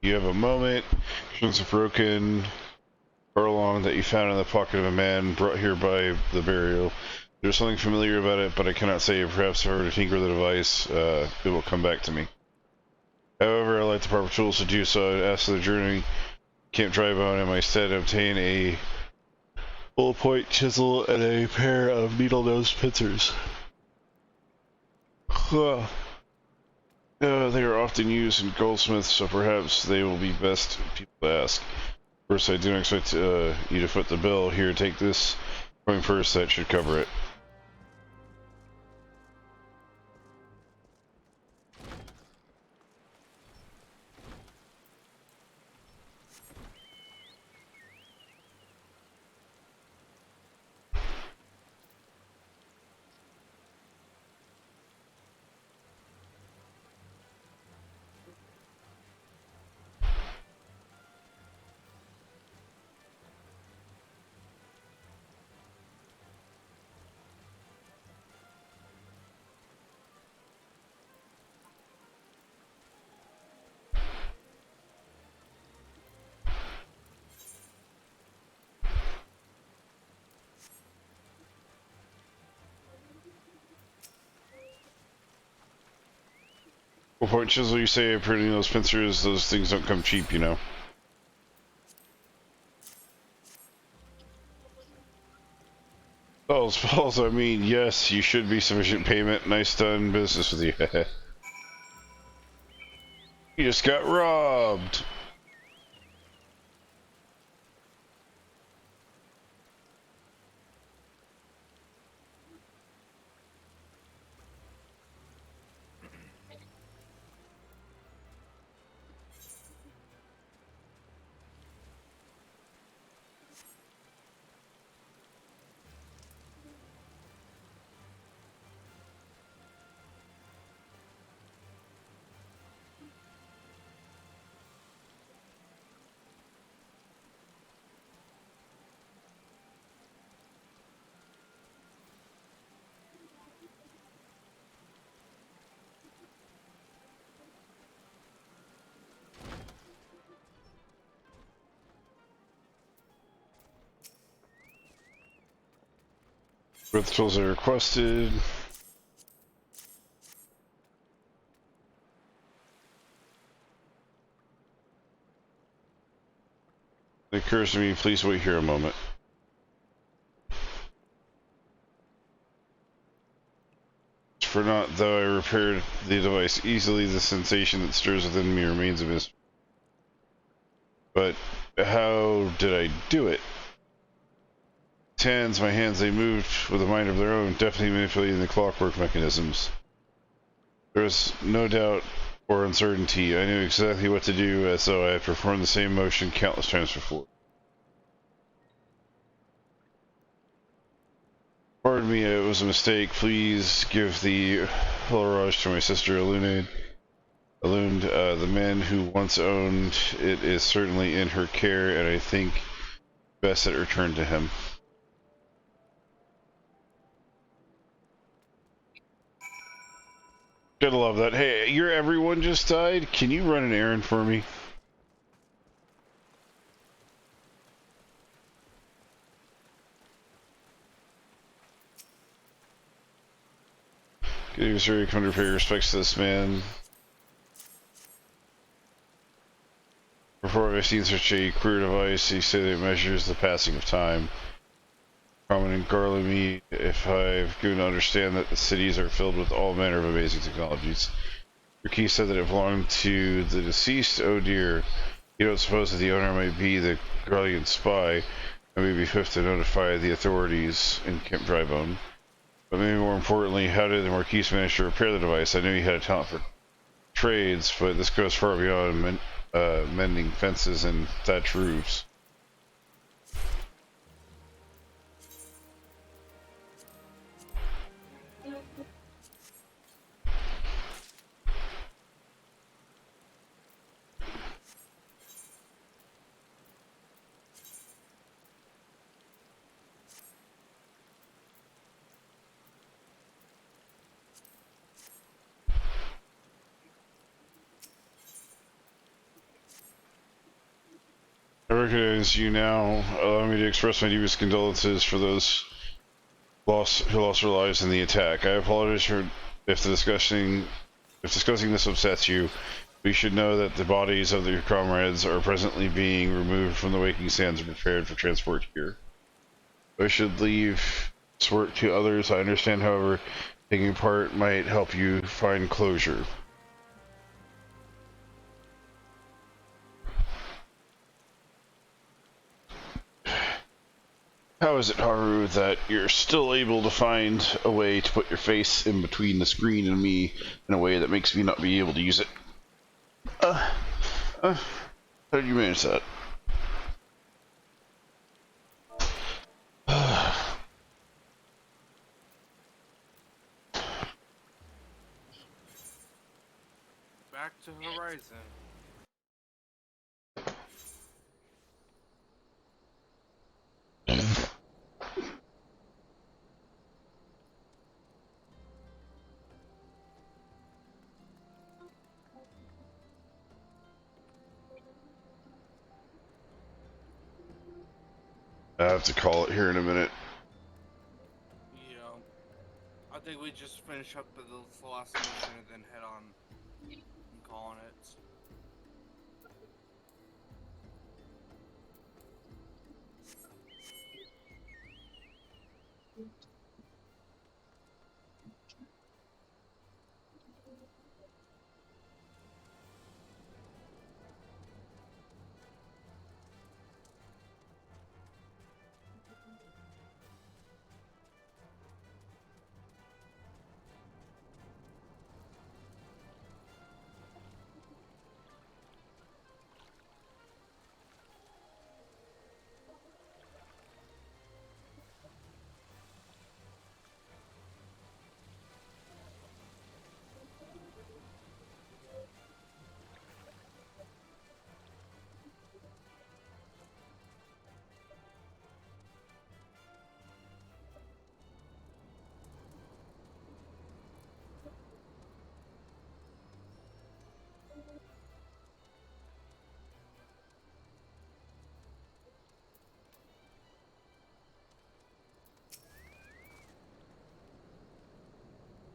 You have a moment. Instruments are broken. Furlong that you found in the pocket of a man brought here by the burial. There's something familiar about it, but I cannot say. Perhaps if I were to tinker the device, it will come back to me. However, I like the proper tools to do so. I asked the journey Camp Drybone, and instead obtain a full-point chisel and a pair of needle-nosed pincers. They are often used in goldsmiths, so perhaps they will be best people to ask. First, I do not expect you to foot the bill. Here, take this coin purse. That should cover it. Full-point chisel, you say, printing those pincers, those things don't come cheap, you know. Falls, I mean, yes, you should be sufficient payment. Nice done business with you. You just got robbed. With the tools I requested. It occurs to me, please wait here a moment. For not, though I repaired the device easily, the sensation that stirs within me remains a mystery. But how did I do it? My hands, they moved with a mind of their own, definitely manipulating the clockwork mechanisms. There was no doubt or uncertainty. I knew exactly what to do, as though I had performed the same motion countless times before. Pardon me, it was a mistake. Please give the Hillarage to my sister Eluned. The man who once owned it is certainly in her care, and I think best that it return to him. Gotta love that. Hey, your everyone just died? Can you run an errand for me? Good evening, sir. Come to pay respects to this man. Before I've seen such a queer device, he said it measures the passing of time. Common in Garlemede, if I've given to understand that the cities are filled with all manner of amazing technologies. Your key said that it belonged to the deceased. Oh dear. You don't suppose that the owner might be the Garlean spy, and maybe fifth to notify the authorities in Camp Drybone. But maybe more importantly, how did the Marquis manage to repair the device? I knew he had a talent for trades, but this goes far beyond mending fences and thatch roofs. I recognize you now. Allow me to express my deepest condolences for those who lost their lives in the attack. I apologize for if discussing this upsets you. We should know that the bodies of your comrades are presently being removed from the waking sands and prepared for transport here. I should leave this work to others. I understand, however, taking part might help you find closure. How is it, Haru, that you're still able to find a way to put your face in between the screen and me in a way that makes me not be able to use it? How did you manage that? Back to Horizon. I have to call it here in a minute. Yeah. I think we just finish up the last mission and then head on and call it.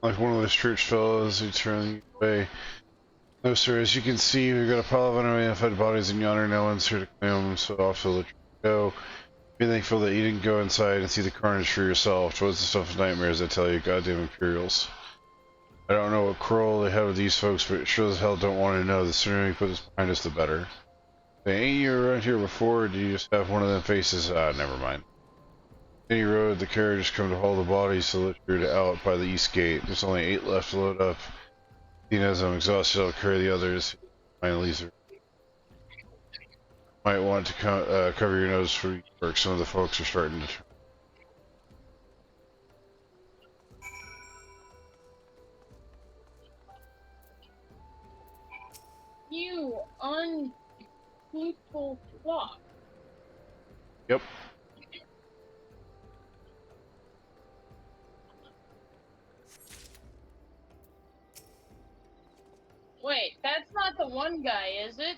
Like one of those church fellows who turned away. No, sir, as you can see, we've got a pile of unidentified bodies in yonder. No one's here to claim them, so I'll have to let you go. Be thankful that you didn't go inside and see the carnage for yourself. Twas the stuff of nightmares, I tell you, goddamn Imperials. I don't know what quarrel they have with these folks, but sure as hell don't want to know. The sooner we put this behind us, the better. Hey, ain't you around here before, or do you just have one of them faces? Ah, never mind. Any road, the carriages come to haul the bodies, so let you out by the east gate. There's only 8 left to load up. Seeing as I'm exhausted, I'll carry the others. Finally, might want to cover your nose for work. Some of the folks are starting to turn. You untruthful fuck. Yep. Wait, that's not the one guy, is it?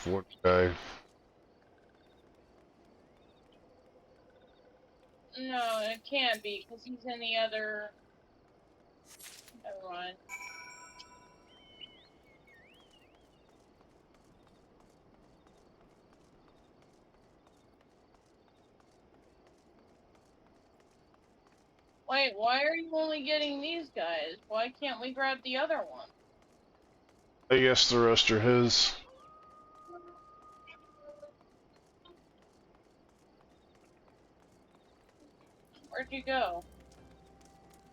One guy. No, it can't be, because he's in the other... Never mind. Wait, why are you only getting these guys? Why can't we grab the other one? I guess the rest are his. Where'd you go?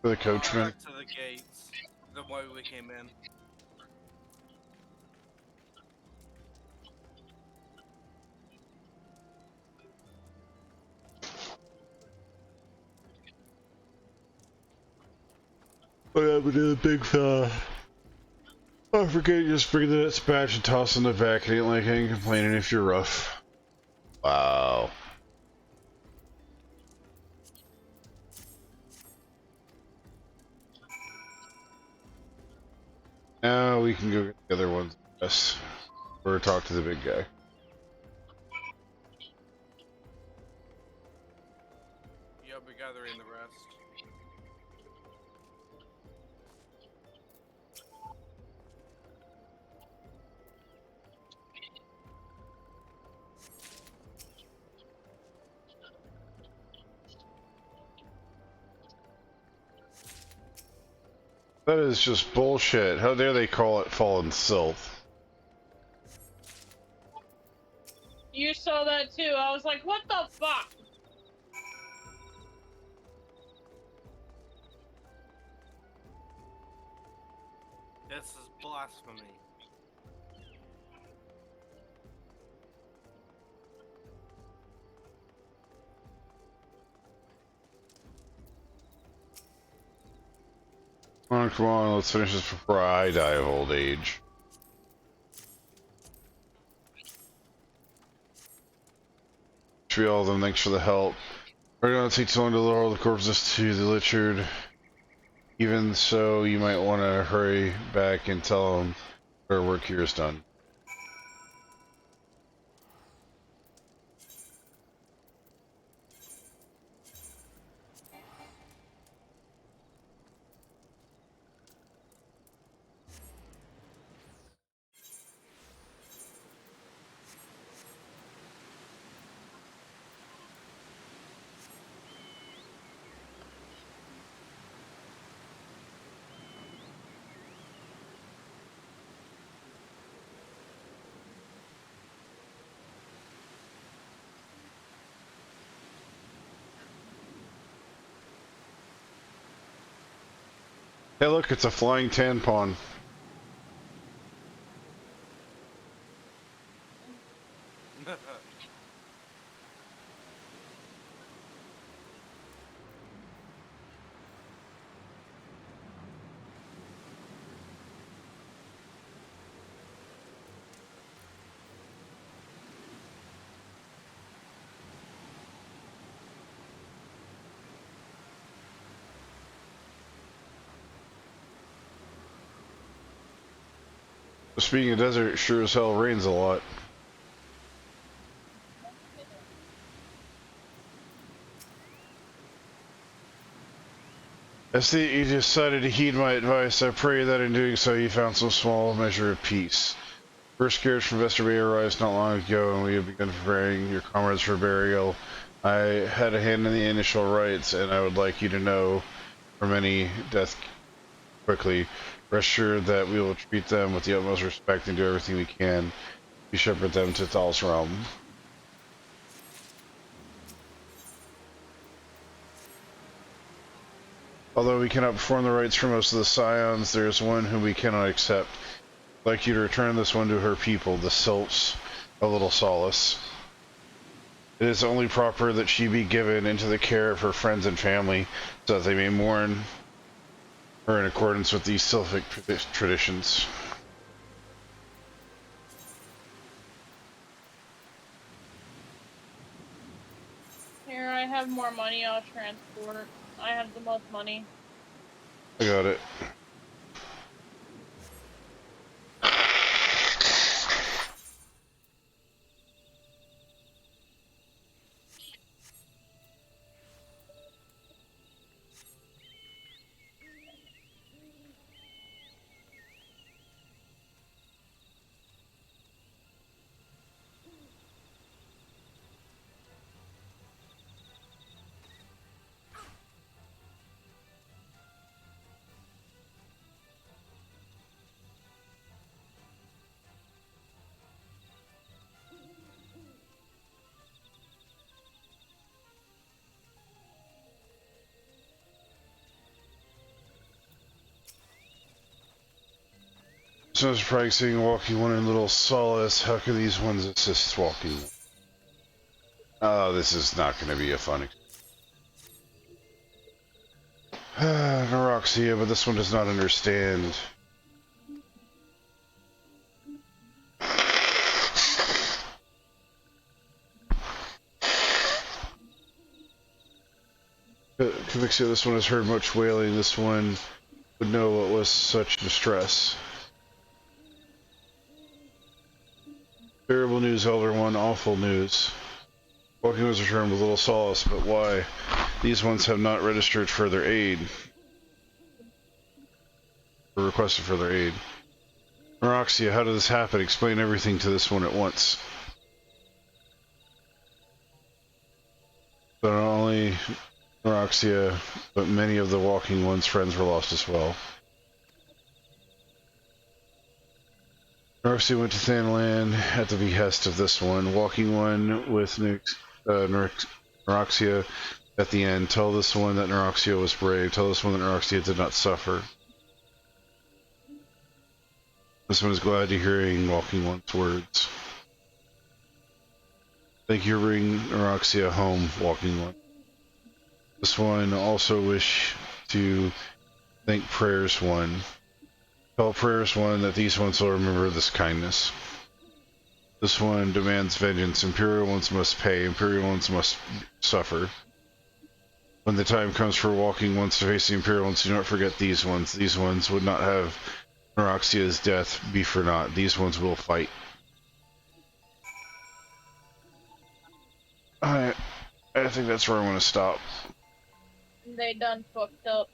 For the coachman. Back to the gates. The way we came in. What happened to the big fella? I forget, just bring the dispatch and toss in the back. It ain't like any complaining if you're rough. Wow. Now we can go get the other ones, yes. Or talk to the big guy. rest. That is just bullshit. How dare they call it fallen Sylph? You saw that too. I was like, what the fuck? This is blasphemy. Oh, come on, let's finish this before I die of old age. Should be all of them, thanks for the help. We're gonna take too long to lower all the corpses to the Lichard. Even so, you might want to hurry back and tell them our work here is done. Hey look, it's a flying tampon. Speaking of desert, it sure as hell rains a lot. I see that you decided to heed my advice. I pray that in doing so you found some small measure of peace. First carriage from Vesterby arrived not long ago, and we have begun preparing your comrades for burial. I had a hand in the initial rites, and I would like you to know from any death quickly. Rest assured that we will treat them with the utmost respect and do everything we can to shepherd them to Thal's realm. Although we cannot perform the rites for most of the scions, there is one whom we cannot accept. I'd like you to return this one to her people, the Sylphs, a little solace. It is only proper that she be given into the care of her friends and family, so that they may mourn her in accordance with these Sylphic traditions. Here, I have more money. I'll transport. I have the most money. I got it. So it's practicing walking one in little solace. How can these ones assist walking? Oh, this is not going to be a fun Neuroxia, but this one does not understand. Convixia, this one has heard much wailing. This one would know what was such distress. Terrible news, Elder One. Awful news. Walking was returned with little solace, but why? These ones have not registered further aid. Or requested further aid. Neuroxia, how did this happen? Explain everything to this one at once. So not only Neuroxia, but many of the Walking One's friends were lost as well. Neuroxia went to Thanland at the behest of this one. Walking One with Neuroxia at the end. Tell this one that Neuroxia was brave. Tell this one that Neuroxia did not suffer. This one is glad to hearing Walking One's words. Thank you for bringing Neuroxia home, Walking One. This one also wish to thank Prayers One. Tell Prayers One that these ones will remember this kindness. This one demands vengeance. Imperial ones must pay. Imperial ones must suffer. When the time comes for Walking Ones to face the Imperial ones, do not forget these ones. These ones would not have Neuroxia's death be for naught. These ones will fight. I think that's where I'm going to stop. They done fucked up.